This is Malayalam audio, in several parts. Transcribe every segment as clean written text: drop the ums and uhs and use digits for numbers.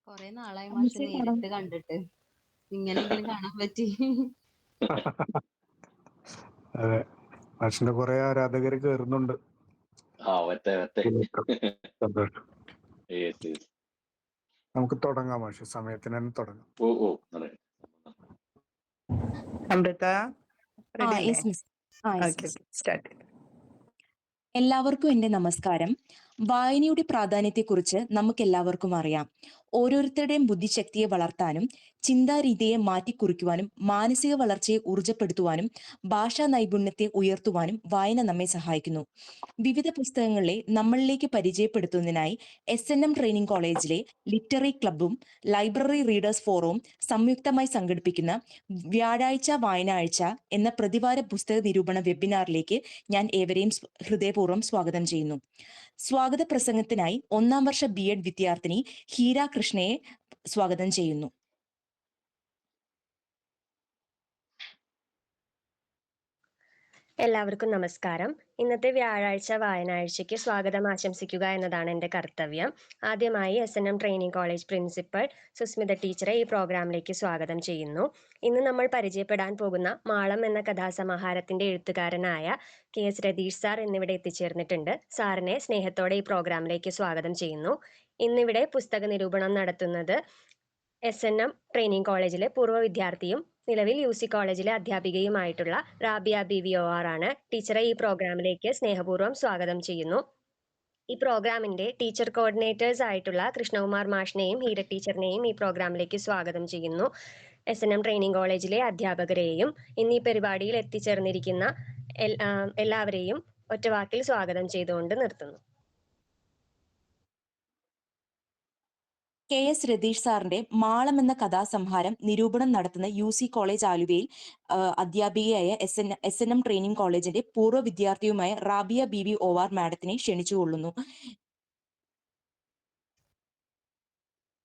കൊറേ നാളായി മാഷ് നേരിട്ട് കണ്ടിട്ട്. ഇങ്ങനെയെങ്കിലും കാണാൻ പറ്റി. അതെ, മാഷിന്റെ കുറെ ആരാധകർ കേറുന്നുണ്ട്. സന്തോഷം. നമുക്ക് തുടങ്ങാം മാഷ്, സമയത്തിന് തന്നെ തുടങ്ങാം. Amrita ready start. എല്ലാവർക്കും എന്റെ നമസ്കാരം. വായനയുടെ പ്രാധാന്യത്തെക്കുറിച്ച് നമുക്കെല്ലാവർക്കും അറിയാം. ഓരോരുത്തരുടെയും ബുദ്ധിശക്തിയെ വളർത്താനും ചിന്താരീതിയെ മാറ്റിക്കുറിക്കുവാനും മാനസിക വളർച്ചയെ ഊർജ്ജപ്പെടുത്തുവാനും ഭാഷാ നൈപുണ്യത്തെ ഉയർത്തുവാനും വായന നമ്മെ സഹായിക്കുന്നു. വിവിധ പുസ്തകങ്ങളെ നമ്മളിലേക്ക് പരിചയപ്പെടുത്തുന്നതിനായി SNM ട്രെയിനിങ് കോളേജിലെ ലിറ്റററി ക്ലബ്ബും ലൈബ്രറി റീഡേഴ്സ് ഫോറവും സംയുക്തമായി സംഘടിപ്പിക്കുന്ന വ്യാഴാഴ്ച വായനാഴ്ച എന്ന പ്രതിവാര പുസ്തക നിരൂപണ വെബിനാറിലേക്ക് ഞാൻ ഏവരെയും ഹൃദയപൂർവ്വം സ്വാഗതം ചെയ്യുന്നു. സ്വാഗത പ്രസംഗത്തിനായി 1ാം വർഷ B.Ed വിദ്യാർത്ഥിനി ഹീര കൃഷ്ണയെ സ്വാഗതം ചെയ്യുന്നു. എല്ലാവർക്കും നമസ്കാരം. ഇന്നത്തെ വ്യാഴാഴ്ച വായനാഴ്ചയ്ക്ക് സ്വാഗതം ആശംസിക്കുക എന്നതാണ് എൻ്റെ കർത്തവ്യം. ആദ്യമായി SNM training college principal Susmita ടീച്ചറെ ഈ പ്രോഗ്രാമിലേക്ക് സ്വാഗതം ചെയ്യുന്നു. ഇന്ന് നമ്മൾ പരിചയപ്പെടാൻ പോകുന്ന മാളം എന്ന കഥാസമാഹാരത്തിന്റെ എഴുത്തുകാരനായ KS രതീഷ് സാർ എന്നിവിടെ എത്തിച്ചേർന്നിട്ടുണ്ട്. സാറിനെ സ്നേഹത്തോടെ ഈ പ്രോഗ്രാമിലേക്ക് സ്വാഗതം ചെയ്യുന്നു. ഇന്നിവിടെ പുസ്തക നിരൂപണം നടത്തുന്നത് SNM ട്രെയിനിങ് കോളേജിലെ പൂർവ്വ വിദ്യാർത്ഥിയും നിലവിൽ UC കോളേജിലെ അധ്യാപികയുമായിട്ടുള്ള റാബിയ BVOR ആണ്. ടീച്ചറെ ഈ പ്രോഗ്രാമിലേക്ക് സ്നേഹപൂർവ്വം സ്വാഗതം ചെയ്യുന്നു. ഈ പ്രോഗ്രാമിന്റെ ടീച്ചർ കോർഡിനേറ്റേഴ്സ് ആയിട്ടുള്ള കൃഷ്ണകുമാർ മാഷിനെയും ഹീര ടീച്ചറിനെയും ഈ പ്രോഗ്രാമിലേക്ക് സ്വാഗതം ചെയ്യുന്നു. SNM ട്രെയിനിങ് കോളേജിലെ അധ്യാപകരെയും ഇന്ന് ഈ പരിപാടിയിൽ എത്തിച്ചേർന്നിരിക്കുന്ന എല്ലാവരെയും ഒറ്റവാക്കിൽ സ്വാഗതം ചെയ്തുകൊണ്ട് നിർത്തുന്നു. KS രതീഷ് സാറിന്റെ മാളം എന്ന കഥാസംഹാരം നിരൂപണം നടത്തുന്ന UC കോളേജ് ആലുവയിൽ അധ്യാപികയായ SNM ട്രെയിനിങ് കോളേജിന്റെ പൂർവ്വ വിദ്യാർത്ഥിയുമായ റാബിയ BVOR മാഡത്തിനെ ക്ഷണിച്ചുകൊള്ളുന്നു.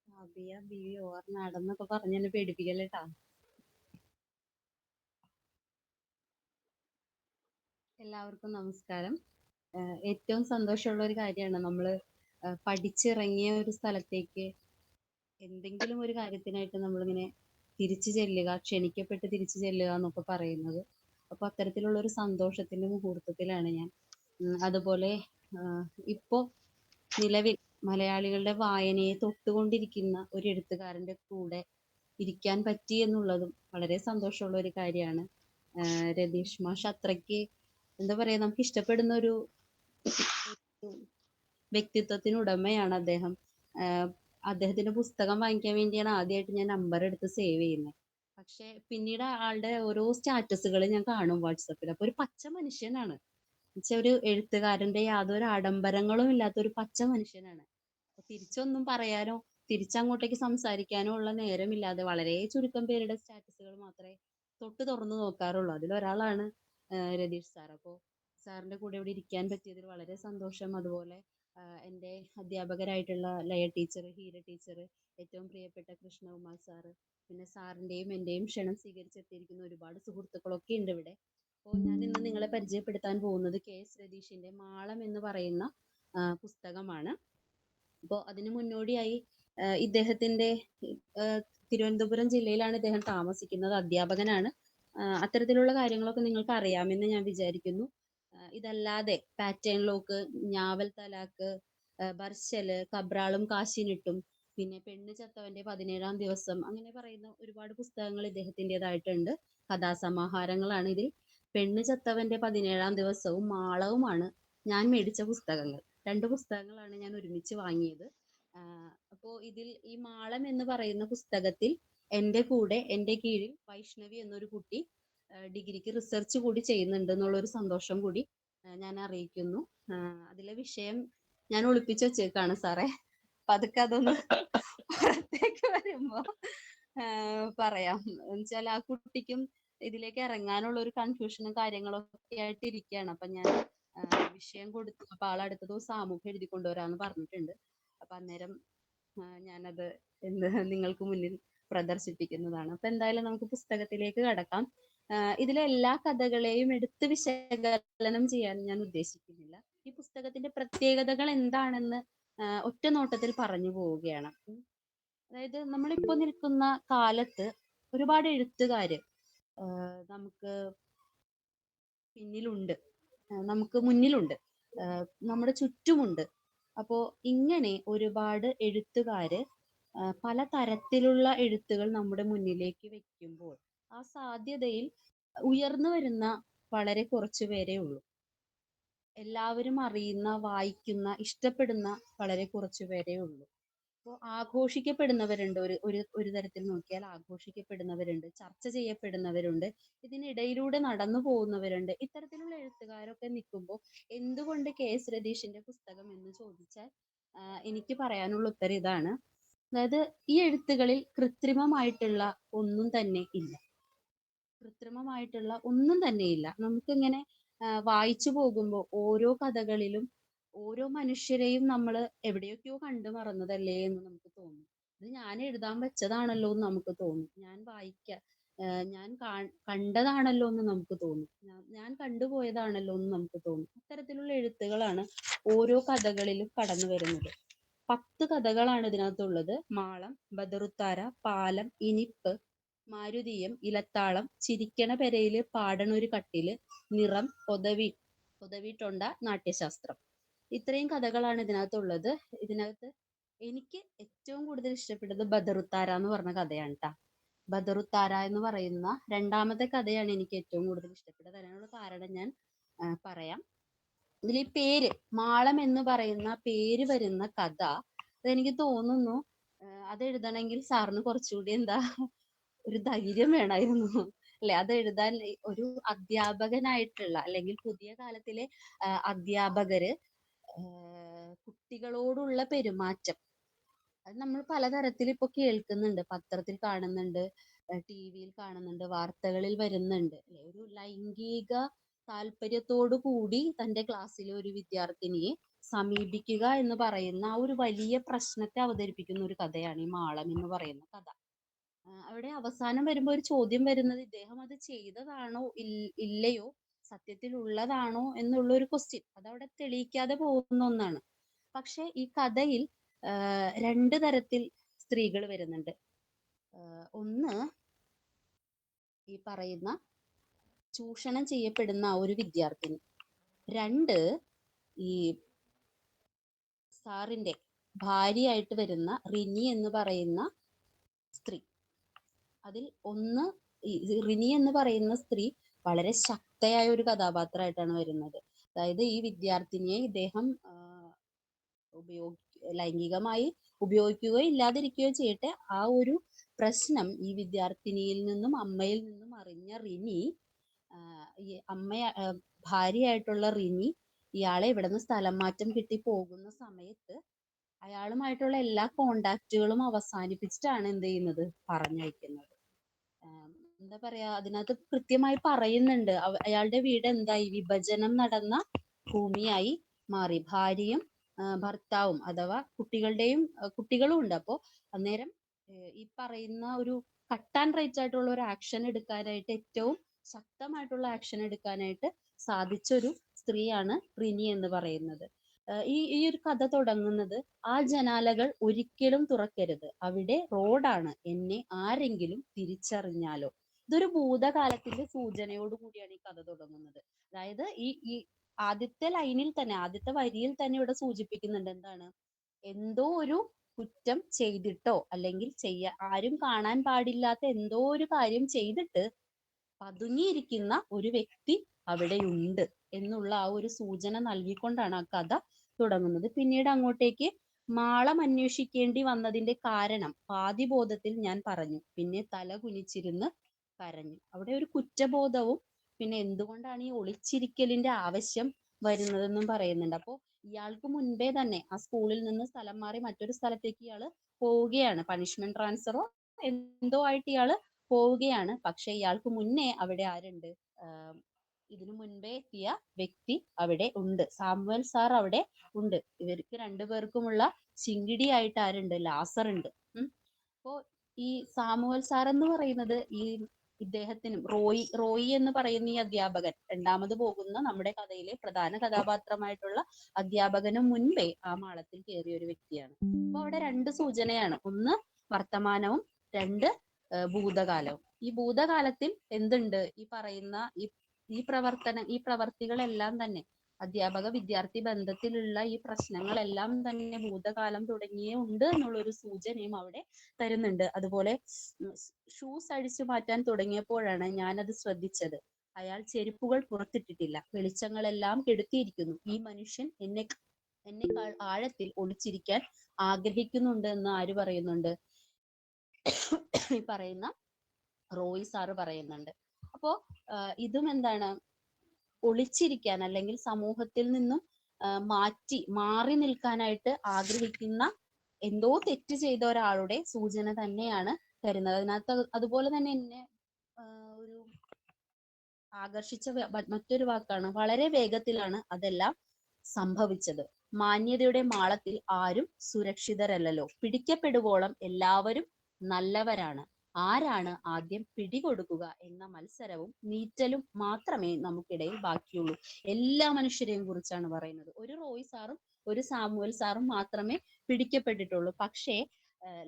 റാബിയ BVOR മാഡം എന്നൊക്കെ പറഞ്ഞെന്നെ പേടിപ്പിക്കല്ലേട്ടാ. എല്ലാവർക്കും നമസ്കാരം. ഏറ്റവും സന്തോഷമുള്ള ഒരു കാര്യമാണ് നമ്മള് പഠിച്ചിറങ്ങിയ ഒരു സ്ഥലത്തേക്ക് എന്തെങ്കിലും ഒരു കാര്യത്തിനായിട്ട് നമ്മളിങ്ങനെ തിരിച്ചു ചെല്ലുക, ക്ഷണിക്കപ്പെട്ട് തിരിച്ചു ചെല്ലുക എന്നൊക്കെ പറയുന്നത്. അപ്പൊ അത്തരത്തിലുള്ള ഒരു സന്തോഷത്തിന്റെ മുഹൂർത്തത്തിലാണ് ഞാൻ. അതുപോലെ ഇപ്പോ നിലവിൽ മലയാളികളുടെ വായനയെ തൊട്ടുകൊണ്ടിരിക്കുന്ന ഒരു എഴുത്തുകാരന്റെ കൂടെ ഇരിക്കാൻ പറ്റി എന്നുള്ളതും വളരെ സന്തോഷമുള്ള ഒരു കാര്യമാണ്. രതീഷ് മാഷ് അത്രയ്ക്ക് എന്താ പറയാ, നമുക്ക് ഇഷ്ടപ്പെടുന്ന ഒരു വ്യക്തിത്വത്തിനുടമയാണ് അദ്ദേഹം. അദ്ദേഹത്തിന്റെ പുസ്തകം വാങ്ങിക്കാൻ വേണ്ടിയാണ് ആദ്യമായിട്ട് ഞാൻ നമ്പർ എടുത്ത് സേവ് ചെയ്യുന്നത്. പക്ഷെ പിന്നീട് ആളുടെ ഓരോ സ്റ്റാറ്റസുകൾ ഞാൻ കാണും വാട്സപ്പിൽ. അപ്പൊ ഒരു പച്ച മനുഷ്യനാണ്. എന്നുവെച്ചാൽ ഒരു എഴുത്തുകാരന്റെ യാതൊരു ആഡംബരങ്ങളും ഇല്ലാത്ത ഒരു പച്ച മനുഷ്യനാണ്. തിരിച്ചൊന്നും പറയാനോ തിരിച്ചങ്ങോട്ടേക്ക് സംസാരിക്കാനോ ഉള്ള നേരമില്ലാതെ വളരെ ചുരുക്കം പേരുടെ സ്റ്റാറ്റസുകൾ മാത്രമേ തൊട്ട് തുറന്നു നോക്കാറുള്ളൂ. അതിലൊരാളാണ് രതീഷ് സാർ. അപ്പോൾ സാറിന്റെ കൂടെ ഇവിടെ ഇരിക്കാൻ പറ്റിയതിൽ വളരെ സന്തോഷം. അതുപോലെ എൻ്റെ അധ്യാപകരായിട്ടുള്ള ലയ ടീച്ചർ, ഹീര ടീച്ചർ, ഏറ്റവും പ്രിയപ്പെട്ട കൃഷ്ണകുമാർ സാറ്, പിന്നെ സാറിന്റെയും എന്റെയും ക്ഷണം സ്വീകരിച്ചെത്തിയിരിക്കുന്ന ഒരുപാട് സുഹൃത്തുക്കളൊക്കെ ഉണ്ട് ഇവിടെ. അപ്പോൾ ഞാൻ ഇന്ന് നിങ്ങളെ പരിചയപ്പെടുത്താൻ പോകുന്നത് KS രതീഷിന്റെ മാളം എന്ന് പറയുന്ന പുസ്തകമാണ്. അപ്പോൾ അതിനു മുന്നോടിയായി ഇദ്ദേഹത്തിന്റെ തിരുവനന്തപുരം ജില്ലയിലാണ് ഇദ്ദേഹം താമസിക്കുന്നത്, അധ്യാപകനാണ്. അത്തരത്തിലുള്ള കാര്യങ്ങളൊക്കെ നിങ്ങൾക്ക് അറിയാമെന്ന് ഞാൻ വിചാരിക്കുന്നു. ഇതല്ലാതെ പാറ്റേൺ ലോക്ക്, ഞാവൽ തലാക്ക്, ബർശല്, കബ്രാളും കാശിനിട്ടും, പിന്നെ പെണ്ണ് ചത്തവന്റെ 17-ാം ദിവസം, അങ്ങനെ പറയുന്ന ഒരുപാട് പുസ്തകങ്ങൾ ഇദ്ദേഹത്തിൻ്റെതായിട്ടുണ്ട്. കഥാസമാഹാരങ്ങളാണ് ഇതിൽ. പെണ്ണ് ചത്തവന്റെ 17-ാം ദിവസവും മാളവുമാണ് ഞാൻ മേടിച്ച പുസ്തകങ്ങൾ. 2 പുസ്തകങ്ങളാണ് ഞാൻ ഒരുമിച്ച് വാങ്ങിയത്. അപ്പോൾ ഇതിൽ ഈ മാളം എന്ന് പറയുന്ന പുസ്തകത്തിൽ എൻ്റെ കൂടെ എൻ്റെ കീഴിൽ വൈഷ്ണവി എന്നൊരു കുട്ടി ഡിഗ്രിക്ക് റിസർച്ച് കൂടി ചെയ്യുന്നുണ്ട് എന്നുള്ളൊരു സന്തോഷം കൂടി ഞാൻ അറിയിക്കുന്നു. അതിലെ വിഷയം ഞാൻ ഒളിപ്പിച്ചു വെച്ചേക്കാണ് സാറേ. പതുക്കെ അതൊന്ന് പുറത്തേക്ക് വരുമ്പോ പറയാം. എന്നുവെച്ചാൽ ആ കുട്ടിക്കും ഇതിലേക്ക് ഇറങ്ങാനുള്ള ഒരു കൺഫ്യൂഷനും കാര്യങ്ങളൊക്കെ ആയിട്ട് ഇരിക്കുകയാണ്. അപ്പൊ ഞാൻ വിഷയം കൊടുത്തു. അപ്പൊ ആളടുത്ത ദിവസം സാമൂഹ്യം എഴുതി കൊണ്ടുവരാന്ന് പറഞ്ഞിട്ടുണ്ട്. അപ്പൊ അന്നേരം ഞാനത് നിങ്ങൾക്ക് മുന്നിൽ പ്രദർശിപ്പിക്കുന്നതാണ്. അപ്പൊ എന്തായാലും നമുക്ക് പുസ്തകത്തിലേക്ക് കടക്കാം. ഇതിലെ എല്ലാ കഥകളെയും എടുത്ത് വിശകലനം ചെയ്യാൻ ഞാൻ ഉദ്ദേശിക്കുന്നില്ല. ഈ പുസ്തകത്തിന്റെ പ്രത്യേകതകൾ എന്താണെന്ന് ഒറ്റ നോട്ടത്തിൽ പറഞ്ഞു പോവുകയാണ്. അതായത് നമ്മളിപ്പോ നിൽക്കുന്ന കാലത്ത് ഒരുപാട് എഴുത്തുകാര് നമുക്ക് പിന്നിലുണ്ട്, നമുക്ക് മുന്നിലുണ്ട്, നമ്മുടെ ചുറ്റുമുണ്ട്. അപ്പോ ഇങ്ങനെ ഒരുപാട് എഴുത്തുകാര് പല തരത്തിലുള്ള എഴുത്തുകൾ നമ്മുടെ മുന്നിലേക്ക് വെക്കുമ്പോൾ ആ സാധ്യതയിൽ ഉയർന്നു വരുന്ന വളരെ കുറച്ചു പേരേ ഉള്ളൂ. എല്ലാവരും അറിയുന്ന, വായിക്കുന്ന, ഇഷ്ടപ്പെടുന്ന വളരെ കുറച്ചു പേരേ ഉള്ളൂ. അപ്പോൾ ആഘോഷിക്കപ്പെടുന്നവരുണ്ട്, ഒരു ഒരു ഒരു തരത്തിൽ നോക്കിയാൽ ആഘോഷിക്കപ്പെടുന്നവരുണ്ട്, ചർച്ച ചെയ്യപ്പെടുന്നവരുണ്ട്, ഇതിനിടയിലൂടെ നടന്നു പോകുന്നവരുണ്ട്. ഇത്തരത്തിലുള്ള എഴുത്തുകാരൊക്കെ നിൽക്കുമ്പോൾ എന്തുകൊണ്ട് KS രതീഷിന്റെ പുസ്തകം എന്ന് ചോദിച്ചാൽ എനിക്ക് പറയാനുള്ള ഉത്തരം ഇതാണ്. അതായത് ഈ എഴുത്തുകളിൽ കൃത്രിമമായിട്ടുള്ള ഒന്നും തന്നെ ഇല്ല. കൃത്രിമമായിട്ടുള്ള ഒന്നും തന്നെ ഇല്ല. നമുക്കിങ്ങനെ വായിച്ചു പോകുമ്പോൾ ഓരോ കഥകളിലും ഓരോ മനുഷ്യരെയും നമ്മൾ എവിടെയൊക്കെയോ കണ്ടു മറന്നതല്ലേ എന്ന് നമുക്ക് തോന്നും. ഇത് ഞാൻ എഴുതാൻ വെച്ചതാണല്ലോ എന്ന് നമുക്ക് തോന്നും. ഞാൻ കണ്ടതാണല്ലോ എന്ന് നമുക്ക് തോന്നും. ഞാൻ കണ്ടുപോയതാണല്ലോ എന്ന് നമുക്ക് തോന്നും. അത്തരത്തിലുള്ള എഴുത്തുകളാണ് ഓരോ കഥകളിലും കടന്നു വരുന്നത്. 10 കഥകളാണ് ഇതിനകത്തുള്ളത്. മാളം, ബദറുത്താര, പാലം, ഇനിപ്പ്, മാരുതീയം, ഇലത്താളം, ചിരിക്കണ പെരയില് പാടണൊരു കട്ടില്, നിറം, പൊതവിട്ടൊണ്ട, നാട്യശാസ്ത്രം. ഇത്രയും കഥകളാണ് ഇതിനകത്തുള്ളത്. ഇതിനകത്ത് എനിക്ക് ഏറ്റവും കൂടുതൽ ഇഷ്ടപ്പെട്ടത് ബദറുത്താര എന്ന് പറഞ്ഞ കഥയാണ് ട്ടാ. ബദറുത്താര എന്ന് പറയുന്ന രണ്ടാമത്തെ കഥയാണ് എനിക്ക് ഏറ്റവും കൂടുതൽ ഇഷ്ടപ്പെട്ടത്. അതിനുള്ള കാരണം ഞാൻ പറയാം. ഇതിൽ ഈ പേര് മാളം എന്ന് പറയുന്ന പേര് വരുന്ന കഥ, അതെനിക്ക് തോന്നുന്നു അത് എഴുതണമെങ്കിൽ സാറിന് കുറച്ചുകൂടി ഒരു ധൈര്യം വേണമായിരുന്നു അല്ലെ? അത് എഴുതാൻ ഒരു അധ്യാപകനായിട്ടുള്ള, അല്ലെങ്കിൽ പുതിയ കാലത്തിലെ അധ്യാപകര് കുട്ടികളോടുള്ള പെരുമാറ്റം, അത് നമ്മൾ പലതരത്തിൽ ഇപ്പൊ കേൾക്കുന്നുണ്ട്, പത്രത്തിൽ കാണുന്നുണ്ട്, TV-യിൽ കാണുന്നുണ്ട്, വാർത്തകളിൽ വരുന്നുണ്ട് അല്ലെ? ഒരു ലൈംഗിക താല്പര്യത്തോടു കൂടി തന്റെ ക്ലാസ്സിലെ ഒരു വിദ്യാർത്ഥിനിയെ സമീപിക്കുക എന്ന് പറയുന്ന ആ ഒരു വലിയ പ്രശ്നത്തെ അവതരിപ്പിക്കുന്ന ഒരു കഥയാണ് ഈ മാളം എന്ന് പറയുന്ന കഥ. അവിടെ അവസാനം വരുമ്പോ ഒരു ചോദ്യം വരുന്നത്, ഇദ്ദേഹം അത് ചെയ്തതാണോ ഇല്ലയോ, സത്യത്തിൽ ഉള്ളതാണോ എന്നുള്ള ഒരു ക്വസ്റ്റ്യൻ. അതവിടെ തെളിയിക്കാതെ പോകുന്ന ഒന്നാണ്. പക്ഷെ ഈ കഥയിൽ 2 തരത്തിൽ സ്ത്രീകൾ വരുന്നുണ്ട്. ഒന്ന് ഈ പറയുന്ന ചൂഷണം ചെയ്യപ്പെടുന്ന ആ ഒരു വിദ്യാർത്ഥിനി. 2 ഈ സാറിന്റെ ഭാര്യയായിട്ട് വരുന്ന റിനി എന്ന് പറയുന്ന സ്ത്രീ. അതിൽ ഒന്ന് റിനി എന്ന് പറയുന്ന സ്ത്രീ വളരെ ശക്തയായ ഒരു കഥാപാത്രമായിട്ടാണ് വരുന്നത്. അതായത് ഈ വിദ്യാർത്ഥിനിയെ ഇദ്ദേഹം ലൈംഗികമായി ഉപയോഗിക്കുകയോ ഇല്ലാതിരിക്കുകയോ ചെയ്യട്ടെ, ആ ഒരു പ്രശ്നം ഈ വിദ്യാർത്ഥിനിയിൽ നിന്നും അമ്മയിൽ നിന്നും അറിഞ്ഞ റിനി, ഈ ഭാര്യയായിട്ടുള്ള റിനി ഇയാളെ ഇവിടുന്ന് സ്ഥലം മാറ്റം കിട്ടി പോകുന്ന സമയത്ത് അയാളുമായിട്ടുള്ള എല്ലാ കോണ്ടാക്റ്റുകളും അവസാനിപ്പിച്ചിട്ടാണ് എന്ത് ചെയ്യുന്നത്, പറഞ്ഞയക്കുന്നത്. എന്താ പറയാ, അതിനകത്ത് കൃത്യമായി പറയുന്നുണ്ട്, അയാളുടെ വീട് എന്തായി, വിഭജനം നടന്ന ഭൂമിയായി മാറി. ഭാര്യയും ഭർത്താവും അഥവാ കുട്ടികളും ഉണ്ട്. അപ്പോ അന്നേരം ഈ പറയുന്ന ഒരു കട്ട് ആൻഡ് റൈറ്റ് ആയിട്ടുള്ള ഒരു ആക്ഷൻ എടുക്കാനായിട്ട്, ഏറ്റവും ശക്തമായിട്ടുള്ള ആക്ഷൻ എടുക്കാനായിട്ട് സാധിച്ചൊരു സ്ത്രീയാണ് റിനി എന്ന് പറയുന്നത്. ഈ ഒരു കഥ തുടങ്ങുന്നത്, ആ ജനാലകൾ ഒരിക്കലും തുറക്കരുത്, അവിടെ റോഡാണ്, എന്നെ ആരെങ്കിലും തിരിച്ചറിഞ്ഞാലോ. ഇതൊരു ഭൂതകാലത്തിന്റെ സൂചനയോട് കൂടിയാണ് ഈ കഥ തുടങ്ങുന്നത്. അതായത് ഈ ആദ്യത്തെ ലൈനിൽ തന്നെ, ആദ്യത്തെ വരിയിൽ തന്നെ ഇവിടെ സൂചിപ്പിക്കുന്നുണ്ട് എന്താണ്, എന്തോ ഒരു കുറ്റം ചെയ്തിട്ടോ അല്ലെങ്കിൽ ആരും കാണാൻ പാടില്ലാത്ത എന്തോ ഒരു കാര്യം ചെയ്തിട്ട് പതുങ്ങിയിരിക്കുന്ന ഒരു വ്യക്തി അവിടെയുണ്ട് എന്നുള്ള ആ ഒരു സൂചന നൽകിക്കൊണ്ടാണ് ആ കഥ തുടങ്ങുന്നത്. പിന്നീട് അങ്ങോട്ടേക്ക് മാളം അന്വേഷിക്കേണ്ടി വന്നതിന്റെ കാരണം പാതിബോധത്തിൽ ഞാൻ പറഞ്ഞു, പിന്നെ തല കുനിച്ചിരുന്ന് കരഞ്ഞു. അവിടെ ഒരു കുറ്റബോധവും പിന്നെ എന്തുകൊണ്ടാണ് ഈ ഒളിച്ചിരിക്കലിന്റെ ആവശ്യം വരുന്നതെന്നും പറയുന്നുണ്ട്. അപ്പോൾ ഇയാൾക്ക് മുൻപേ തന്നെ ആ സ്കൂളിൽ നിന്ന് സ്ഥലം മാറി മറ്റൊരു സ്ഥലത്തേക്ക് ഇയാള് പോവുകയാണ്, പണിഷ്മെന്റ് ട്രാൻസ്ഫറോ എന്തോ ആയിട്ട് ഇയാള് പോവുകയാണ്. പക്ഷെ ഇയാൾക്ക് മുന്നേ അവിടെ ആരുണ്ട്, ഇതിനു മുൻപേ എത്തിയ വ്യക്തി അവിടെ ഉണ്ട്, സാമുവൽ സാർ അവിടെ ഉണ്ട്. ഇവർക്ക് രണ്ടുപേർക്കുമുള്ള ചിങ്കിടിയായിട്ട് ആരുണ്ട്, ലാസർ ഉണ്ട്. അപ്പോ ഈ സാമുവൽ സാർ എന്ന് പറയുന്നത് ഇദ്ദേഹത്തിനും റോയി എന്ന് പറയുന്ന ഈ അധ്യാപകൻ, രണ്ടാമത് പോകുന്ന നമ്മുടെ കഥയിലെ പ്രധാന കഥാപാത്രമായിട്ടുള്ള അധ്യാപകന് മുൻപേ ആ മാളത്തിൽ കയറിയ ഒരു വ്യക്തിയാണ്. അപ്പൊ അവിടെ 2 സൂചനയാണ്. ഒന്ന് വർത്തമാനവും, 2 ഭൂതകാലവും. ഈ ഭൂതകാലത്തിൽ എന്തുണ്ട്? ഈ പറയുന്ന ഈ പ്രവർത്തികളെല്ലാം തന്നെ അധ്യാപക വിദ്യാർത്ഥി ബന്ധത്തിലുള്ള ഈ പ്രശ്നങ്ങളെല്ലാം തന്നെ ഭൂതകാലം തുടങ്ങിയേ ഉണ്ട് എന്നുള്ളൊരു സൂചനയും അവിടെ തരുന്നുണ്ട്. അതുപോലെ ഷൂസ് അഴിച്ചു മാറ്റാൻ തുടങ്ങിയപ്പോഴാണ് ഞാനത് ശ്രദ്ധിച്ചത്. അയാൾ ചെരുപ്പുകൾ പുറത്തിട്ടിട്ടില്ല. വെളിച്ചങ്ങളെല്ലാം കെടുത്തിയിരിക്കുന്നു. ഈ മനുഷ്യൻ എന്നെക്കാൾ ആഴത്തിൽ ഒളിച്ചിരിക്കാൻ ആഗ്രഹിക്കുന്നുണ്ട് എന്ന് ആര് പറയുന്നുണ്ട്? ഈ പറയുന്ന റോയ് സാറ് പറയുന്നുണ്ട്. അപ്പോ ഇതും എന്താണ്? ഒളിച്ചിരിക്കാൻ അല്ലെങ്കിൽ സമൂഹത്തിൽ നിന്നും മാറി നിൽക്കാനായിട്ട് ആഗ്രഹിക്കുന്ന എന്തോ തെറ്റ് ചെയ്ത ഒരാളുടെ സൂചന തന്നെയാണ് തരുന്നത്. അതിനകത്ത് അതുപോലെ തന്നെ എന്നെ ഒരു ആകർഷിച്ച മറ്റൊരു വാക്കാണ്, വളരെ വേഗത്തിലാണ് അതെല്ലാം സംഭവിച്ചത്. മാന്യതയുടെ മാളത്തിൽ ആരും സുരക്ഷിതരല്ലല്ലോ. പിടിക്കപ്പെടുവോളം എല്ലാവരും നല്ലവരാണ്. ആരാണ് ആദ്യം പിടികൊടുക്കുക എന്ന മത്സരവും നീറ്റലും മാത്രമേ നമുക്കിടയിൽ ബാക്കിയുള്ളൂ. എല്ലാ മനുഷ്യരെയും കുറിച്ചാണ് പറയുന്നത്. ഒരു റോയ് സാറും ഒരു സാമുവൽ സാറും മാത്രമേ പിടിക്കപ്പെട്ടിട്ടുള്ളൂ. പക്ഷേ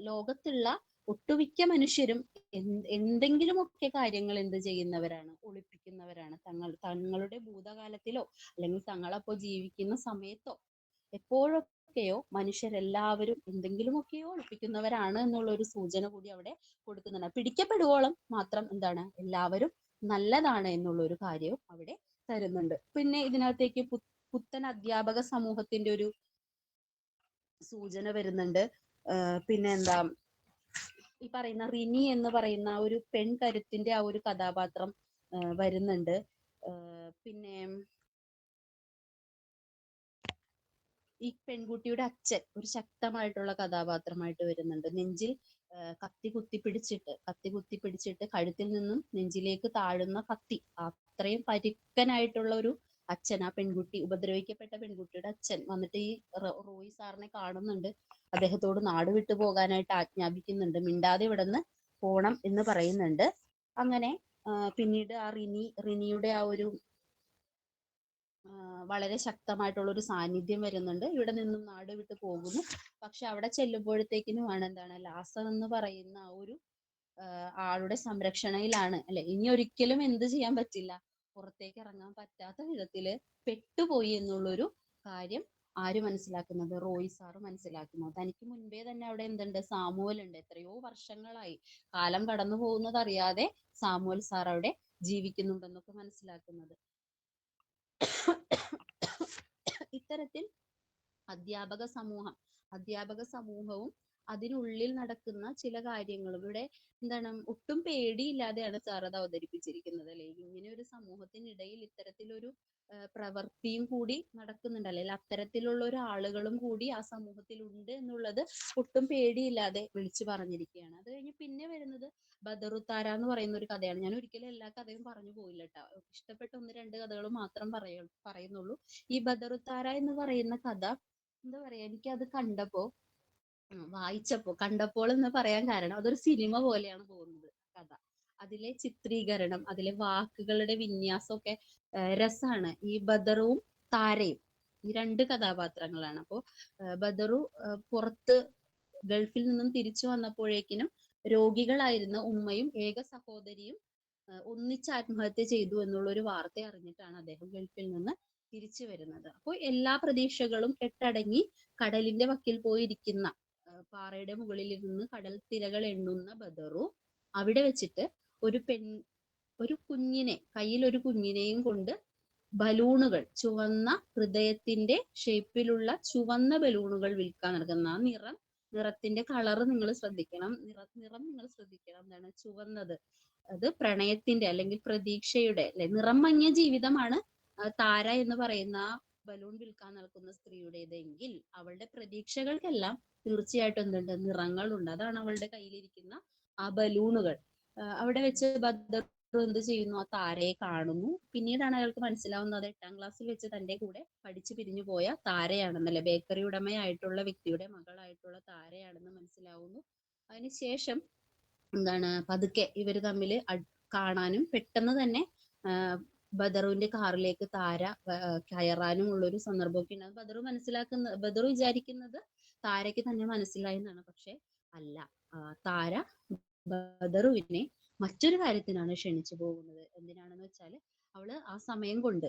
ലോകത്തുള്ള ഒട്ടുമിക്ക മനുഷ്യരും എന്തെങ്കിലുമൊക്കെ കാര്യങ്ങൾ എന്ത് ചെയ്യുന്നവരാണ്? ഒളിപ്പിക്കുന്നവരാണ്. തങ്ങളുടെ ഭൂതകാലത്തിലോ അല്ലെങ്കിൽ തങ്ങളപ്പോ ജീവിക്കുന്ന സമയത്തോ എപ്പോഴൊക്കെയോ മനുഷ്യരെല്ലാവരും എന്തെങ്കിലുമൊക്കെയോ ഒളിപ്പിക്കുന്നവരാണ് എന്നുള്ള ഒരു സൂചന കൂടി അവിടെ കൊടുക്കുന്നുണ്ട്. പിടിക്കപ്പെടുവോളം മാത്രം എന്താണ്? എല്ലാവരും നല്ലതാണ് എന്നുള്ള ഒരു കാര്യവും അവിടെ തരുന്നുണ്ട്. പിന്നെ ഇതിനകത്തേക്ക് പുത്തൻ അധ്യാപക സമൂഹത്തിന്റെ ഒരു സൂചന വരുന്നുണ്ട്. പിന്നെ എന്താ, ഈ പറയുന്ന റിനി എന്ന് പറയുന്ന ഒരു പെൺകരുത്തിന്റെ ആ ഒരു കഥാപാത്രം വരുന്നുണ്ട്. പിന്നെ ഈ പെൺകുട്ടിയുടെ അച്ഛൻ ഒരു ശക്തമായിട്ടുള്ള കഥാപാത്രമായിട്ട് വരുന്നുണ്ട്. നെഞ്ചിൽ കത്തി കുത്തി പിടിച്ചിട്ട് കഴുത്തിൽ നിന്നും നെഞ്ചിലേക്ക് താഴുന്ന കത്തി, അത്രയും പരുക്കനായിട്ടുള്ള ഒരു അച്ഛൻ, ആ പെൺകുട്ടി, ഉപദ്രവിക്കപ്പെട്ട പെൺകുട്ടിയുടെ അച്ഛൻ വന്നിട്ട് ഈ റോയ് സാറിനെ കാണുന്നുണ്ട്. അദ്ദേഹത്തോട് നാട് വിട്ടു പോകാനായിട്ട് ആജ്ഞാപിക്കുന്നുണ്ട്. മിണ്ടാതെ ഇവിടുന്ന് പോണം എന്ന് പറയുന്നുണ്ട്. അങ്ങനെ പിന്നീട് ആ റിനിയുടെ ആ ഒരു വളരെ ശക്തമായിട്ടുള്ള ഒരു സാന്നിധ്യം വരുന്നുണ്ട്. ഇവിടെ നിന്നും നാട് വിട്ടു പോകുന്നു. പക്ഷെ അവിടെ ചെല്ലുമ്പോഴത്തേക്കിനുമാണ് എന്താണ്, ലാസർ എന്ന് പറയുന്ന ആ ഒരു ആളുടെ സംരക്ഷണയിലാണ് അല്ലെ. ഇനി ഒരിക്കലും എന്ത് ചെയ്യാൻ പറ്റില്ല, പുറത്തേക്ക് ഇറങ്ങാൻ പറ്റാത്ത വിധത്തില് പെട്ടുപോയി എന്നുള്ളൊരു കാര്യം ആര് മനസ്സിലാക്കുന്നത്? റോയ് സാറ് മനസ്സിലാക്കുന്നത്. തനിക്ക് മുൻപേ തന്നെ അവിടെ എന്തുണ്ട്? സാമുവൽ ഉണ്ട്. എത്രയോ വർഷങ്ങളായി, കാലം കടന്നു പോകുന്നത് അറിയാതെ സാമുവൽ സാർ അവിടെ ജീവിക്കുന്നുണ്ടെന്നൊക്കെ മനസ്സിലാക്കുന്നത്. ഇത്തരത്തിൽ അധ്യാപക സമൂഹവും അതിനുള്ളിൽ നടക്കുന്ന ചില കാര്യങ്ങളും ഇവിടെ എന്താണ്, ഒട്ടും പേടിയില്ലാതെയാണ് സാർ അത് അവതരിപ്പിച്ചിരിക്കുന്നത് അല്ലെ. ഇങ്ങനെ ഒരു സമൂഹത്തിനിടയിൽ ഇത്തരത്തിലൊരു പ്രവൃത്തിയും കൂടി നടക്കുന്നുണ്ട്, അല്ലെങ്കിൽ അത്തരത്തിലുള്ള ഒരു ആളുകളും കൂടി ആ സമൂഹത്തിൽ ഉണ്ട് എന്നുള്ളത് ഒട്ടും പേടിയില്ലാതെ വിളിച്ചു പറഞ്ഞിരിക്കുകയാണ്. അത് കഴിഞ്ഞ് പിന്നെ വരുന്നത് ബദറുത്താര എന്ന് പറയുന്ന ഒരു കഥയാണ്. ഞാൻ ഒരിക്കലും എല്ലാ കഥയും പറഞ്ഞു പോയില്ല കേട്ടോ. ഇഷ്ടപ്പെട്ട 1-2 കഥകൾ മാത്രം പറയുന്നുള്ളൂ. ഈ ബദറുത്താര എന്ന് പറയുന്ന കഥ എന്താ പറയാ, എനിക്കത് കണ്ടപ്പോൾ എന്ന് പറയാൻ കാരണം, അതൊരു സിനിമ പോലെയാണ് പോകുന്നത് കഥ. അതിലെ ചിത്രീകരണം, അതിലെ വാക്കുകളുടെ വിന്യാസമൊക്കെ രസാണ്. ഈ ബദറും താരയും ഈ 2 കഥാപാത്രങ്ങളാണ്. അപ്പോ ബദറു പുറത്ത് ഗൾഫിൽ നിന്നും തിരിച്ചു വന്നപ്പോഴേക്കിനും രോഗികളായിരുന്ന ഉമ്മയും ഏക സഹോദരിയും ഒന്നിച്ച് ആത്മഹത്യ ചെയ്തു എന്നുള്ളൊരു വാർത്ത അറിഞ്ഞിട്ടാണ് അദ്ദേഹം ഗൾഫിൽ നിന്ന് തിരിച്ചു വരുന്നത്. അപ്പോൾ എല്ലാ പ്രതീക്ഷകളും കെട്ടടങ്ങി കടലിന്റെ വക്കിൽ പോയിരിക്കുന്ന, പാറയുടെ മുകളിൽ ഇരുന്ന് കടൽ തിരകൾ എണ്ണുന്ന ബദറു അവിടെ വെച്ചിട്ട് ഒരു കുഞ്ഞിനെ, കയ്യിൽ ഒരു കുഞ്ഞിനെയും കൊണ്ട് ബലൂണുകൾ, ചുവന്ന ഹൃദയത്തിന്റെ ഷേപ്പിലുള്ള ചുവന്ന ബലൂണുകൾ വിൽക്കാൻ നടക്കുന്ന ആ നിറത്തിന്റെ കളർ നിങ്ങൾ ശ്രദ്ധിക്കണം. നിറം നിങ്ങൾ ശ്രദ്ധിക്കണം. എന്താണ് ചുവന്നത്? അത് പ്രണയത്തിന്റെ അല്ലെങ്കിൽ പ്രതീക്ഷയുടെ അല്ലെ, നിറം മങ്ങിയ ജീവിതമാണ് താര എന്ന് പറയുന്ന ബലൂൺ വിൽക്കാൻ നടക്കുന്ന സ്ത്രീയുടേതെങ്കിൽ അവളുടെ പ്രതീക്ഷകൾക്കെല്ലാം തീർച്ചയായിട്ടും എന്തുണ്ട്? നിറങ്ങളുണ്ട്. അതാണ് അവളുടെ കയ്യിലിരിക്കുന്ന ആ ബലൂണുകൾ. അവിടെ വെച്ച് ബദർ എന്ത് ചെയ്യുന്നു? ആ താരയെ കാണുന്നു. പിന്നീടാണ് അയാൾക്ക് മനസ്സിലാവുന്നത് 8ാം ക്ലാസ്സിൽ വെച്ച് തന്റെ കൂടെ പഠിച്ചു പിരിഞ്ഞു പോയ താരയാണെന്നല്ലേ, ബേക്കറി ഉടമയായിട്ടുള്ള വ്യക്തിയുടെ മകളായിട്ടുള്ള താരയാണെന്ന് മനസ്സിലാവുന്നു. അതിനുശേഷം എന്താണ്, പതുക്കെ ഇവര് തമ്മിൽ കാണാനും പെട്ടെന്ന് തന്നെ ബദറുവിന്റെ കാറിലേക്ക് താര കയറാനും ഉള്ളൊരു സന്ദർഭമൊക്കെ ഉണ്ട്. ബദറു വിചാരിക്കുന്നത് താരയ്ക്ക് തന്നെ മനസ്സിലായി എന്നാണ്. പക്ഷെ അല്ല. താര ബദറുവിനെ മറ്റൊരു കാര്യത്തിനാണ് ക്ഷണിച്ചു പോകുന്നത്. എന്തിനാണെന്ന് വെച്ചാല് അവള് ആ സമയം കൊണ്ട്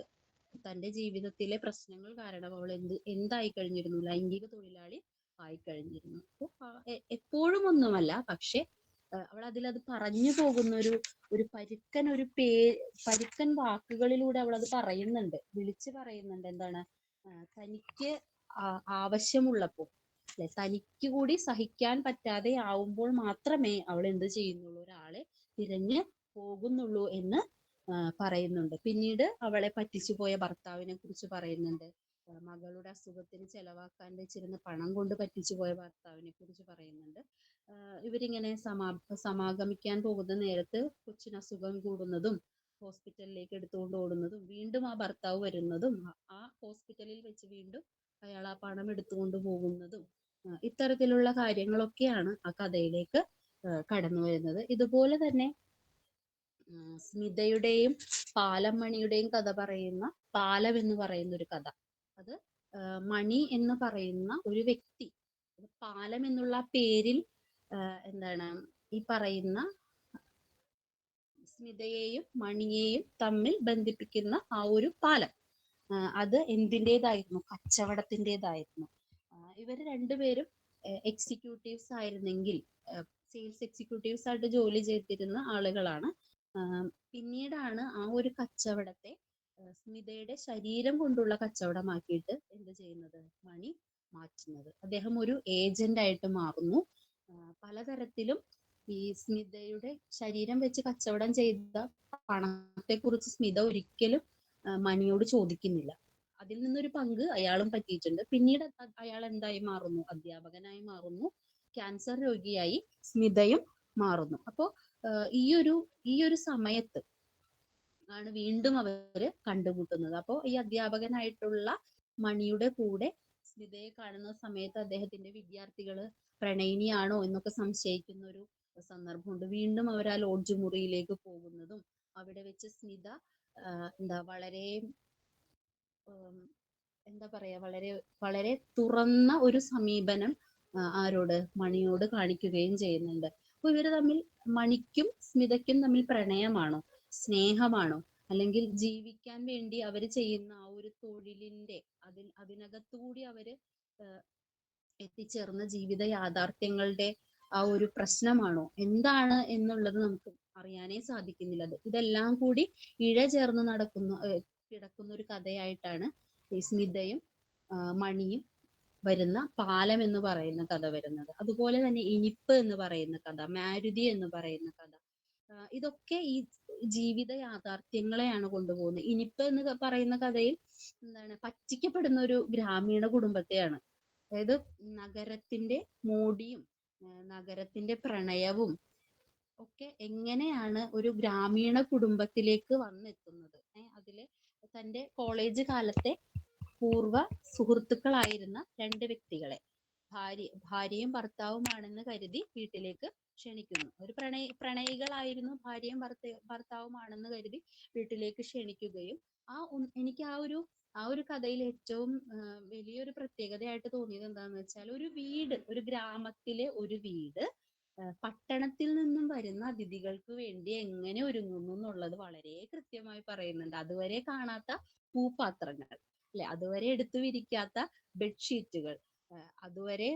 തന്റെ ജീവിതത്തിലെ പ്രശ്നങ്ങൾ കാരണം അവൾ എന്തായി കഴിഞ്ഞിരുന്നു, ലൈംഗിക തൊഴിലാളി ആയി കഴിഞ്ഞിരുന്നു. അപ്പൊ എപ്പോഴും ഒന്നുമല്ല, പക്ഷെ അവൾ അതിലത് പറഞ്ഞു പോകുന്ന ഒരു പരുക്കൻ വാക്കുകളിലൂടെ അവൾ അത് പറയുന്നുണ്ട്, വിളിച്ചു പറയുന്നുണ്ട്. എന്താണ്, തനിക്ക് ആവശ്യമുള്ളപ്പോൾ, അല്ലെ, തനിക്ക് കൂടി സഹിക്കാൻ പറ്റാതെ ആവുമ്പോൾ മാത്രമേ അവൾ എന്ത് ചെയ്യുന്നുള്ളൂ, ഒരാളെ തിരഞ്ഞ് പോകുന്നുള്ളൂ എന്ന് പറയുന്നുണ്ട്. പിന്നീട് അവളെ പറ്റിച്ചുപോയ ഭർത്താവിനെ കുറിച്ച് പറയുന്നുണ്ട്. മകളുടെ അസുഖത്തിന് ചെലവാക്കാൻ വെച്ചിരുന്ന പണം കൊണ്ട് പറ്റിച്ചുപോയ ഭർത്താവിനെ കുറിച്ച് പറയുന്നുണ്ട്. ഇവരിങ്ങനെ സമാഗമിക്കാൻ പോകുന്ന നേരത്ത് കൊച്ചിന് അസുഖം കൂടുന്നതും ഹോസ്പിറ്റലിലേക്ക് എടുത്തുകൊണ്ട് ഓടുന്നതും വീണ്ടും ആ ഭർത്താവ് വരുന്നതും ആ ഹോസ്പിറ്റലിൽ വെച്ച് വീണ്ടും അയാൾ ആ പണം എടുത്തുകൊണ്ട് പോകുന്നതും ഇത്തരത്തിലുള്ള കാര്യങ്ങളൊക്കെയാണ് ആ കഥയിലേക്ക് കടന്നു വരുന്നത്. ഇതുപോലെ തന്നെ സ്മിതയുടെയും പാലമണിയുടെയും കഥ പറയുന്ന പാലം എന്ന് പറയുന്ന ഒരു കഥ, അത് മണി എന്ന് പറയുന്ന ഒരു വ്യക്തി, പാലം എന്നുള്ള പേരിൽ എന്താണ് ഈ പറയുന്ന സ്മിതയെയും മണിയെയും തമ്മിൽ ബന്ധിപ്പിക്കുന്ന ആ ഒരു പാലം, അത് എന്തിൻ്റെതായിരുന്നു, കച്ചവടത്തിൻ്റെതായിരുന്നു. ഇവർ രണ്ടുപേരും എക്സിക്യൂട്ടീവ്സ് ആയിരുന്നെങ്കിൽ, സെയിൽസ് എക്സിക്യൂട്ടീവ്സ് ആയിട്ട് ജോലി ചെയ്തിരുന്ന ആളുകളാണ്. പിന്നീടാണ് ആ ഒരു കച്ചവടത്തെ സ്മിതയുടെ ശരീരം കൊണ്ടുള്ള കച്ചവടമാക്കിയിട്ട് എന്ത് ചെയ്യുന്നത്, മണി മാറ്റുന്നത്. അദ്ദേഹം ഒരു ഏജന്റ് ആയിട്ട് മാറുന്നു. പലതരത്തിലും ഈ സ്മിതയുടെ ശരീരം വെച്ച് കച്ചവടം ചെയ്ത പണത്തെ കുറിച്ച് സ്മിത ഒരിക്കലും മണിയോട് ചോദിക്കുന്നില്ല. അതിൽ നിന്നൊരു പങ്ക് അയാളും പറ്റിയിട്ടുണ്ട്. പിന്നീട് അയാൾ എന്തായി മാറുന്നു, അധ്യാപകനായി മാറുന്നു. ക്യാൻസർ രോഗിയായി സ്മിതയും മാറുന്നു. അപ്പോ ഈ ഒരു സമയത്ത് ആണ് വീണ്ടും അവര് കണ്ടുമുട്ടുന്നത്. അപ്പോൾ ഈ അധ്യാപകനായിട്ടുള്ള മണിയുടെ കൂടെ സ്മിതയെ കാണുന്ന സമയത്ത് അദ്ദേഹത്തിന്റെ വിദ്യാർത്ഥികള് പ്രണയിനിയാണോ എന്നൊക്കെ സംശയിക്കുന്ന ഒരു സന്ദർഭമുണ്ട്. വീണ്ടും അവർ ആ ലോഡ്ജ് മുറിയിലേക്ക് പോകുന്നതും അവിടെ വെച്ച് സ്മിത വളരെ എന്താ പറയാ, വളരെ വളരെ തുറന്ന ഒരു സമീപനം ആരോട്, മണിയോട് കാണിക്കുകയും ചെയ്യുന്നുണ്ട്. അപ്പൊ ഇവര് തമ്മിൽ, മണിക്കും സ്മിതയ്ക്കും തമ്മിൽ പ്രണയമാണോ, സ്നേഹമാണോ, അല്ലെങ്കിൽ ജീവിക്കാൻ വേണ്ടി അവര് ചെയ്യുന്ന ആ ഒരു തൊഴിലിന്റെ അതിനകത്തുകൂടി അവര് എത്തിച്ചേർന്ന ജീവിത യാഥാർത്ഥ്യങ്ങളുടെ ആ ഒരു പ്രശ്നമാണോ, എന്താണ് എന്നുള്ളത് നമുക്ക് അറിയാനേ സാധിക്കുന്നില്ല. ഇതെല്ലാം കൂടി ഇഴചേർന്ന് കിടക്കുന്ന ഒരു കഥയായിട്ടാണ് ഈ സ്മിതയും മണിയും വരുന്ന പാലം എന്ന് പറയുന്ന കഥ വരുന്നത്. അതുപോലെ തന്നെ ഇനിപ്പ് എന്ന് പറയുന്ന കഥ, മാരുതി എന്ന് പറയുന്ന കഥ, ഇതൊക്കെ ഈ ജീവിത യാഥാർത്ഥ്യങ്ങളെയാണ് കൊണ്ടുപോകുന്നത്. ഇനിപ്പ് എന്ന് പറയുന്ന കഥയിൽ എന്താണ്, പറ്റിക്കപ്പെടുന്ന ഒരു ഗ്രാമീണ കുടുംബത്തെയാണ്. അതായത് നഗരത്തിന്റെ മോടിയും നഗരത്തിന്റെ പ്രണയവും ഒക്കെ എങ്ങനെയാണ് ഒരു ഗ്രാമീണ കുടുംബത്തിലേക്ക് വന്നെത്തുന്നത്. അതില് തന്റെ കോളേജ് കാലത്തെ പൂർവ്വ സുഹൃത്തുക്കളായിരുന്ന രണ്ട് വ്യക്തികളെ ഭാര്യയും ഭർത്താവുമാണെന്ന് കരുതി വീട്ടിലേക്ക് ക്ഷണിക്കുന്നു. ഒരു പ്രണയികളായിരുന്നു, ഭാര്യയും ഭർത്താവുമാണെന്ന് കരുതി വീട്ടിലേക്ക് ക്ഷണിക്കുകയും എനിക്ക് ആ ഒരു കഥയിൽ ഏറ്റവും വലിയൊരു പ്രത്യേകതയായിട്ട് തോന്നിയത് എന്താണെന്ന് വെച്ചാൽ, ഒരു ഗ്രാമത്തിലെ ഒരു വീട് പട്ടണത്തിൽ നിന്നും വരുന്ന അതിഥികൾക്ക് വേണ്ടി എങ്ങനെ ഒരുങ്ങുന്നു എന്നുള്ളത് വളരെ കൃത്യമായി പറയുന്നുണ്ട്. അതുവരെ കാണാത്ത പൂപ്പാത്രങ്ങൾ, അല്ലെ, അതുവരെ എടുത്തു വിരിക്കാത്ത ബെഡ്ഷീറ്റുകൾ, അതുവരെ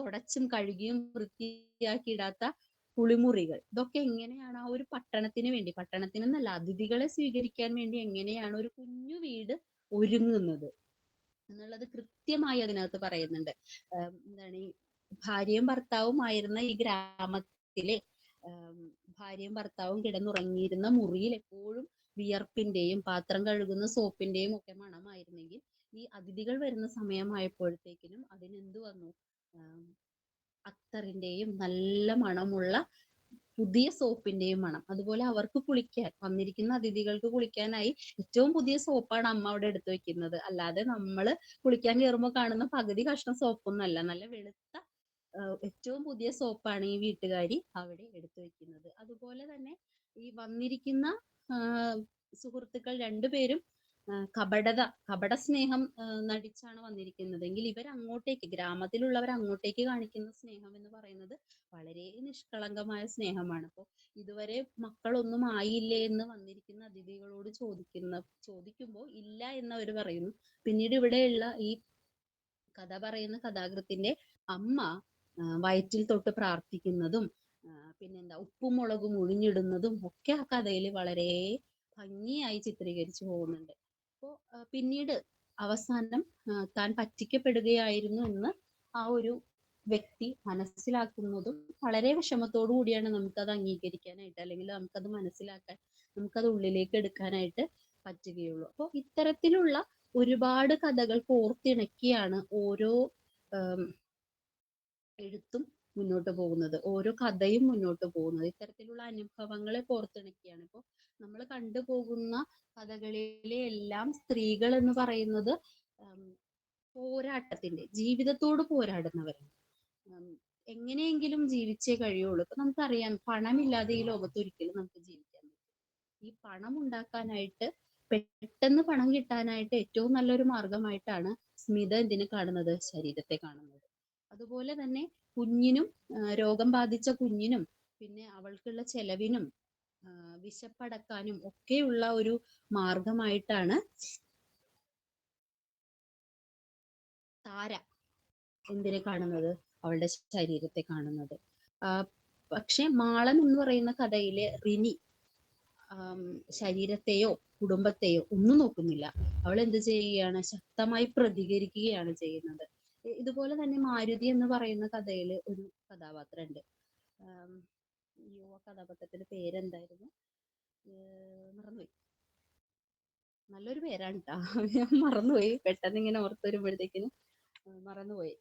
തുടച്ചും കഴുകിയും വൃത്തിയാക്കിയിടാത്ത കുളിമുറികൾ, ഇതൊക്കെ എങ്ങനെയാണ് ആ ഒരു പട്ടണത്തിനെന്നല്ല, അതിഥികളെ സ്വീകരിക്കാൻ വേണ്ടി എങ്ങനെയാണ് ഒരു കുഞ്ഞു വീട് ഒരുങ്ങുന്നത് എന്നുള്ളത് കൃത്യമായി അതിനകത്ത് പറയുന്നുണ്ട്. എന്താണ്, ഈ ഭാര്യയും ഭർത്താവും ആയിരുന്ന ഈ ഗ്രാമത്തിലെ ഭാര്യയും ഭർത്താവും കിടന്നുറങ്ങിയിരുന്ന മുറിയിൽ എപ്പോഴും വിയർപ്പിന്റെയും പാത്രം കഴുകുന്ന സോപ്പിന്റെയും ഒക്കെ മണമായിരുന്നെങ്കിൽ, ഈ അതിഥികൾ വരുന്ന സമയമായപ്പോഴത്തേക്കിനും അതിനെന്ത് വന്നു, അത്തറിന്റെയും നല്ല മണമുള്ള പുതിയ സോപ്പിന്റെയും മണം. അതുപോലെ അവർക്ക് കുളിക്കാൻ വന്നിരിക്കുന്ന അതിഥികൾക്ക് കുളിക്കാനായി ഏറ്റവും പുതിയ സോപ്പാണ് അമ്മ അവിടെ എടുത്തു വെക്കുന്നത്. അല്ലാതെ നമ്മള് കുളിക്കാൻ കയറുമ്പോൾ കാണുന്ന പകുതി കഷ്ണം സോപ്പൊന്നല്ല, നല്ല വെളുത്ത ഏറ്റവും പുതിയ സോപ്പാണ് ഈ വീട്ടുകാരി അവിടെ എടുത്തു വെക്കുന്നത്. അതുപോലെ തന്നെ ഈ വന്നിരിക്കുന്ന സുഹൃത്തുക്കൾ രണ്ടുപേരും കപട സ്നേഹം നടിച്ചാണ് വന്നിരിക്കുന്നതെങ്കിൽ ഇവർ അങ്ങോട്ടേക്ക്, ഗ്രാമത്തിലുള്ളവർ അങ്ങോട്ടേക്ക് കാണിക്കുന്ന സ്നേഹം എന്ന് പറയുന്നത് വളരെ നിഷ്കളങ്കമായ സ്നേഹമാണ്. അപ്പോൾ ഇതുവരെ മക്കളൊന്നും ആയില്ലേ എന്ന് വന്നിരിക്കുന്ന അതിഥികളോട് ചോദിക്കുമ്പോൾ ഇല്ല എന്ന് അവർ പറയുന്നു. പിന്നീട് ഇവിടെയുള്ള ഈ കഥ പറയുന്ന കഥാകൃത്തിന്റെ അമ്മ വയറ്റിൽ തൊട്ട് പ്രാർത്ഥിക്കുന്നതും പിന്നെന്താ ഉപ്പും മുളകും ഒഴിഞ്ഞിടുന്നതും ഒക്കെ ആ കഥയിൽ വളരെ ഭംഗിയായി ചിത്രീകരിച്ചു പോകുന്നുണ്ട്. അപ്പോൾ പിന്നീട് അവസാനം താൻ പറ്റിക്കപ്പെടുകയായിരുന്നു എന്ന് ആ ഒരു വ്യക്തി മനസ്സിലാക്കുന്നതും വളരെ വിഷമത്തോടു കൂടിയാണ് നമുക്കത് അംഗീകരിക്കാനായിട്ട്, അല്ലെങ്കിൽ നമുക്കത് മനസ്സിലാക്കാൻ, നമുക്കത് ഉള്ളിലേക്ക് എടുക്കാനായിട്ട് പറ്റുകയുള്ളൂ. അപ്പോൾ ഇത്തരത്തിലുള്ള ഒരുപാട് കഥകൾ കോർത്തിണക്കിയാണ് ഓരോ എഴുത്തും മുന്നോട്ട് പോകുന്നത്, ഓരോ കഥയും മുന്നോട്ട് പോകുന്നത്. ഇത്തരത്തിലുള്ള അനുഭവങ്ങളെ കോർത്തിണക്കിയാണ്. ഇപ്പോൾ നമ്മൾ കണ്ടുപോകുന്ന കഥകളിലെ എല്ലാം സ്ത്രീകൾ എന്ന് പറയുന്നത് പോരാട്ടത്തിന്റെ, ജീവിതത്തോട് പോരാടുന്നവരാണ്. എങ്ങനെയെങ്കിലും ജീവിച്ചേ കഴിയുള്ളൂ. ഇപ്പൊ നമുക്കറിയാം, പണമില്ലാതെ ഈ ലോകത്ത് ഒരിക്കലും നമുക്ക് ജീവിക്കാൻ പറ്റില്ല. ഈ പണം ഉണ്ടാക്കാനായിട്ട്, പെട്ടെന്ന് പണം കിട്ടാനായിട്ട് ഏറ്റവും നല്ലൊരു മാർഗമായിട്ടാണ് സ്മിത എന്തിനെ കാണുന്നത്? ശരീരത്തെ കാണുന്നത്. അതുപോലെ തന്നെ കുഞ്ഞിനും, രോഗം ബാധിച്ച കുഞ്ഞിനും, പിന്നെ അവൾക്കുള്ള ചെലവിനും വിശപ്പടക്കാനും ഒക്കെയുള്ള ഒരു മാർഗമായിട്ടാണ് താര എന്തിനെ കാണുന്നത്? അവളുടെ ശരീരത്തെ കാണുന്നത്. പക്ഷെ മാളം എന്ന് പറയുന്ന കഥയിലെ റിനി ശരീരത്തെയോ കുടുംബത്തെയോ ഒന്നും നോക്കുന്നില്ല. അവൾ എന്ത് ചെയ്യുകയാണ്? ശക്തമായി പ്രതികരിക്കുകയാണ് ചെയ്യുന്നത്. ഇതുപോലെ തന്നെ മാരുതി എന്ന് പറയുന്ന കഥയിൽ ഒരു കഥാപാത്രമുണ്ട്. ആ കഥാപാത്രത്തിന്റെ പേരെന്തായിരുന്നു? മറന്നുപോയി. നല്ലൊരു പേരാണ് കേട്ടോ, ഞാൻ മറന്നുപോയി. പെട്ടെന്ന് ഇങ്ങനെ ഓർത്ത് വരുമ്പോഴത്തേക്കിനും മറന്നുപോയി.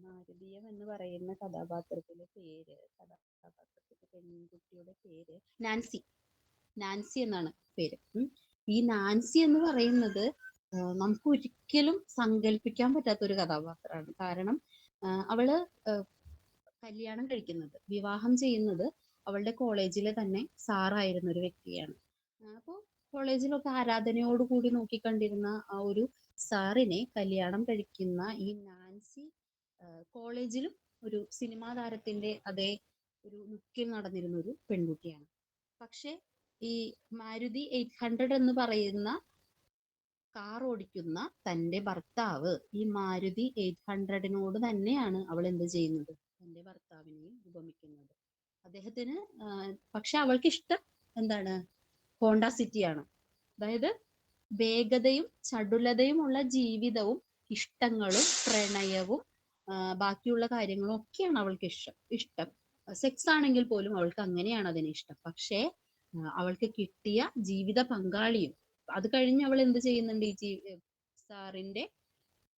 മാരുതിയം എന്ന് പറയുന്ന കഥാപാത്രത്തിന്റെ പേര്, കഥാപാത്രത്തിന്റെ പെൺകുട്ടിയുടെ പേര് നാൻസി എന്നാണ് പേര്. ഈ നാൻസി എന്ന് പറയുന്നത് നമുക്ക് ഒരിക്കലും സങ്കല്പിക്കാൻ പറ്റാത്ത ഒരു കഥാപാത്രമാണ്. കാരണം അവള് കല്യാണം കഴിക്കുന്നത്, വിവാഹം ചെയ്യുന്നത് അവളുടെ കോളേജിലെ തന്നെ സാറായിരുന്ന ഒരു വ്യക്തിയാണ്. അപ്പോൾ കോളേജിലൊക്കെ ആരാധനയോടുകൂടി നോക്കിക്കണ്ടിരുന്ന ആ ഒരു സാറിനെ കല്യാണം കഴിക്കുന്ന ഈ നാൻസി കോളേജിലും ഒരു സിനിമാ താരത്തിന്റെ അതേ ഒരു ലുക്കിൽ നടന്നിരുന്ന ഒരു പെൺകുട്ടിയാണ്. പക്ഷെ ഈ മാരുതി 800 എന്ന് പറയുന്ന കാർ ഓടിക്കുന്ന തന്റെ ഭർത്താവ് ഈ മാരുതി 800 തന്നെയാണ് അവൾ എന്ത് ചെയ്യുന്നത്? തന്റെ ഭർത്താവിനെയും ഉപമിക്കുന്നത്. അദ്ദേഹത്തിന് പക്ഷെ അവൾക്ക് ഇഷ്ടം എന്താണ്? ഹോണ്ട സിറ്റിയാണ്. അതായത് വേഗതയും ചടുലതയും ഉള്ള ജീവിതവും ഇഷ്ടങ്ങളും പ്രണയവും ബാക്കിയുള്ള കാര്യങ്ങളും ഒക്കെയാണ് അവൾക്ക് ഇഷ്ടം. സെക്സ് ആണെങ്കിൽ പോലും അവൾക്ക് അങ്ങനെയാണ് അതിന് ഇഷ്ടം. പക്ഷേ അവൾക്ക് കിട്ടിയ ജീവിത പങ്കാളിയും, അത് കഴിഞ്ഞ് അവൾ എന്ത് ചെയ്യുന്നുണ്ട്? ഈ സാറിന്റെ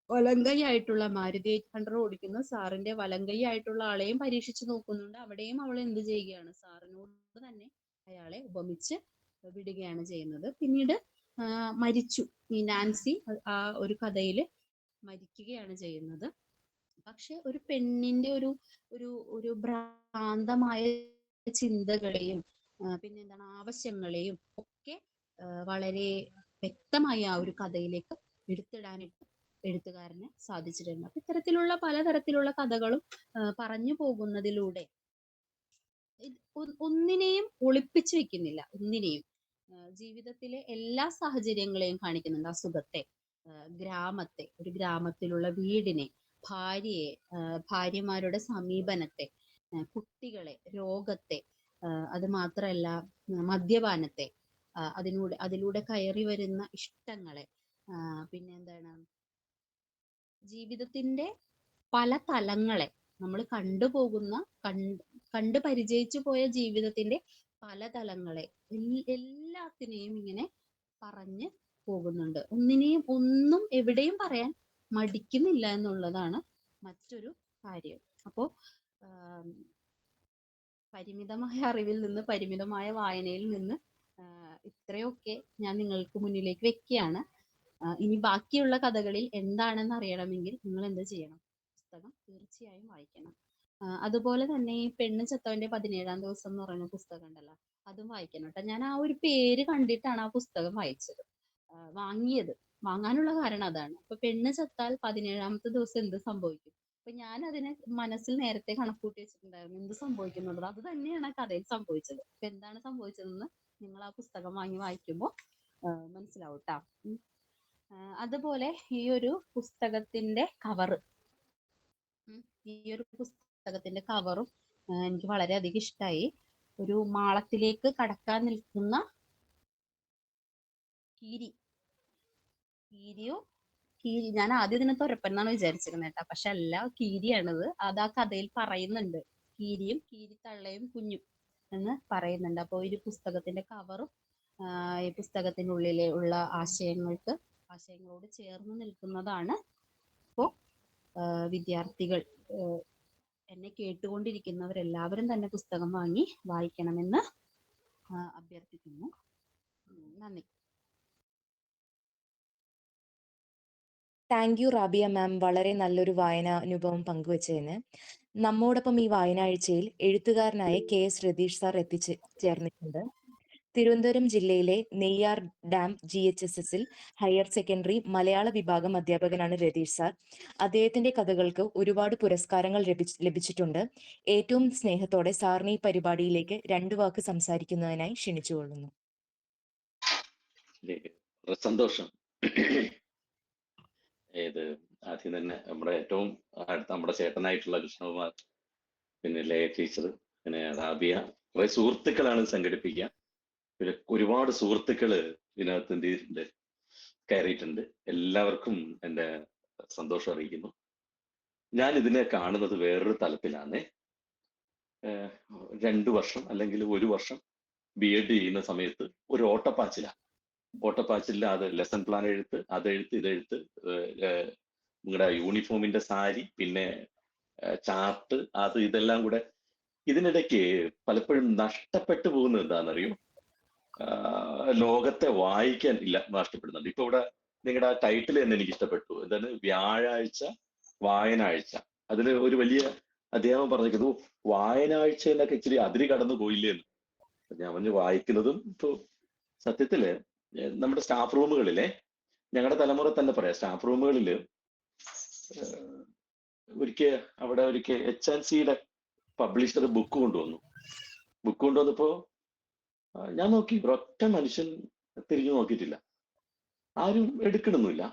വലങ്കൈ ആയിട്ടുള്ള, മാരുതി 800 ഓടിക്കുന്ന സാറിന്റെ വലങ്കൈ ആയിട്ടുള്ള ആളെയും പരീക്ഷിച്ച് നോക്കുന്നുണ്ട്. അവിടെയും അവൾ എന്ത് ചെയ്യുകയാണ്? സാറിനോട് തന്നെ അയാളെ ഉപമിച്ച് വിടുകയാണ് ചെയ്യുന്നത്. പിന്നീട് മരിച്ചു. ഈ നാൻസി ആ ഒരു കഥയില് മരിക്കുകയാണ് ചെയ്യുന്നത്. പക്ഷെ ഒരു പെണ്ണിന്റെ ഒരു ഭ്രാന്തമായ ചിന്തകളെയും പിന്നെന്താണ് ആവശ്യങ്ങളെയും ഒക്കെ വളരെ വ്യക്തമായി ആ ഒരു കഥയിലേക്ക് എടുത്തിടാനായിട്ട് എഴുത്തുകാരന് സാധിച്ചിട്ടുണ്ട്. അപ്പൊ ഇത്തരത്തിലുള്ള പലതരത്തിലുള്ള കഥകളും പറഞ്ഞു പോകുന്നതിലൂടെ ഒന്നിനെയും ഒളിപ്പിച്ചു വെക്കുന്നില്ല. ഒന്നിനെയും ജീവിതത്തിലെ എല്ലാ സാഹചര്യങ്ങളെയും കാണിക്കുന്നുണ്ട്. അസുഖത്തെ, ഗ്രാമത്തെ, ഒരു ഗ്രാമത്തിലുള്ള വീടിനെ, ഭാര്യയെ, ഭാര്യമാരുടെ സമീപനത്തെ, കുട്ടികളെ, രോഗത്തെ, അത് മാത്രമല്ല മദ്യപാനത്തെ, അതിലൂടെ കയറി വരുന്ന ഇഷ്ടങ്ങളെ, പിന്നെ എന്താണ് ജീവിതത്തിന്റെ പല തലങ്ങളെ, നമ്മൾ കണ്ടു പരിചയിച്ചു പോയ ജീവിതത്തിന്റെ പല തലങ്ങളെ എല്ലാത്തിനെയും ഇങ്ങനെ പറഞ്ഞ് പോകുന്നുണ്ട്. ഒന്നും എവിടെയും പറയാൻ മടിക്കുന്നില്ല എന്നുള്ളതാണ് മറ്റൊരു കാര്യം. അപ്പോ പരിമിതമായ അറിവിൽ നിന്ന്, പരിമിതമായ വായനയിൽ നിന്ന് ഇത്രയൊക്കെ ഞാൻ നിങ്ങൾക്ക് മുന്നിലേക്ക് വെക്കുകയാണ്. ഇനി ബാക്കിയുള്ള കഥകളിൽ എന്താണെന്ന് അറിയണമെങ്കിൽ നിങ്ങൾ എന്ത് ചെയ്യണം? പുസ്തകം തീർച്ചയായും വായിക്കണം. അതുപോലെ തന്നെ ഈ പെണ്ണ് ചത്തവന്റെ 17-ാം ദിവസം എന്ന് പറയുന്ന പുസ്തകം ഉണ്ടല്ലോ, അതും വായിക്കണം കേട്ടോ. ഞാൻ ആ ഒരു പേര് കണ്ടിട്ടാണ് ആ പുസ്തകം വായിച്ചത്. വാങ്ങിയത്. വാങ്ങാനുള്ള കാരണം അതാണ്. അപ്പൊ പെണ്ണ് ചത്താൽ 17ാമത്തെ ദിവസം എന്ത് സംഭവിക്കും? അപ്പൊ ഞാൻ അതിനെ മനസ്സിൽ നേരത്തെ കണക്കൂട്ടി വെച്ചിട്ടുണ്ടായിരുന്നു എന്ത് സംഭവിക്കുന്നുള്ളത്. അത് തന്നെയാണ് ആ കഥയിൽ സംഭവിച്ചത്. അപ്പൊ എന്താണ് സംഭവിച്ചതെന്ന് നിങ്ങൾ ആ പുസ്തകം വാങ്ങി വായിക്കുമ്പോൾ മനസ്സിലാവും ട്ടാ. അതുപോലെ ഈ ഒരു പുസ്തകത്തിന്റെ കവറ് എനിക്ക് വളരെയധികം ഇഷ്ടമായി. ഒരു മാളത്തിലേക്ക് കടക്കാൻ നിൽക്കുന്ന കീരി ഞാൻ ആദ്യം ഇതിനെ തൊരപ്പൻ എന്നാണ് വിചാരിച്ചിരുന്നത് കേട്ടോ. പക്ഷെ അല്ല, കീരിയാണത്. അത് ആ കഥയിൽ പറയുന്നുണ്ട്. കീരിയും കീരിത്തള്ളയും കുഞ്ഞും എന്ന് പറയുന്നുണ്ട്. അപ്പോൾ ഈ പുസ്തകത്തിന്റെ കവറും ഈ പുസ്തകത്തിനുള്ളിലെ ഉള്ള ആശയങ്ങളോട് ചേർന്ന് നിൽക്കുന്നതാണ്. അപ്പോൾ വിദ്യാർത്ഥികൾ, എന്നെ കേട്ടുകൊണ്ടിരിക്കുന്നവരെല്ലാവരും തന്നെ പുസ്തകം വാങ്ങി വായിക്കണമെന്ന് അഭ്യർത്ഥിക്കുന്നു. നന്ദി. താങ്ക് യു റാബിയ മാം, വളരെ നല്ലൊരു വായനാ അനുഭവം പങ്കുവച്ചതിന്. നമ്മോടൊപ്പം ഈ വായനാഴ്ചയിൽ എഴുത്തുകാരനായ KS രതീഷ് സാർ ചേർന്നിട്ടുണ്ട്. തിരുവനന്തപുരം ജില്ലയിലെ നെയ്യാർ ഡാം GHSSൽ ഹയർ സെക്കൻഡറി മലയാള വിഭാഗം അധ്യാപകനാണ് രതീഷ് സാർ. അദ്ദേഹത്തിന്റെ കഥകൾക്ക് ഒരുപാട് പുരസ്കാരങ്ങൾ ലഭിച്ചിട്ടുണ്ട്. ഏറ്റവും സ്നേഹത്തോടെ സാറിന് ഈ പരിപാടിയിലേക്ക് 2 വാക്ക് സംസാരിക്കുന്നതിനായി ക്ഷണിച്ചുകൊള്ളുന്നു. സന്തോഷം. ആദ്യം തന്നെ നമ്മുടെ ചേട്ടനായിട്ടുള്ള കൃഷ്ണകുമാർ, പിന്നെ ലയ ടീച്ചർ, പിന്നെ റാബിയ, കുറെ സുഹൃത്തുക്കളാണ് സംഘടിപ്പിക്കുക. പിന്നെ ഒരുപാട് സുഹൃത്തുക്കള് ഇതിനകത്ത് എന്ത് ചെയ്തിട്ടുണ്ട്, കയറിയിട്ടുണ്ട്. എല്ലാവർക്കും എൻ്റെ സന്തോഷം അറിയിക്കുന്നു. ഞാൻ ഇതിനെ കാണുന്നത് വേറൊരു തലത്തിലാണ്. 2 വർഷം അല്ലെങ്കിൽ 1 വർഷം BEd ചെയ്യുന്ന സമയത്ത് ഒരു ഓട്ടപ്പാച്ചില്ല അത് ലെസൺ പ്ലാൻ എഴുത്ത്, ഇതെഴുത്ത്, നിങ്ങളുടെ യൂണിഫോമിന്റെ സാരി, പിന്നെ ചാർട്ട്, ഇതെല്ലാം കൂടെ. ഇതിനിടയ്ക്ക് പലപ്പോഴും നഷ്ടപ്പെട്ടു പോകുന്നത് എന്താണെന്നറിയോ? ലോകത്തെ വായിക്കാൻ നഷ്ടപ്പെടുന്നുണ്ട്. ഇപ്പൊ ഇവിടെ നിങ്ങളുടെ ആ ടൈറ്റിൽ തന്നെ എനിക്ക് ഇഷ്ടപ്പെട്ടു. എന്താണ്? വ്യാഴാഴ്ച വായനാഴ്ച. അതിൽ ഒരു വലിയ അധ്യാപകൻ പറഞ്ഞിരിക്കുന്നു, വായനാഴ്ച എന്നൊക്കെ ഇച്ചിരി അതിരി കടന്നു പോയില്ലേന്ന്. ഞാൻ പറഞ്ഞു, വായിക്കുന്നതും ഇപ്പൊ സത്യത്തില് നമ്മുടെ സ്റ്റാഫ് റൂമുകളിലെ, ഞങ്ങളുടെ തലമുറ തന്നെ പറയാം, സ്റ്റാഫ് റൂമുകളില് ഒരിക്കൽ HNCയുടെ പബ്ലിഷർ ബുക്ക് കൊണ്ടുവന്നപ്പോ ഞാൻ നോക്കി, ഒരൊറ്റ മനുഷ്യൻ തിരിഞ്ഞു നോക്കിയിട്ടില്ല, ആരും എടുക്കണമെന്നില്ല.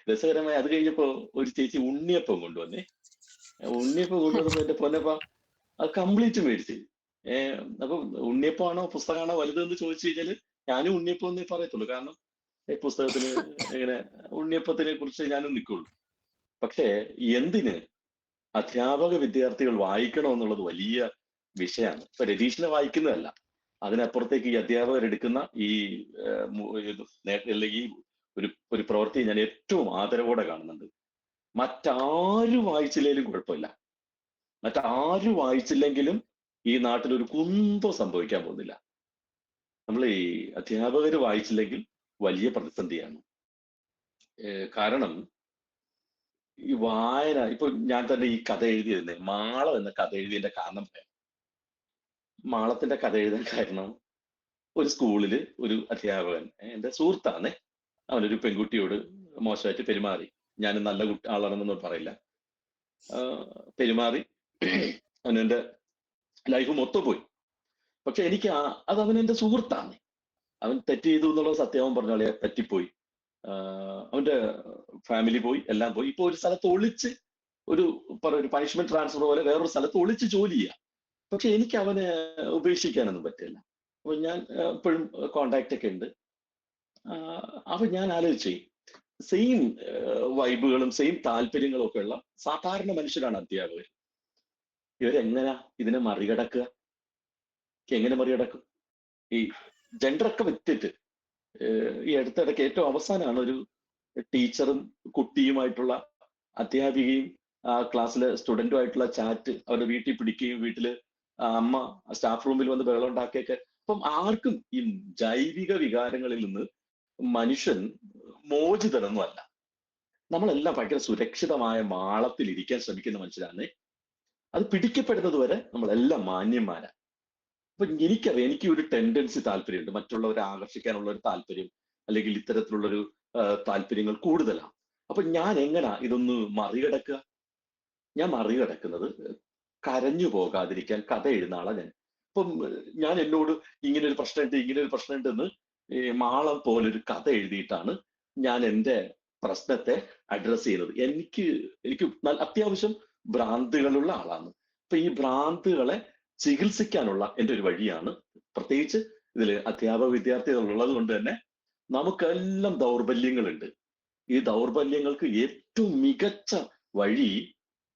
രസകരമായി അത് കഴിഞ്ഞപ്പോ ഒരു ചേച്ചി ഉണ്ണിയപ്പം കൊണ്ടുവന്നപ്പോ എന്റെ പൊന്നപ്പ അത് കംപ്ലീറ്റ് മേടിച്ച്. അപ്പൊ ഉണ്ണിയപ്പമാണോ പുസ്തകമാണോ വലുതെന്ന് ചോദിച്ചു കഴിഞ്ഞാല് ഞാനും ഉണ്ണിയപ്പം എന്നേ പറയത്തുള്ളൂ. കാരണം പുസ്തകത്തിന് ഇങ്ങനെ ഉണ്ണിയപ്പത്തിനെ കുറിച്ച് ഞാനും നിൽക്കുള്ളൂ. പക്ഷേ എന്തിന് അധ്യാപക വിദ്യാർത്ഥികൾ വായിക്കണം എന്നുള്ളത് വലിയ വിഷയമാണ്. ഇപ്പൊ രതീഷിനെ വായിക്കുന്നതല്ല, അതിനപ്പുറത്തേക്ക് ഈ അധ്യാപകരെടുക്കുന്ന ഈ ഒരു പ്രവൃത്തി ഞാൻ ഏറ്റവും ആദരവോടെ കാണുന്നുണ്ട്. മറ്റാരും വായിച്ചില്ലെങ്കിലും കുഴപ്പമില്ല, മറ്റാരും വായിച്ചില്ലെങ്കിലും ഈ നാട്ടിൽ ഒരു കുന്തം സംഭവിക്കാൻ പോകുന്നില്ല. നമ്മൾ ഈ അധ്യാപകർ വായിച്ചില്ലെങ്കിൽ വലിയ പ്രതിസന്ധിയാണ്. കാരണം ഈ വായന, ഇപ്പൊ ഞാൻ തന്നെ ഈ കഥ എഴുതിയതിനെ, മാളം എന്ന കഥ എഴുതിയതിന്റെ കാരണം പറയാം. മാളത്തിന്റെ കഥ എഴുതാൻ കാരണം, ഒരു സ്കൂളില് ഒരു അധ്യാപകൻ, എൻ്റെ സുഹൃത്താണേ, അവനൊരു പെൺകുട്ടിയോട് മോശമായിട്ട് പെരുമാറി. ഞാൻ നല്ല ആളാണെന്നൊന്നും പറയില്ല, പെരുമാറി. അവനെന്റെ ലൈഫ് മൊത്തം പോയി. പക്ഷെ എനിക്ക് അത് അവനെന്റെ സുഹൃത്താണ്. അവൻ തെറ്റ് ചെയ്തു എന്നുള്ളത് സത്യം. അവൻ പറഞ്ഞ പോലെ പറ്റിപ്പോയി, അവന്റെ ഫാമിലി പോയി, എല്ലാം പോയി. ഇപ്പൊ ഒരു സ്ഥലത്ത് ഒളിച്ച് ഒരു പണിഷ്മെന്റ് ട്രാൻസ്ഫർ പോലെ വേറൊരു സ്ഥലത്ത് ഒളിച്ച് ജോലി ചെയ്യാം. പക്ഷെ എനിക്ക് അവനെ ഉപേക്ഷിക്കാനൊന്നും പറ്റില്ല. അപ്പൊ ഞാൻ എപ്പോഴും കോണ്ടാക്ട് ഒക്കെ ഉണ്ട്. അപ്പൊ ഞാൻ ആലോചിച്ചു, സെയിം വൈബുകളും സെയിം താല്പര്യങ്ങളും ഒക്കെ ഉള്ള സാധാരണ മനുഷ്യരാണ് അധ്യാപകർ. ഇവരെങ്ങനാ ഇതിനെ മറികടക്കുക? എങ്ങനെ മറികടക്കും? ഈ ജെൻഡറൊക്കെ വിറ്റിട്ട് ഈ അടുത്തിടയ്ക്ക് ഏറ്റവും അവസാനമാണ് ഒരു ടീച്ചറും കുട്ടിയുമായിട്ടുള്ള, അധ്യാപികയും ക്ലാസ്സിലെ സ്റ്റുഡന്റുമായിട്ടുള്ള ചാറ്റ് അവരുടെ വീട്ടിൽ പിടിക്കുകയും വീട്ടില് അമ്മ സ്റ്റാഫ് റൂമിൽ വന്ന് ബഹളം ഉണ്ടാക്കിയൊക്കെ. അപ്പം ആർക്കും ഈ ജൈവിക വികാരങ്ങളിൽ നിന്ന് മനുഷ്യൻ മോചിതനൊന്നും അല്ല. നമ്മളെല്ലാം ഭയങ്കര സുരക്ഷിതമായ മാളത്തിൽ ഇരിക്കാൻ ശ്രമിക്കുന്ന മനുഷ്യരാണ്. അത് പിടിക്കപ്പെടുന്നത് വരെ നമ്മളെല്ലാം മാന്യന്മാരാ. അപ്പൊ എനിക്കറിയാം, എനിക്ക് ഒരു ടെൻഡൻസി താല്പര്യമുണ്ട്, മറ്റുള്ളവരെ ആകർഷിക്കാനുള്ള ഒരു താല്പര്യം, അല്ലെങ്കിൽ ഇത്തരത്തിലുള്ളൊരു താല്പര്യങ്ങൾ കൂടുതലാണ്. അപ്പൊ ഞാൻ എങ്ങനാ ഇതൊന്ന് മറികടക്കുക? ഞാൻ മറികടക്കുന്നത് കരഞ്ഞു പോകാതിരിക്കാൻ കഥ എഴുതുന്ന ആളാ ഞാൻ. ഇപ്പം ഞാൻ എന്നോട് ഇങ്ങനെ ഒരു പ്രശ്നമുണ്ട് എന്ന് മാളം പോലൊരു കഥ എഴുതിയിട്ടാണ് ഞാൻ എൻ്റെ പ്രശ്നത്തെ അഡ്രസ് ചെയ്യുന്നത്. എനിക്ക് അത്യാവശ്യം ഭ്രാന്തികളുള്ള ആളാണ്. അപ്പൊ ഈ ഭ്രാന്തുകളെ ചികിത്സിക്കാനുള്ള എൻ്റെ ഒരു വഴിയാണ്, പ്രത്യേകിച്ച് ഇതിൽ അധ്യാപക വിദ്യാർത്ഥികൾ ഉള്ളത് കൊണ്ട് തന്നെ നമുക്കെല്ലാം ദൗർബല്യങ്ങളുണ്ട്. ഈ ദൗർബല്യങ്ങൾക്ക് ഏറ്റവും മികച്ച വഴി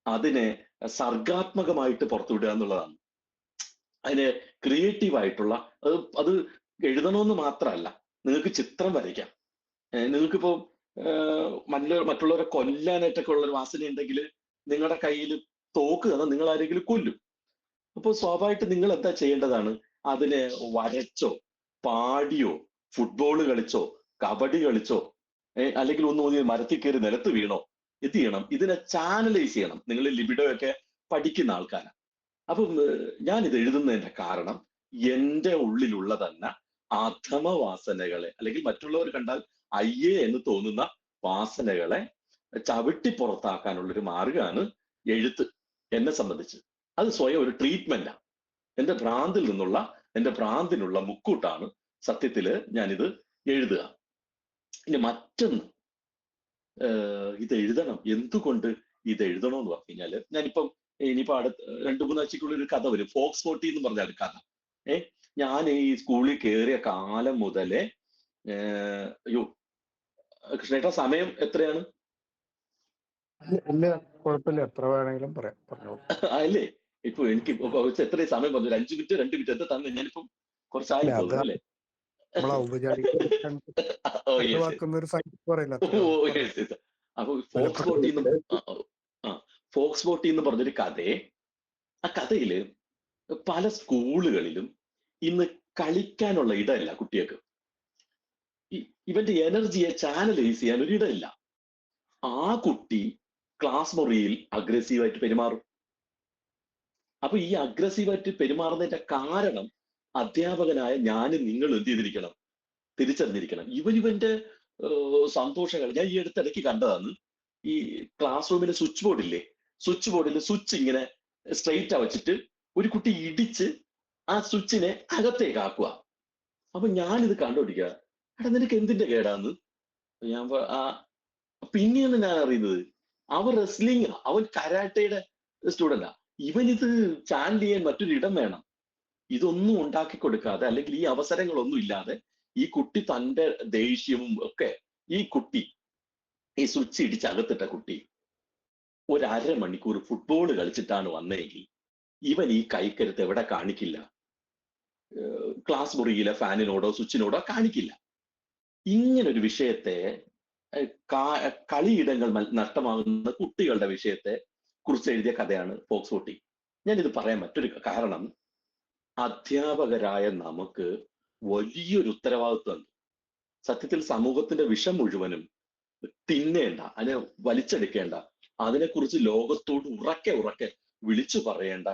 അതിനെ സർഗാത്മകമായിട്ട് പുറത്തുവിടുക എന്നുള്ളതാണ്. അതിന് ക്രിയേറ്റീവ് ആയിട്ടുള്ള അത് എഴുതണമെന്ന് മാത്രമല്ല, നിങ്ങൾക്ക് ചിത്രം വരയ്ക്കാം. നിങ്ങൾക്കിപ്പോ മറ്റുള്ളവരെ കൊല്ലാനായിട്ടൊക്കെ ഉള്ള ഒരു വാസന ഉണ്ടെങ്കിൽ നിങ്ങളുടെ കയ്യിൽ തോക്ക് തന്നാൽ നിങ്ങൾ ആരെങ്കിലും കൊല്ലും. അപ്പോൾ സ്വാഭാവികമായിട്ട് നിങ്ങൾ എന്താ ചെയ്യേണ്ടതാണ്? അതിനെ വരച്ചോ, പാടിയോ, ഫുട്ബോൾ കളിച്ചോ, കബഡി കളിച്ചോ, അല്ലെങ്കിൽ ഒന്ന് മരത്തിൽ കയറി നിലത്ത് വീണോ, എന്ത് ചെയ്യണം? ഇതിനെ ചാനലൈസ് ചെയ്യണം. നിങ്ങൾ ലിബിഡോ ഒക്കെ പഠിക്കുന്ന ആൾക്കാരാണ്. അപ്പം ഞാനിത് എഴുതുന്നതിന്റെ കാരണം എൻ്റെ ഉള്ളിലുള്ള തന്നെ അധമ വാസനകളെ, അല്ലെങ്കിൽ മറ്റുള്ളവർ കണ്ടാൽ അയ്യേ എന്ന് തോന്നുന്ന വാസനകളെ ചവിട്ടി പുറത്താക്കാനുള്ളൊരു മാർഗമാണ് എഴുത്ത് എന്നെ സംബന്ധിച്ച്. അത് സ്വയം ഒരു ട്രീറ്റ്മെന്റാണ്. എൻ്റെ ഭ്രാന്തിനുള്ള മുക്കൂട്ടാണ് സത്യത്തില് ഞാനിത് എഴുതുക. ഇനി മറ്റൊന്ന്, ഇത് എഴുതണം, എന്തുകൊണ്ട് ഇത് എഴുതണം എന്ന് പറഞ്ഞു കഴിഞ്ഞാല്, ഞാനിപ്പം ഇനിയിപ്പോ അടുത്ത 2-3 ആഴ്ചക്കുള്ള ഒരു കഥ വരും, ഫോക്സ് 40 എന്ന് പറഞ്ഞ ഒരു കഥ. ഞാൻ ഈ സ്കൂളിൽ കയറിയ കാലം മുതലേ അയ്യോ കൃഷ്ണേട്ട, സമയം എത്രയാണ്? ഇല്ല, കുഴപ്പമില്ല, എത്ര വേണമെങ്കിലും പറയാം, പറഞ്ഞോളൂ. അല്ലേ, ഇപ്പൊ എനിക്ക് എത്ര സമയം പറഞ്ഞു? 5 മിനിറ്റ് 2 മിനിറ്റ് എന്താ തന്നെ? ഞാനിപ്പം കുറച്ചായി തോന്നുന്നു അല്ലേ? അപ്പൊ ഫോക്സ് 40 എന്ന് പറഞ്ഞൊരു കഥയെ, ആ കഥയില് പല സ്കൂളുകളിലും ഇന്ന് കളിക്കാനുള്ള ഇടമില്ല കുട്ടികൾക്ക്. ഇവന്റെ എനർജിയെ ചാനലൈസ് ചെയ്യാൻ ഒരു ഇടമില്ല. ആ കുട്ടി ക്ലാസ് മുറിയിൽ അഗ്രസീവായിട്ട് പെരുമാറും. അപ്പൊ ഈ അഗ്രസീവായിട്ട് പെരുമാറുന്നതിന്റെ കാരണം അധ്യാപകനായ ഞാനും നിങ്ങളും എന്ത് ചെയ്തിരിക്കണം? തിരിച്ചറിഞ്ഞിരിക്കണം. ഇവന്റെ സന്തോഷങ്ങൾ ഞാൻ ഈ അടുത്തിടയ്ക്ക് കണ്ടതാണ്. ഈ ക്ലാസ് റൂമിലെ സ്വിച്ച് ബോർഡില്ലേ, സ്വിച്ച് ബോർഡിൽ സ്വിച്ച് ഇങ്ങനെ സ്ട്രെയിറ്റ് വെച്ചിട്ട് ഒരു കുട്ടി ഇടിച്ച് ആ സ്വിച്ചിനെ അകത്തേക്ക് ആക്കുക. അപ്പൊ ഞാനിത് കണ്ടുപിടിക്കുക, എടാ നിനക്ക് എന്തിന്റെ കേടാന്ന്? ഞാൻ പിന്നെയാണ് ഞാൻ അറിയുന്നത്, അവൻ റെസ്ലിംഗ്, അവൻ കരാട്ടയുടെ സ്റ്റുഡന്റാ. ഇവനിത് ചാനൽ ചെയ്യാൻ മറ്റൊരു ഇടം വേണം. ഇതൊന്നും ഉണ്ടാക്കി കൊടുക്കാതെ, അല്ലെങ്കിൽ ഈ അവസരങ്ങളൊന്നും ഇല്ലാതെ ഈ കുട്ടി തന്റെ ദേഷ്യവും ഒക്കെ, ഈ സ്വിച്ച് ഇടിച്ച് അകത്തിട്ട കുട്ടി 1/2 മണിക്കൂർ ഫുട്ബോൾ കളിച്ചിട്ടാണ് വന്നതെങ്കിൽ ഇവൻ ഈ കൈക്കരുത്ത് എവിടെ കാണിക്കില്ല? ക്ലാസ് മുറിയിലെ ഫാനിനോടോ സ്വിച്ചിനോടോ കാണിക്കില്ല. ഇങ്ങനൊരു വിഷയത്തെ, കളിയിടങ്ങൾ നഷ്ടമാകുന്ന കുട്ടികളുടെ വിഷയത്തെ കുറിച്ച് എഴുതിയ കഥയാണ് ഫോക്സ് 40. ഞാനിത് പറയാൻ മറ്റൊരു കാരണം, അധ്യാപകരായ നമുക്ക് വലിയൊരു ഉത്തരവാദിത്വമുണ്ട്. സത്യത്തിൽ സമൂഹത്തിന്റെ വിഷം മുഴുവനും തിന്നേണ്ട, അതിനെ വലിച്ചെടുക്കേണ്ട, അതിനെക്കുറിച്ച് ലോകത്തോട് ഉറക്കെ വിളിച്ചു പറയേണ്ട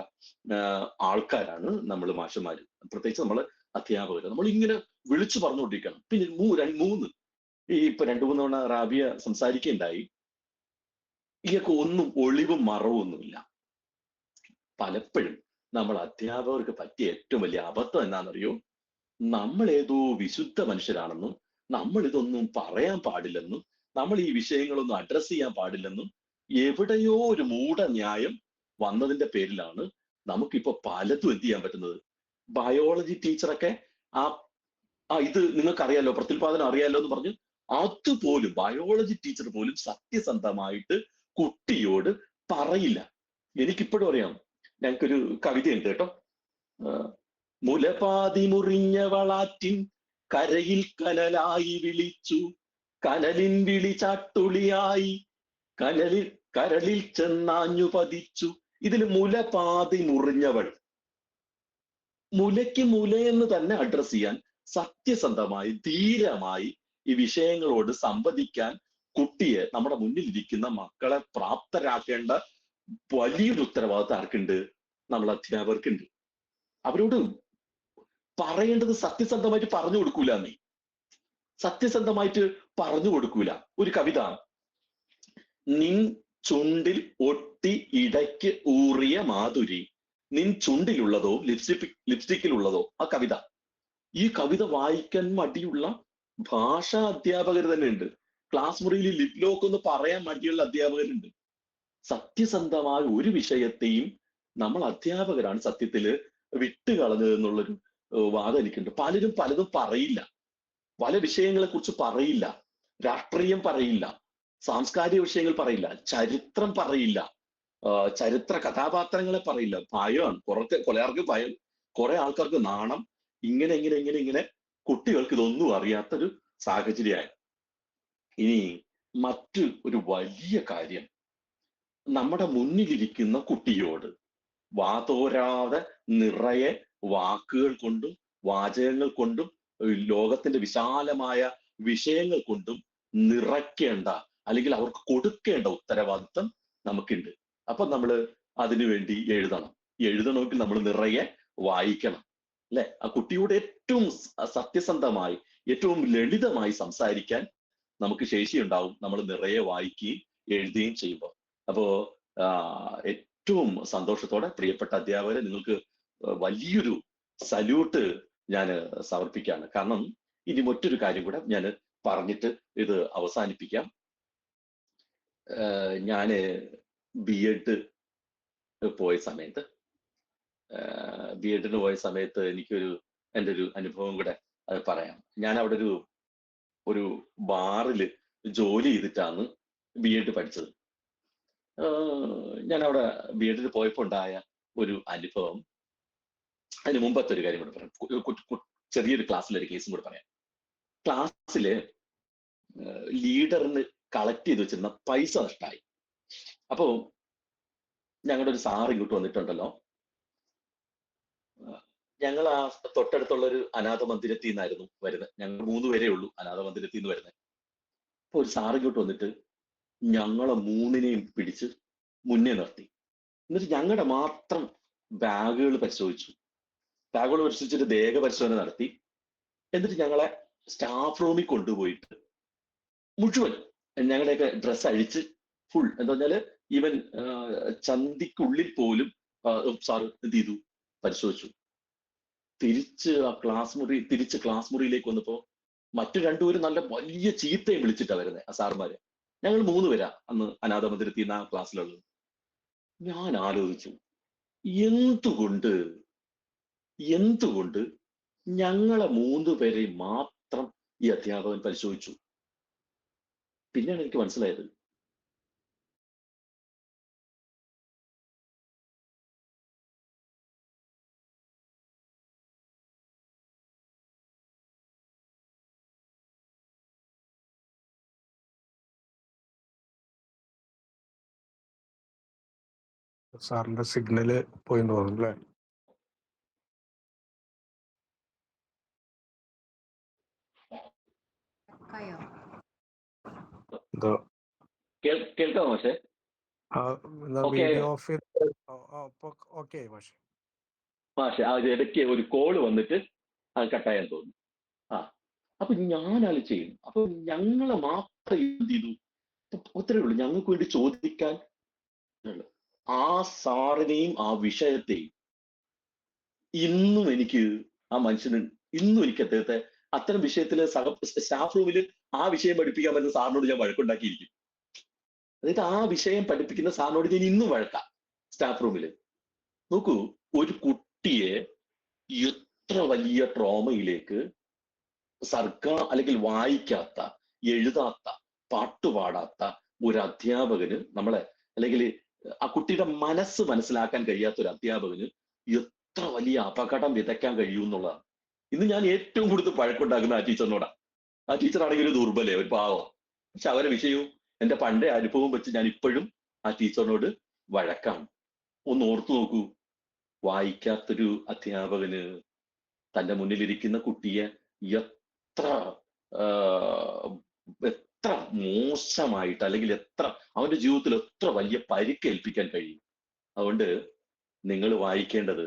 ആൾക്കാരാണ് നമ്മൾ മാഷന്മാര്, പ്രത്യേകിച്ച് നമ്മൾ അധ്യാപകർ. നമ്മൾ ഇങ്ങനെ വിളിച്ചു പറഞ്ഞുകൊണ്ടിരിക്കണം. പിന്നെ 3 ഇപ്പൊ 2-3 തവണ റാബിയ സംസാരിക്കുകയുണ്ടായി. ഇതൊക്കെ ഒന്നും ഒളിവും മറവൊന്നുമില്ല. പലപ്പോഴും നമ്മൾ അധ്യാപകർക്ക് പറ്റിയ ഏറ്റവും വലിയ അബദ്ധം എന്നാണെന്നറിയോ? നമ്മൾ ഏതോ വിശുദ്ധ മനുഷ്യരാണെന്നും, നമ്മൾ ഇതൊന്നും പറയാൻ പാടില്ലെന്നും, നമ്മൾ ഈ വിഷയങ്ങളൊന്നും അഡ്രസ് ചെയ്യാൻ പാടില്ലെന്നും എവിടെയോ ഒരു മൂഢന്യായം വന്നതിന്റെ പേരിലാണ് നമുക്കിപ്പോ പലതും എന്ത് ചെയ്യാൻ പറ്റുന്നത്. ബയോളജി ടീച്ചറൊക്കെ ഇത് നിങ്ങൾക്കറിയാലോ, പ്രത്യുൽപാദനം അറിയാലോ എന്ന് പറഞ്ഞ് അതുപോലും ബയോളജി ടീച്ചർ പോലും സത്യസന്ധമായിട്ട് കുട്ടിയോട് പറയില്ല. എനിക്കിപ്പോഴും അറിയാം, ഞങ്ങൾക്കൊരു കവിതയുണ്ട് കേട്ടോ. മുലപാതി മുറിഞ്ഞ വളാറ്റിൻ കരയിൽ കനലായി വിളിച്ചു, കനലിൻ വിളി ചാട്ടുളിയായി കരളിൽ ചെന്നാഞ്ഞു പതിച്ചു. ഇതിൽ മുലപാതി മുറിഞ്ഞവൾ, മുലയ്ക്ക് മുലയെന്ന് തന്നെ അഡ്രസ് ചെയ്യാൻ സത്യസന്ധമായി ധീരമായി ഈ വിഷയങ്ങളോട് സംവദിക്കാൻ കുട്ടിയെ, നമ്മുടെ മുന്നിലിരിക്കുന്ന മക്കളെ പ്രാപ്തരാക്കേണ്ട വലിയൊരു ഉത്തരവാദിത്വം ആർക്കുണ്ട്? നമ്മൾ അധ്യാപകർക്കുണ്ട്. അവരോട് പറയേണ്ടത് സത്യസന്ധമായിട്ട് പറഞ്ഞു കൊടുക്കൂല നീ, സത്യസന്ധമായിട്ട് പറഞ്ഞു കൊടുക്കൂല. ഒരു കവിത, നിൻ ചുണ്ടിൽ ഒട്ടി ഇടയ്ക്ക് ഊറിയ മാധുരി, നിൻ ചുണ്ടിലുള്ളതോ ലിപ്സ്റ്റിക്കിലുള്ളതോ, ആ കവിത. ഈ കവിത വായിക്കാൻ മടിയുള്ള ഭാഷാ അധ്യാപകർ തന്നെ ഉണ്ട്. ക്ലാസ് മുറിയിൽ ലിപ് ലോക്ക് ഒന്ന് പറയാൻ മടിയുള്ള അധ്യാപകരുണ്ട്. സത്യസന്ധമായ ഒരു വിഷയത്തെയും നമ്മൾ അധ്യാപകരാണ് സത്യത്തില് വിട്ടുകളഞ്ഞത് എന്നുള്ളൊരു വാദം എനിക്കുണ്ട്. പലരും പലതും പറയില്ല, പല വിഷയങ്ങളെ കുറിച്ച് പറയില്ല, രാഷ്ട്രീയം പറയില്ല, സാംസ്കാരിക വിഷയങ്ങൾ പറയില്ല, ചരിത്രം പറയില്ല, ചരിത്ര കഥാപാത്രങ്ങളെ പറയില്ല. ഭയമാണ്, കുറെ ആൾക്ക് ഭയം, കുറെ ആൾക്കാർക്ക് നാണം. ഇങ്ങനെ ഇങ്ങനെ ഇങ്ങനെ ഇങ്ങനെ കുട്ടികൾക്ക് ഇതൊന്നും അറിയാത്തൊരു സാഹചര്യമായി. ഇനി മറ്റു ഒരു വലിയ കാര്യം, നമ്മുടെ മുന്നിലിരിക്കുന്ന കുട്ടിയോട് വാതോരാതെ നിറയെ വാക്കുകൾ കൊണ്ടും വാചകങ്ങൾ കൊണ്ടും ലോകത്തിന്റെ വിശാലമായ വിഷയങ്ങൾ കൊണ്ടും നിറയ്ക്കേണ്ട അല്ലെങ്കിൽ അവർക്ക് കൊടുക്കേണ്ട ഉത്തരവാദിത്വം നമുക്കുണ്ട്. അപ്പൊ നമ്മൾ അതിനുവേണ്ടി എഴുതണമെങ്കിൽ നമ്മൾ നിറയെ വായിക്കണം, അല്ലെ? ആ കുട്ടിയോട് ഏറ്റവും സത്യസന്ധമായി ഏറ്റവും ലളിതമായി സംസാരിക്കാൻ നമുക്ക് ശേഷിയുണ്ടാവും നമ്മൾ നിറയെ വായിക്കുകയും എഴുതുകയും ചെയ്യുമ്പോൾ. അപ്പോ ഏറ്റവും സന്തോഷത്തോടെ പ്രിയപ്പെട്ട അധ്യാപകരെ, നിങ്ങൾക്ക് വലിയൊരു സല്യൂട്ട് ഞാൻ സമർപ്പിക്കുകയാണ്. കാരണം ഇനി മറ്റൊരു കാര്യം കൂടെ ഞാൻ പറഞ്ഞിട്ട് ഇത് അവസാനിപ്പിക്കാം. ഞാന് BEd പോയ സമയത്ത് BEdന് പോയ സമയത്ത് എൻ്റെ ഒരു അനുഭവം കൂടെ അത് പറയാം. ഞാൻ അവിടെ ഒരു ബാറിൽ ജോലി ചെയ്തിട്ടാണ് BEd പഠിച്ചത്. ഞാൻ അവിടെ BEdന് പോയപ്പോൾ ഉണ്ടായ ഒരു അനുഭവം, അതിന് മുമ്പത്തെ ഒരു കാര്യം കൂടെ പറയാം. ചെറിയൊരു ക്ലാസ്സിലൊരു കേസും കൂടെ പറയാം. ക്ലാസ്സില് ലീഡറിന് കളക്ട് ചെയ്ത് വെച്ചിരുന്ന പൈസ നഷ്ടമായി. അപ്പോ ഞങ്ങളുടെ ഒരു സാർ ഇങ്ങോട്ട് വന്നിട്ടുണ്ടല്ലോ. ഞങ്ങൾ ആ തൊട്ടടുത്തുള്ള ഒരു അനാഥ മന്ദിരത്തിൽ നിന്നായിരുന്നു വരുന്നത്. ഞങ്ങൾ 3 പേരേ ഉള്ളൂ അനാഥ മന്ദിരത്തിൽ നിന്ന് വരുന്നത്. അപ്പൊ ഒരു സാർ ഇങ്ങോട്ട് വന്നിട്ട് ഞങ്ങളെ 3നെയും പിടിച്ച് മുന്നേ നിർത്തി. എന്നിട്ട് ഞങ്ങളുടെ മാത്രം ബാഗുകൾ പരിശോധിച്ചു. ബാഗുകൾ പരിശോധിച്ചിട്ട് ദേഹ പരിശോധന നടത്തി. എന്നിട്ട് ഞങ്ങളെ സ്റ്റാഫ് റൂമിൽ കൊണ്ടുപോയിട്ട് മുഴുവൻ ഞങ്ങളുടെയൊക്കെ ഡ്രസ്സ് അഴിച്ച് ഫുൾ, എന്താ പറഞ്ഞാല് ഈവൻ ചന്തിക്കുള്ളിൽ പോലും സാർ എന്ത് ചെയ്തു, പരിശോധിച്ചു. തിരിച്ച് ക്ലാസ് മുറിയിലേക്ക് വന്നപ്പോ മറ്റു 2 പേരും നല്ല വലിയ ചീത്തയും വിളിച്ചിട്ടാ വരുന്നത് ആ സാറുമാര്. ഞങ്ങൾ 3 പേരാ അന്ന് അനാഥ മന്ദിരത്തിൽ നിന്ന് ആ ക്ലാസ്സിലുള്ളത്. ഞാൻ ആലോചിച്ചു, എന്തുകൊണ്ട് ഞങ്ങളെ 3 പേരെ മാത്രം ഈ അധ്യാപകൻ പരിശോധിച്ചു? പിന്നെയാണ് എനിക്ക് മനസ്സിലായത്, സാറിന്റെ സിഗ്നല് പോയി തോന്നുന്നു അല്ലേ? എന്തോ കേൾക്കാമോ പക്ഷേ? വീഡിയോ ഓഫ് ചെയ്ത് ഓക്കെ പക്ഷെ അത് ഇടയ്ക്ക് ഒരു കോള് വന്നിട്ട് അത് കട്ടായാൻ തോന്നുന്നു. അപ്പൊ ഞാൻ ചെയ്യും. അപ്പൊ ഞങ്ങളെ മാത്രം എന്ത് ചെയ്തു, അത്രേ ഉള്ളൂ. ഞങ്ങൾക്ക് വേണ്ടി ചോദിക്കാൻ ആ സാറിനെയും ആ വിഷയത്തെയും ഇന്നും എനിക്ക് അദ്ദേഹത്തെ അത്തരം വിഷയത്തില് സ്റ്റാഫ് റൂമിൽ ആ വിഷയം പഠിപ്പിക്കാൻ പറ്റുന്ന സാറിനോട് ഞാൻ വഴക്കുണ്ടാക്കിയിരിക്കും. അതായത് ആ വിഷയം പഠിപ്പിക്കുന്ന സാറിനോട് ഞാൻ ഇന്നും വഴക്കാം സ്റ്റാഫ് റൂമിൽ. നോക്കൂ, ഒരു കുട്ടിയെ എത്ര വലിയ ട്രോമയിലേക്ക് സർക്കാർ അല്ലെങ്കിൽ വായിക്കാത്ത, എഴുതാത്ത, പാട്ടുപാടാത്ത ഒരു അധ്യാപകന് അല്ലെങ്കിൽ ആ കുട്ടിയുടെ മനസ്സ് മനസ്സിലാക്കാൻ കഴിയാത്ത ഒരു അധ്യാപകന് എത്ര വലിയ അപകടം വിതയ്ക്കാൻ കഴിയും എന്നുള്ളതാണ്. ഇന്ന് ഞാൻ ഏറ്റവും കൂടുതൽ വഴക്കുണ്ടാക്കുന്ന ആ ടീച്ചറിനോടാ. ആ ടീച്ചറാണെങ്കിൽ ഒരു ദുർബലേ, ഒരു പാവം. പക്ഷെ അവരെ വിഷയവും എന്റെ പണ്ടേ അനുഭവം വെച്ച് ഞാൻ ഇപ്പോഴും ആ ടീച്ചറിനോട് വഴക്കാണ്. ഒന്ന് ഓർത്തു നോക്കൂ, വായിക്കാത്തൊരു അധ്യാപകന് തന്റെ മുന്നിലിരിക്കുന്ന കുട്ടിയെ എത്ര മോശമായിട്ട് അല്ലെങ്കിൽ അവന്റെ ജീവിതത്തിൽ എത്ര വലിയ പരിക്കേൽപ്പിക്കാൻ കഴിയും. അതുകൊണ്ട് നിങ്ങൾ വായിക്കേണ്ടത്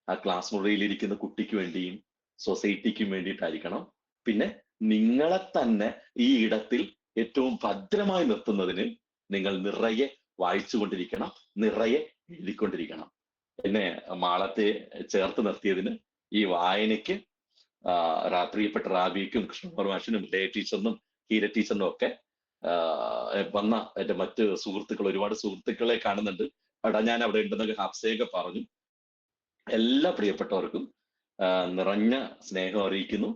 ആ ക്ലാസ് മുറിയിലിരിക്കുന്ന കുട്ടിക്ക് വേണ്ടിയും സൊസൈറ്റിക്കും വേണ്ടിയിട്ടായിരിക്കണം. പിന്നെ നിങ്ങളെ തന്നെ ഈ ഇടത്തിൽ ഏറ്റവും ഭദ്രമായി നിർത്തുന്നതിന് നിങ്ങൾ നിറയെ വായിച്ചുകൊണ്ടിരിക്കണം, നിറയെ എഴുതിക്കൊണ്ടിരിക്കണം. എന്നെ മാളത്തെ ചേർത്ത് നിർത്തിയതിന്, ഈ വായനയ്ക്ക് പ്രിയപ്പെട്ട റാബിക്കും കൃഷ്ണകുമാർ മാഷിനും ലയ ടീച്ചറിനും ഹീര ടീച്ചറിനും ഒക്കെ വന്ന എന്റെ മറ്റ് സുഹൃത്തുക്കൾ, ഒരുപാട് സുഹൃത്തുക്കളെ കാണുന്നുണ്ട്. അവിടെ ഞാൻ അവിടെ ഉണ്ടെന്നൊക്കെ ഹഫ്സയൊക്കെ പറഞ്ഞു. എല്ലാ പ്രിയപ്പെട്ടവർക്കും നിറഞ്ഞ സ്നേഹം അറിയിക്കുന്നു.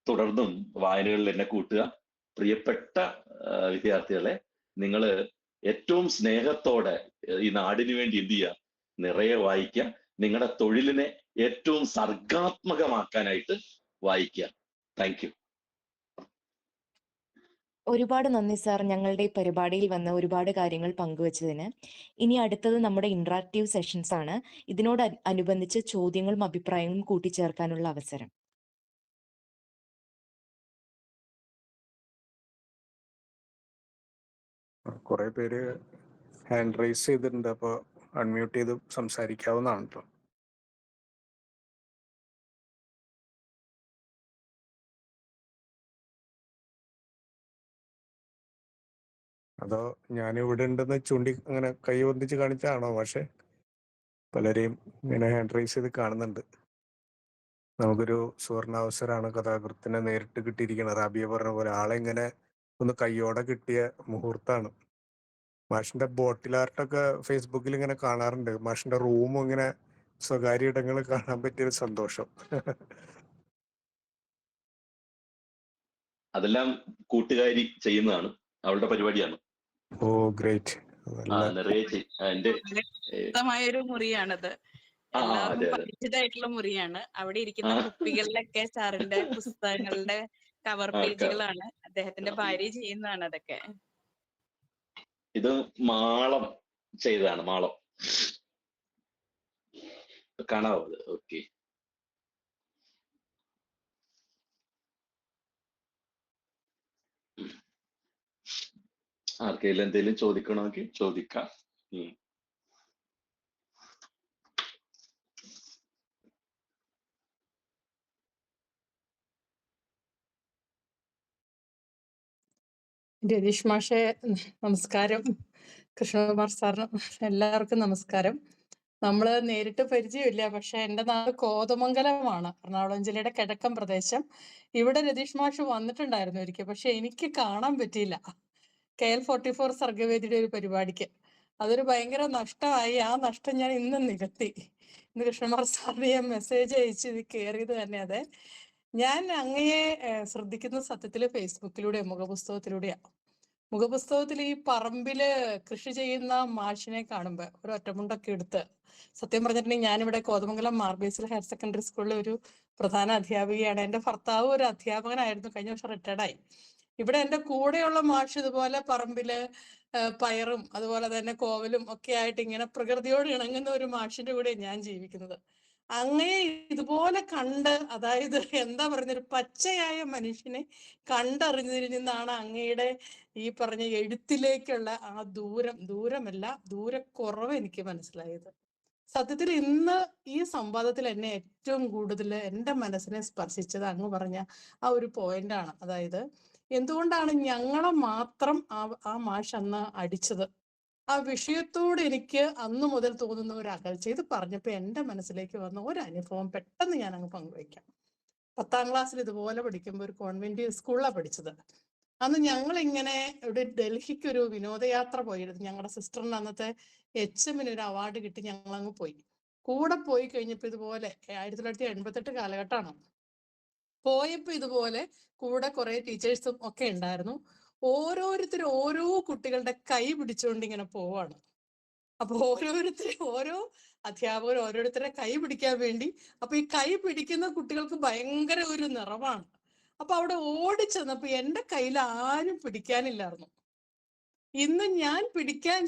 തുടർന്നും വായനകളിൽ എന്നെ കൂട്ടുക. പ്രിയപ്പെട്ട വിദ്യാർത്ഥികളെ, നിങ്ങൾ ഏറ്റവും സ്നേഹത്തോടെ ഈ നാടിനു വേണ്ടി എന്ത് ചെയ്യുക, നിറയെ വായിക്കുക. നിങ്ങളുടെ തൊഴിലിനെ ഏറ്റവും സർഗാത്മകമാക്കാനായിട്ട് വായിക്കുക. Thank you. ഒരുപാട് നന്ദി സാർ, ഞങ്ങളുടെ ഈ പരിപാടിയിൽ വന്ന ഒരുപാട് കാര്യങ്ങൾ പങ്കുവച്ചതിന്. ഇനി അടുത്തത് നമ്മുടെ ഇന്ററാക്റ്റീവ് സെഷൻസ് ആണ്. ഇതിനോട് അനുബന്ധിച്ച് ചോദ്യങ്ങളും അഭിപ്രായങ്ങളും കൂട്ടിച്ചേർക്കാനുള്ള അവസരം. കുറെ പേര് ഹാൻഡ് റൈസ് ചെയ്തിട്ടുണ്ട്, അപ്പോൾ അൺമ്യൂട്ട് ചെയ്ത് സംസാരിക്കാവുന്നതാണ് കേട്ടോ. അതോ ഞാനിവിടെ ഉണ്ടെന്ന് ചൂണ്ടി അങ്ങനെ കൈ പൊന്തിച്ച് കാണിച്ചാണോ? പക്ഷെ പലരെയും ഇങ്ങനെ ഹാൻഡ് റൈസ് ചെയ്ത് കാണുന്നുണ്ട്. നമുക്കൊരു സുവർണാവസരമാണ് കഥാകൃത്തിനെ നേരിട്ട് കിട്ടിയിരിക്കുന്നത്. റാബിയ പറഞ്ഞ പോലെ ആളെ ഇങ്ങനെ ഒന്ന് കയ്യോടെ കിട്ടിയ മുഹൂർത്താണ്. മാഷിന്റെ ബോട്ടിൽ ആർട്ടൊക്കെ ഫേസ്ബുക്കിൽ ഇങ്ങനെ കാണാറുണ്ട്. മാഷിന്റെ റൂമും ഇങ്ങനെ സ്വകാര്യ ഇടങ്ങളിൽ കാണാൻ പറ്റിയൊരു സന്തോഷം. അതെല്ലാം കൂട്ടുകാരി ചെയ്യുന്നതാണ്, അവളുടെ പരിപാടിയാണ്. ഓ ഗ്രേറ്റ്. നിറയെ എന്റെ ഒരു മുറിയാണത്. എല്ലാവർക്കും പരിചിതമായിട്ടുള്ള മുറിയാണ്. അവിടെ ഇരിക്കുന്ന കുപ്പികളിലൊക്കെ സാറിന്റെ പുസ്തകങ്ങളുടെ കവർ പേജുകളാണ്. അദ്ദേഹത്തിന്റെ ഭാര്യ ചെയ്യുന്നതാണ് അതൊക്കെ. ഇത് മാളം ചെയ്തതാണ്, മാളം കാണാവോ? ഓക്കെ. ആർക്കെങ്കിലും എന്തെങ്കിലും ചോദിക്കണമെങ്കിൽ ചോദിക്കാം. രതീഷ് മാഷെ നമസ്കാരം. കൃഷ്ണകുമാർ സാറിന് എല്ലാവർക്കും നമസ്കാരം. നമ്മള് നേരിട്ട് പരിചയമില്ല, പക്ഷെ എൻ്റെ നാട് കോതമംഗലമാണ്, എറണാകുളം ജില്ലയുടെ കിഴക്കൻ പ്രദേശം. ഇവിടെ രതീഷ് മാഷ് വന്നിട്ടുണ്ടായിരുന്നു ഒരിക്കൽ, പക്ഷെ എനിക്ക് കാണാൻ പറ്റിയില്ല KL44 സർഗവേദിയുടെ ഒരു പരിപാടിക്ക്. അതൊരു ഭയങ്കര നഷ്ടമായി. ആ നഷ്ടം ഞാൻ ഇന്ന് നികത്തി. ഇന്ന് കൃഷ്ണകുമാർ സാറിന് ഞാൻ മെസ്സേജ് അയച്ച് ഇത് കയറിയത് തന്നെ. അതെ, ഞാൻ അങ്ങയെ ശ്രദ്ധിക്കുന്ന സത്യത്തില് ഫേസ്ബുക്കിലൂടെ മുഖപുസ്തകത്തിലൂടെയാണ്. മുഖപുസ്തകത്തിൽ ഈ പറമ്പില് കൃഷി ചെയ്യുന്ന മാഷിനെ കാണുമ്പോ ഒരു ഒറ്റമുണ്ടൊക്കെ എടുത്ത്, സത്യം പറഞ്ഞിട്ടുണ്ടെങ്കിൽ ഞാനിവിടെ കോതമംഗലം മാർബേസിൽ ഹയർ സെക്കൻഡറി സ്കൂളിലെ ഒരു പ്രധാന അധ്യാപികയാണ്. എൻ്റെ ഭർത്താവ് ഒരു അധ്യാപകനായിരുന്നു, കഴിഞ്ഞ വർഷം റിട്ടയർഡായി. ഇവിടെ എൻ്റെ കൂടെയുള്ള മാഷ് ഇതുപോലെ പറമ്പില് പയറും അതുപോലെ തന്നെ കോവലും ഒക്കെ ആയിട്ട് ഇങ്ങനെ പ്രകൃതിയോട് ഇണങ്ങുന്ന ഒരു മാഷിന്റെ കൂടെ ഞാൻ ജീവിക്കുന്നത്. അങ്ങയെ ഇതുപോലെ കണ്ട്, അതായത് എന്താ പറയുന്നൊരു പച്ചയായ മനുഷ്യനെ കണ്ടറിഞ്ഞതിൽ നിന്നാണ് അങ്ങയുടെ ഈ പറഞ്ഞ എഴുത്തിലേക്കുള്ള ആ ദൂരമല്ല ദൂരക്കുറവ് എനിക്ക് മനസ്സിലായത്. സത്യത്തിൽ ഇന്ന് ഈ സംവാദത്തിൽ എന്നെ ഏറ്റവും കൂടുതൽ എൻ്റെ മനസ്സിനെ സ്പർശിച്ചത് അങ്ങ് പറഞ്ഞ ആ ഒരു പോയിന്റാണ്. അതായത് എന്തുകൊണ്ടാണ് ഞങ്ങളെ മാത്രം ആ മാഷ് അന്ന് അടിച്ചത്? ആ വിഷയത്തോട് എനിക്ക് അന്നു മുതൽ തോന്നുന്ന ഒരു അകൽച്ച. ഇത് പറഞ്ഞപ്പോൾ എൻ്റെ മനസ്സിലേക്ക് വന്ന ഒരു അനുഭവം പെട്ടെന്ന് ഞാൻ അങ്ങ് പങ്കുവയ്ക്കാം. 10ാം ക്ലാസ്സിൽ ഇതുപോലെ പഠിക്കുമ്പോൾ ഒരു കോൺവെന്റ് സ്കൂളിലാണ് പഠിച്ചത്. അന്ന് ഞങ്ങൾ ഇങ്ങനെ ഇവിടെ ഡൽഹിക്ക് ഒരു വിനോദയാത്ര പോയിരുന്നു. ഞങ്ങളുടെ സിസ്റ്ററിന് അന്നത്തെ HM ഒരു അവാർഡ് കിട്ടി. ഞങ്ങൾ അങ്ങ് പോയി. കൂടെ പോയി കഴിഞ്ഞപ്പോൾ ഇതുപോലെ 1988 കാലഘട്ടമാണ്. പോയപ്പോ ഇതുപോലെ കൂടെ കുറെ ടീച്ചേഴ്സും ഒക്കെ ഉണ്ടായിരുന്നു. ഓരോരുത്തരും ഓരോ കുട്ടികളുടെ കൈ പിടിച്ചുകൊണ്ട് ഇങ്ങനെ പോവാണ്. അപ്പൊ ഓരോ അധ്യാപകർ ഓരോരുത്തരെ കൈ പിടിക്കാൻ വേണ്ടി, അപ്പൊ ഈ കൈ പിടിക്കുന്ന കുട്ടികൾക്ക് ഭയങ്കര ഒരു നിറവാണ്. അപ്പൊ അവിടെ ഓടിച്ചെന്നപ്പോ എൻ്റെ കയ്യിൽ ആരും പിടിക്കാനില്ലായിരുന്നു. ഇന്ന് ഞാൻ പിടിക്കാൻ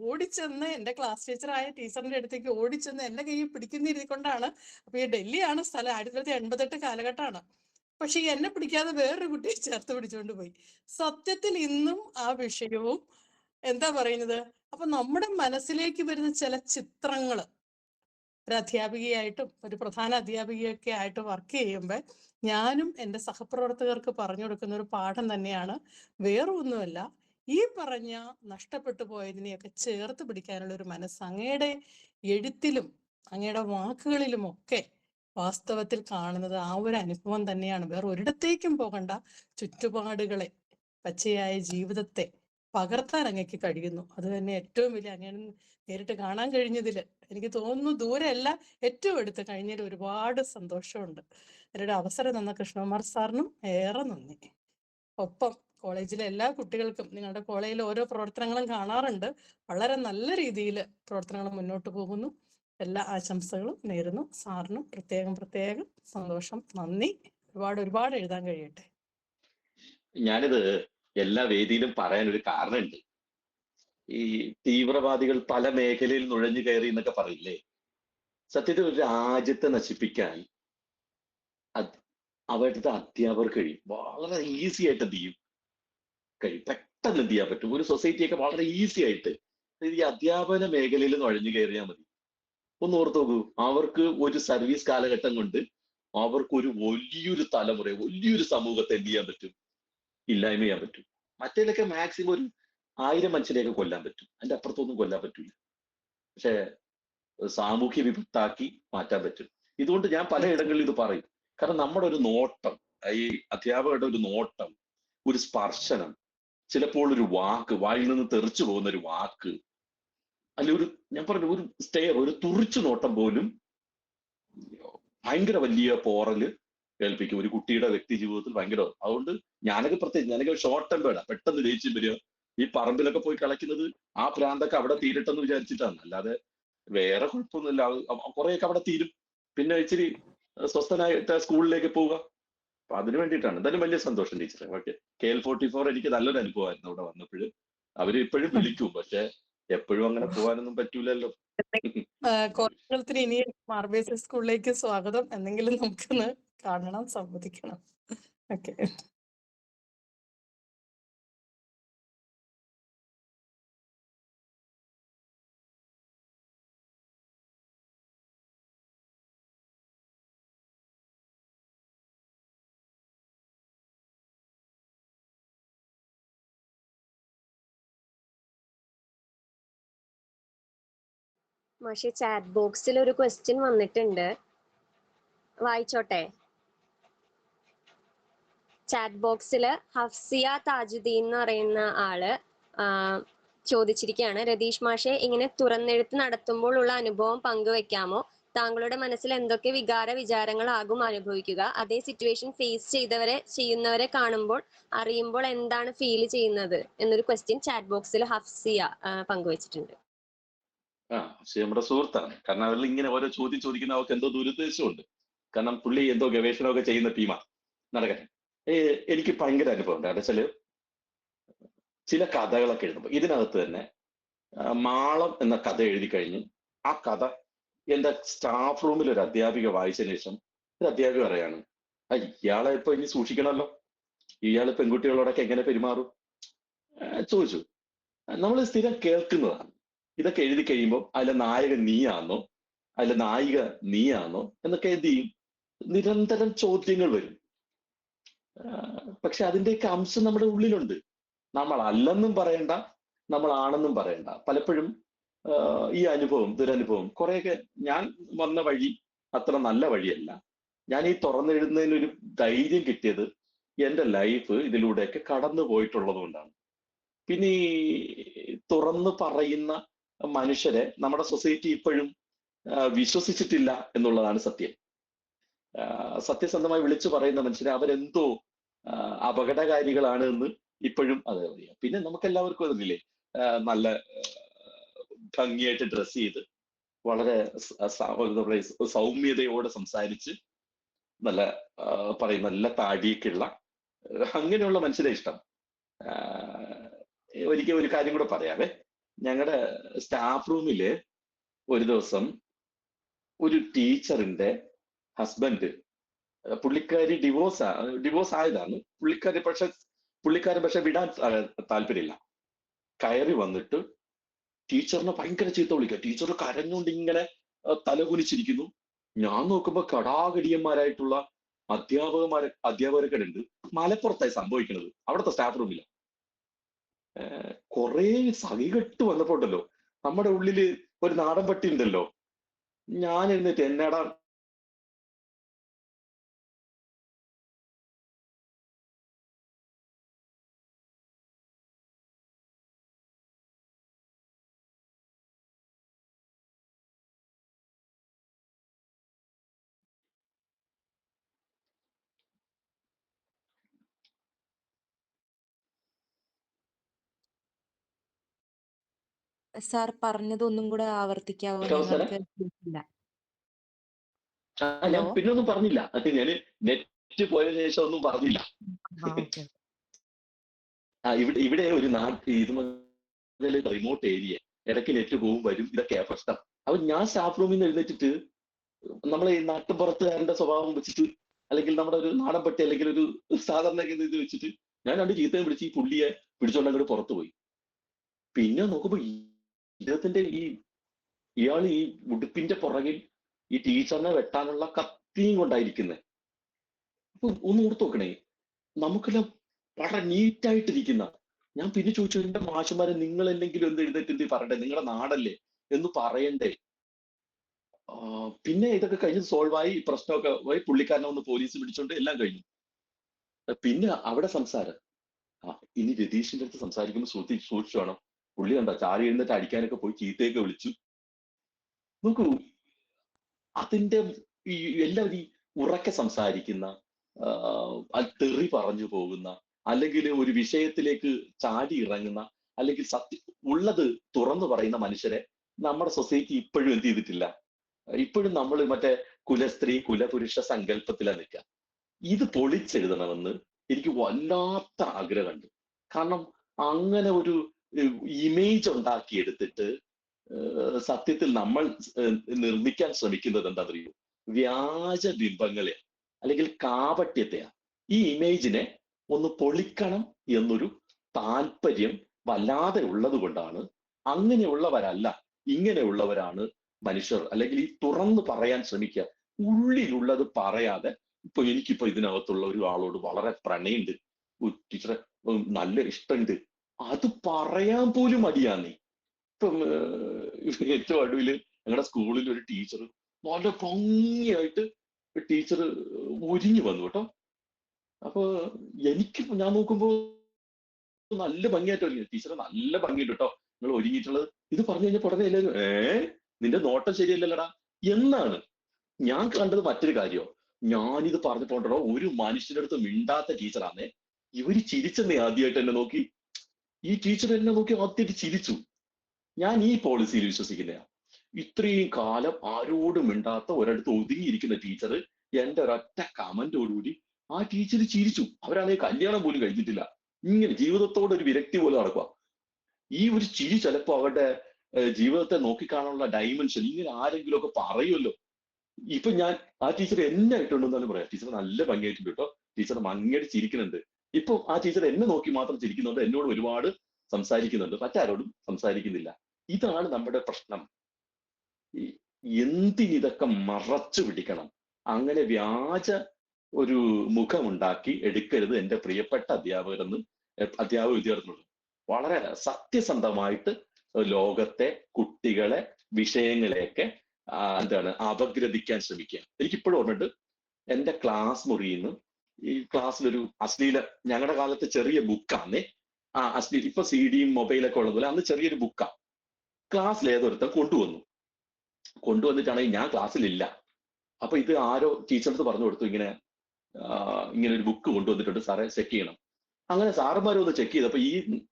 ഓടിച്ചെന്ന് എൻ്റെ ക്ലാസ് ടീച്ചറായ ടീച്ചറിന്റെ അടുത്തേക്ക് ഓടിച്ചെന്ന് എൻ്റെ കയ്യിൽ പിടിക്കുന്നിരിക്കൊണ്ടാണ്. അപ്പൊ ഈ ഡൽഹിയാണ് സ്ഥലം, 1988 കാലഘട്ടമാണ്. പക്ഷെ എന്നെ പിടിക്കാതെ വേറൊരു കുട്ടിയെ ചേർത്ത് പിടിച്ചുകൊണ്ട് പോയി. സത്യത്തിൽ ഇന്നും ആ വിഷയവും എന്താ പറയുന്നത്, അപ്പൊ നമ്മുടെ മനസ്സിലേക്ക് വരുന്ന ചില ചിത്രങ്ങള്, ഒരു അധ്യാപികയായിട്ടും ഒരു പ്രധാന അധ്യാപികയൊക്കെ ആയിട്ട് വർക്ക് ചെയ്യുമ്പോൾ ഞാനും എൻ്റെ സഹപ്രവർത്തകർക്ക് പറഞ്ഞു കൊടുക്കുന്ന ഒരു പാഠം തന്നെയാണ്, വേറെ ഒന്നുമല്ല, ഈ പറഞ്ഞ നഷ്ടപ്പെട്ടു പോയതിനെയൊക്കെ ചേർത്ത് പിടിക്കാനുള്ള ഒരു മനസ്സ് അങ്ങയുടെ എഴുത്തിലും അങ്ങയുടെ വാക്കുകളിലും ഒക്കെ വാസ്തവത്തിൽ കാണുന്നത് ആ ഒരു അനുഭവം തന്നെയാണ്. വേറെ ഒരിടത്തേക്കും പോകണ്ട, ചുറ്റുപാടുകളെ, പച്ചയായ ജീവിതത്തെ പകർത്താൻ അങ്ങക്ക് കഴിയുന്നു. അത് തന്നെ ഏറ്റവും വലിയ, അങ്ങനെ നേരിട്ട് കാണാൻ കഴിഞ്ഞതിൽ എനിക്ക് തോന്നുന്നു ദൂരെയല്ല, ഏറ്റവും അടുത്ത് കഴിഞ്ഞതിൽ ഒരുപാട് സന്തോഷമുണ്ട്. എന്നൊരു അവസരം തന്ന കൃഷ്ണകുമാർ സാറിനും ഏറെ നന്ദി. ഒപ്പം കോളേജിലെ എല്ലാ കുട്ടികൾക്കും, നിങ്ങളുടെ കോളേജിലെ ഓരോ പ്രവർത്തനങ്ങളും കാണാറുണ്ട്, വളരെ നല്ല രീതിയിൽ പ്രവർത്തനങ്ങൾ മുന്നോട്ട് പോകുന്നു. എല്ലാ ആശംസകളും നേരുന്നു. സാറിനും പ്രത്യേകം സന്തോഷം, നന്ദി. ഒരുപാട് എഴുതാൻ കഴിയട്ടെ. ഞാനിത് എല്ലാ വേദിയിലും പറയാൻ ഒരു കാരണമുണ്ട്. ഈ തീവ്രവാദികൾ പല മേഖലയിൽ നുഴഞ്ഞു കയറി എന്നൊക്കെ പറയില്ലേ, സത്യത്തിൽ ഒരു രാജ്യത്തെ നശിപ്പിക്കാൻ അവരുടെ അധ്യാപകർ കഴിയും. വളരെ ഈസി ആയിട്ട് എന്ത് ചെയ്യും, പെട്ടെന്ന് എന്ത് ചെയ്യാൻ പറ്റും. ഒരു സൊസൈറ്റിയൊക്കെ വളരെ ഈസി ആയിട്ട് ഈ അധ്യാപന മേഖലയിൽ നുഴഞ്ഞു കയറിയാൽ മതി. ഒന്ന് ഓർത്ത് നോക്കൂ, അവർക്ക് ഒരു സർവീസ് കാലഘട്ടം കൊണ്ട് അവർക്ക് ഒരു വലിയൊരു തലമുറ, വലിയൊരു സമൂഹത്തെ എന്ത് ചെയ്യാൻ പറ്റും, ഇല്ലായ്മ ചെയ്യാൻ പറ്റും. മറ്റേലൊക്കെ മാക്സിമം ഒരു 1000 മനുഷ്യരെയൊക്കെ കൊല്ലാൻ പറ്റും, അതിന്റെ അപ്പുറത്തൊന്നും കൊല്ലാൻ പറ്റില്ല. പക്ഷെ സാമൂഹ്യ വിപത്താക്കി മാറ്റാൻ പറ്റും. ഇതുകൊണ്ട് ഞാൻ പലയിടങ്ങളിൽ ഇത് പറയും. കാരണം നമ്മുടെ ഒരു നോട്ടം, ഈ അധ്യാപകരുടെ ഒരു നോട്ടം, ഒരു സ്പർശനം, ചിലപ്പോൾ ഒരു വാക്ക്, വായിൽ നിന്ന് തെറിച്ചു പോകുന്ന ഒരു വാക്ക്, അല്ലെ ഒരു, ഞാൻ പറഞ്ഞു, ഒരു സ്റ്റെയർ, ഒരു തുറിച്ചു നോട്ടം പോലും ഭയങ്കര വലിയ പോറല് കേൾപ്പിക്കും ഒരു കുട്ടിയുടെ വ്യക്തി ജീവിതത്തിൽ. ഭയങ്കര. അതുകൊണ്ട് ഞാനൊക്കെ ഷോർട്ട് ടെമ്പേർഡാ, പെട്ടെന്ന് ദേഷ്യം വരിക. ഈ പറമ്പിലൊക്കെ പോയി കളിക്കുന്നത് ആ പ്രാന്തൊക്കെ അവിടെ തീരട്ടെന്ന് വിചാരിച്ചിട്ടാണ്, അല്ലാതെ വേറെ കുഴപ്പമൊന്നുമില്ല. കുറെയൊക്കെ അവിടെ തീരും, പിന്നെ ഇച്ചിരി സ്വസ്ഥനായിട്ട് സ്കൂളിലേക്ക് പോവുക. അപ്പൊ അതിനു വേണ്ടിയിട്ടാണ്. എന്തായാലും വലിയ സന്തോഷം ടീച്ചറെ. ഓക്കെ. KL44 എനിക്ക് നല്ലൊരു അനുഭവമായിരുന്നു അവിടെ വന്നപ്പോൾ. അവര് ഇപ്പോഴും വിളിക്കും, പക്ഷെ എപ്പോഴും അങ്ങനെ പോകാനൊന്നും പറ്റൂലല്ലോ. കോളേജത്തിന് ഇനി മാർബേസ് സ്കൂളിലേക്ക് സ്വാഗതം. എന്തെങ്കിലും നമുക്കൊന്ന് കാണണം, സംവദിക്കണം. ഓക്കെ. മാഷെ, ചാറ്റ് ബോക്സിൽ ഒരു ക്വസ്റ്റ്യൻ വന്നിട്ടുണ്ട്, വായിച്ചോട്ടെ? ചാറ്റ് ബോക്സിൽ ഹഫ്സിയ താജുദ്ദീൻ എന്ന് പറയുന്ന ആള് ചോദിച്ചിരിക്കുകയാണ്, രതീഷ് മാഷെ, ഇങ്ങനെ തുറന്നെഴുത്ത് നടത്തുമ്പോൾ ഉള്ള അനുഭവം പങ്കുവെക്കാമോ? താങ്കളുടെ മനസ്സിൽ എന്തൊക്കെ വിചാരങ്ങളാകും അനുഭവിക്കുക? അതേ സിറ്റുവേഷൻ ഫേസ് ചെയ്യുന്നവരെ കാണുമ്പോൾ, അറിയുമ്പോൾ എന്താണ് ഫീൽ ചെയ്യുന്നത് എന്നൊരു ക്വസ്റ്റ്യൻ ചാറ്റ് ബോക്സിൽ ഹഫ്സിയ പങ്കുവച്ചിട്ടുണ്ട്. പക്ഷെ നമ്മുടെ സുഹൃത്താണ്. കാരണം അവരിൽ ഇങ്ങനെ ഓരോ ചോദ്യം ചോദിക്കുന്ന അവർക്ക് എന്തോ ദുരുദ്ദേശമുണ്ട്. കാരണം പുള്ളി എന്തോ ഗവേഷണമൊക്കെ ചെയ്യുന്ന ടീമാണ്. നടക്കട്ടെ. എനിക്ക് ഭയങ്കര അനുഭവം ഉണ്ട്. വെച്ചാല് ചില കഥകളൊക്കെ എഴുതുമ്പോൾ ഇതിനകത്ത് തന്നെ മാളം എന്ന കഥ എഴുതി കഴിഞ്ഞ് ആ കഥ എന്റെ സ്റ്റാഫ് റൂമിൽ ഒരു അധ്യാപിക വായിച്ചതിന് ശേഷം ഒരു അധ്യാപിക പറയാണ്, ഇയാളെ ഇപ്പൊ ഇനി സൂക്ഷിക്കണമല്ലോ, ഇയാള് പെൺകുട്ടികളോടൊക്കെ എങ്ങനെ പെരുമാറും ചോദിച്ചു. നമ്മൾ സ്ഥിരം കേൾക്കുന്നതാണ്. ഇതൊക്കെ എഴുതി കഴിയുമ്പോൾ അതിലെ നായകൻ നീയാണോ, അതിലെ നായിക നീയാണോ എന്നൊക്കെ എന്ത് ചെയ്യും, നിരന്തരം ചോദ്യങ്ങൾ വരും. പക്ഷെ അതിന്റെയൊക്കെ അംശം നമ്മുടെ ഉള്ളിലുണ്ട്. നമ്മൾ അല്ലെന്നും പറയണ്ട, നമ്മൾ ആണെന്നും പറയണ്ട. പലപ്പോഴും ഈ അനുഭവം, ദുരനുഭവം, കുറെയൊക്കെ ഞാൻ വന്ന വഴി അത്ര നല്ല വഴിയല്ല. ഞാൻ ഈ തുറന്നെഴുതുന്നതിനൊരു ധൈര്യം കിട്ടിയത് എൻ്റെ ലൈഫ് ഇതിലൂടെയൊക്കെ കടന്നു പോയിട്ടുള്ളത് കൊണ്ടാണ്. പിന്നെ ഈ തുറന്നു പറയുന്ന മനുഷ്യരെ നമ്മുടെ സൊസൈറ്റി ഇപ്പോഴും വിശ്വസിച്ചിട്ടില്ല എന്നുള്ളതാണ് സത്യം. സത്യസന്ധമായി വിളിച്ചു പറയുന്ന മനുഷ്യരെ അവരെന്തോ അപകടകാരികളാണ് എന്ന് ഇപ്പോഴും അത് അറിയാം. പിന്നെ നമുക്കെല്ലാവർക്കും അതില്ലേ, നല്ല ഭംഗിയായിട്ട് ഡ്രസ് ചെയ്ത് വളരെ സൗമ്യതയോടെ സംസാരിച്ച് നല്ല പറയും, നല്ല താടിയൊക്കെയുള്ള അങ്ങനെയുള്ള മനുഷ്യരെ ഇഷ്ടം. ഒരിക്കൽ ഒരു കാര്യം കൂടെ പറയാവേ. ഞങ്ങളുടെ സ്റ്റാഫ് റൂമില് ഒരു ദിവസം ഒരു ടീച്ചറിന്റെ ഹസ്ബൻഡ്, പുള്ളിക്കാരി ഡിവോഴ്സ് ആയതാണ്. പുള്ളിക്കാരൻ പക്ഷെ വിടാൻ താല്പര്യമില്ല. കയറി വന്നിട്ട് ടീച്ചറിനെ ഭയങ്കര ചീത്ത വിളിക്കുക. ടീച്ചർ കരഞ്ഞുകൊണ്ട് ഇങ്ങനെ തലകുനിച്ചിരിക്കുന്നു. ഞാൻ നോക്കുമ്പോ കടാകടിയന്മാരായിട്ടുള്ള അധ്യാപകരൊക്കെ ഉണ്ട്. മലപ്പുറത്തായി സംഭവിക്കുന്നത്, അവിടുത്തെ സ്റ്റാഫ് റൂമില്ല. കുറെ സഹികെട്ട് വന്നപ്പോ ഉണ്ടല്ലോ, നമ്മുടെ ഉള്ളില് ഒരു നാടൻ പട്ടി ഉണ്ടല്ലോ, ഞാൻ എന്നിട്ട് എന്നടാ സാർ പറഞ്ഞത് ഒന്നും കൂടെ ആവർത്തിക്കാവോ? അവസരം ഞങ്ങൾക്ക് കേട്ടില്ല. ഞാൻ ഹലോ. പിന്നെ ഒന്നും പറഞ്ഞില്ല. ഞാൻ നെറ്റ് പോയ ശേഷം ഒന്നും പറഞ്ഞില്ല. ഓക്കെ. ഇവിടെ ഒരു ഇത് മുതൽ റിമോട്ട് ഏരിയ, ഇടയ്ക്ക് നെറ്റ് പോവും വരും, ഇതൊക്കെയാ പ്രശ്നം. അപ്പൊ ഞാൻ സ്റ്റാഫ് റൂമിൽ നിന്ന് എഴുന്നേറ്റിട്ട് നമ്മളെ ഈ നാട്ടുപുറത്തുകാരന്റെ സ്വഭാവം വെച്ചിട്ട്, അല്ലെങ്കിൽ നമ്മുടെ ഒരു നാടൻ പട്ടി, അല്ലെങ്കിൽ ഒരു സാധാരണ ഇത് വെച്ചിട്ട് ഞാൻ 2 ചീത്തയും വിളിച്ച് ഈ പുള്ളിയെ പിടിച്ചോണ്ട് അങ്ങോട്ട് പുറത്തു പോയി. പിന്നെ നോക്കുമ്പോ ഇദ്ദേഹത്തിന്റെ ഇയാൾ ഈ ഉടുപ്പിന്റെ പുറകിൽ ഈ ടീച്ചറിനെ വെട്ടാനുള്ള കത്തിയും കൊണ്ടായിരിക്കുന്നത്. അപ്പൊ ഒന്ന് ഓർത്ത് നോക്കണേ, നമുക്കെല്ലാം വളരെ നീറ്റായിട്ടിരിക്കുന്ന. ഞാൻ പിന്നെ ചോദിച്ചു, എന്റെ മാഷന്മാരെ നിങ്ങൾ എന്തെങ്കിലും എന്ത് എഴുന്നേറ്റ് പറയണ്ടേ, നിങ്ങളുടെ നാടല്ലേ എന്ന് പറയണ്ടേ. പിന്നെ ഇതൊക്കെ കഴിഞ്ഞ് സോൾവ് ആയി, പ്രശ്നമൊക്കെ പോയി, പുള്ളിക്കാരനെ ഒന്ന് പോലീസ് പിടിച്ചോണ്ട് എല്ലാം കഴിഞ്ഞു. പിന്നെ അവിടെ സംസാരം, ഇനി രതീഷിന്റെ അടുത്ത് സംസാരിക്കുമ്പോൾ സൂക്ഷിച്ചു വേണം. പുള്ളി കണ്ട ചാടി എഴുന്നേറ്റ് അടിക്കാനൊക്കെ പോയി, ചീത്തയൊക്കെ വിളിച്ചു. നോക്കൂ, അതിന്റെ എല്ലാവരും ഈ ഉറക്കെ സംസാരിക്കുന്ന, തെറി പറഞ്ഞു പോകുന്ന, അല്ലെങ്കിൽ ഒരു വിഷയത്തിലേക്ക് ചാടി ഇറങ്ങുന്ന, അല്ലെങ്കിൽ ഉള്ളത് തുറന്നു പറയുന്ന മനുഷ്യരെ നമ്മുടെ സൊസൈറ്റി ഇപ്പോഴും എന്ത് ചെയ്തിട്ടില്ല. ഇപ്പോഴും നമ്മൾ മറ്റേ കുലസ്ത്രീ കുലപുരുഷ സങ്കല്പത്തിലാണ് നിൽക്കുക. ഇത് പൊളിച്ചെഴുതണമെന്ന് എനിക്ക് വല്ലാത്ത ആഗ്രഹമുണ്ട്. കാരണം അങ്ങനെ ഒരു ഇമേജ് ഉണ്ടാക്കിയെടുത്തിട്ട് സത്യത്തിൽ നമ്മൾ നിർമ്മിക്കാൻ ശ്രമിക്കുന്നത് എന്താണെന്നറിയോ? വ്യാജ ബിംബങ്ങളെ അല്ലെങ്കിൽ കാപട്യത്തെയാ. ഈ ഇമേജിനെ ഒന്ന് പൊളിക്കണം എന്നൊരു താല്പര്യം വല്ലാതെ ഉള്ളത് കൊണ്ടാണ്. അങ്ങനെയുള്ളവരല്ല, ഇങ്ങനെയുള്ളവരാണ് മനുഷ്യർ. അല്ലെങ്കിൽ ഈ തുറന്നു പറയാൻ ശ്രമിക്കുക, ഉള്ളിലുള്ളത് പറയാതെ. എനിക്കിപ്പോ ഇതിനകത്തുള്ള ഒരു ആളോട് വളരെ പ്രണയമുണ്ട്, ടീച്ചറെ നല്ല ഇഷ്ടമുണ്ട്, അത് പറയാൻ പോലും മടിയാന്നേ. ഇപ്പം ഏറ്റവും ഒടുവില് ഞങ്ങളുടെ സ്കൂളിൽ ഒരു ടീച്ചർ വളരെ ഭംഗിയായിട്ട് ടീച്ചർ ഒരുങ്ങി വന്നു കേട്ടോ. അപ്പൊ ഞാൻ നോക്കുമ്പോ നല്ല ഭംഗിയായിട്ട് ഒരുങ്ങി. ടീച്ചർ നല്ല ഭംഗിയുണ്ട് കേട്ടോ, നിങ്ങൾ ഒരുങ്ങിയിട്ടുള്ളത്. ഇത് പറഞ്ഞു കഴിഞ്ഞാൽ ഉടനെ എല്ലാവരും നിന്റെ നോട്ടം ശരിയല്ലല്ലടാ എന്നാണ്. ഞാൻ കണ്ടത് മറ്റൊരു കാര്യമോ, ഞാനിത് പറഞ്ഞിട്ടുണ്ടോ ഒരു മനുഷ്യന്റെ അടുത്ത് മിണ്ടാത്ത ടീച്ചറാന്നേ. ഇവര് ചിരിച്ചെന്നേ ആദ്യമായിട്ട് എന്നെ നോക്കി. ഈ ടീച്ചർ എന്നെ നോക്കി ആദ്യമായിട്ട് ചിരിച്ചു. ഞാൻ ഈ പോളിസിയിൽ വിശ്വസിക്കുന്നതാണ്. ഇത്രയും കാലം ആരോടും മിണ്ടാത്ത ഒരിടത്ത് ഒതുങ്ങിയിരിക്കുന്ന ടീച്ചർ എന്റെ ഒരൊറ്റ കമന്റോടുകൂടി ആ ടീച്ചർ ചിരിച്ചു. അവരാണെങ്കിൽ കല്യാണം പോലും കഴിഞ്ഞിട്ടില്ല, ഇങ്ങനെ ജീവിതത്തോട് ഒരു വിരക്തി പോലെ നടക്കുക. ഈ ഒരു ചിരി ചിലപ്പോ അവരുടെ ജീവിതത്തെ നോക്കിക്കാണാനുള്ള ഡൈമെൻഷൻ ഇങ്ങനെ ആരെങ്കിലും ഒക്കെ പറയുമല്ലോ. ഇപ്പൊ ഞാൻ ആ ടീച്ചർ എന്നെ ആയിട്ടുണ്ടെന്നാലും പറയാം, ടീച്ചർ നല്ല ഭംഗിയായിട്ടുണ്ട് കേട്ടോ, ടീച്ചർ ഭംഗിയായിട്ട് ചിരിക്കുന്നുണ്ട്. ഇപ്പൊ ആ ടീച്ചർ എന്നെ നോക്കി മാത്രം ചിരിക്കുന്നുണ്ട്, എന്നോട് ഒരുപാട് സംസാരിക്കുന്നുണ്ട്, മറ്റാരോടും സംസാരിക്കുന്നില്ല. ഇതാണ് നമ്മുടെ പ്രശ്നം. എന്തിനിതൊക്കെ മറച്ചു പിടിക്കണം? അങ്ങനെ വ്യാജ ഒരു മുഖമുണ്ടാക്കി എടുക്കരുത് എൻ്റെ പ്രിയപ്പെട്ട അധ്യാപക വിദ്യാർത്ഥികളോട്. വളരെ സത്യസന്ധമായിട്ട് ലോകത്തെ, കുട്ടികളെ, വിഷയങ്ങളെയൊക്കെ അപഗ്രഥിക്കാൻ ശ്രമിക്കുക. എനിക്കിപ്പോഴും ഓർമ്മയുണ്ട്, എൻ്റെ ക്ലാസ് മുറിയിൽ നിന്ന് ഈ ക്ലാസ്സിലൊരു അശ്ലീല, ഞങ്ങളുടെ കാലത്ത് ചെറിയ ബുക്കാന്നേ, അശ്ലീല, ഇപ്പൊ CD-യും മൊബൈലൊക്കെ ഉള്ളതുപോലെ അന്ന് ചെറിയൊരു ബുക്കാ. ക്ലാസ്സിൽ ഏതൊരുത്തം കൊണ്ടുവന്നിട്ടാണെങ്കിൽ ഞാൻ ക്ലാസ്സിലില്ല. അപ്പൊ ഇത് ആരോ ടീച്ചർക്ക് പറഞ്ഞു കൊടുത്തു, ഇങ്ങനെ ഒരു ബുക്ക് കൊണ്ടുവന്നിട്ടുണ്ട് സാറേ, ചെക്ക് ചെയ്യണം. അങ്ങനെ സാറന്മാരും ഒന്ന് ചെക്ക് ചെയ്തപ്പോ ഈ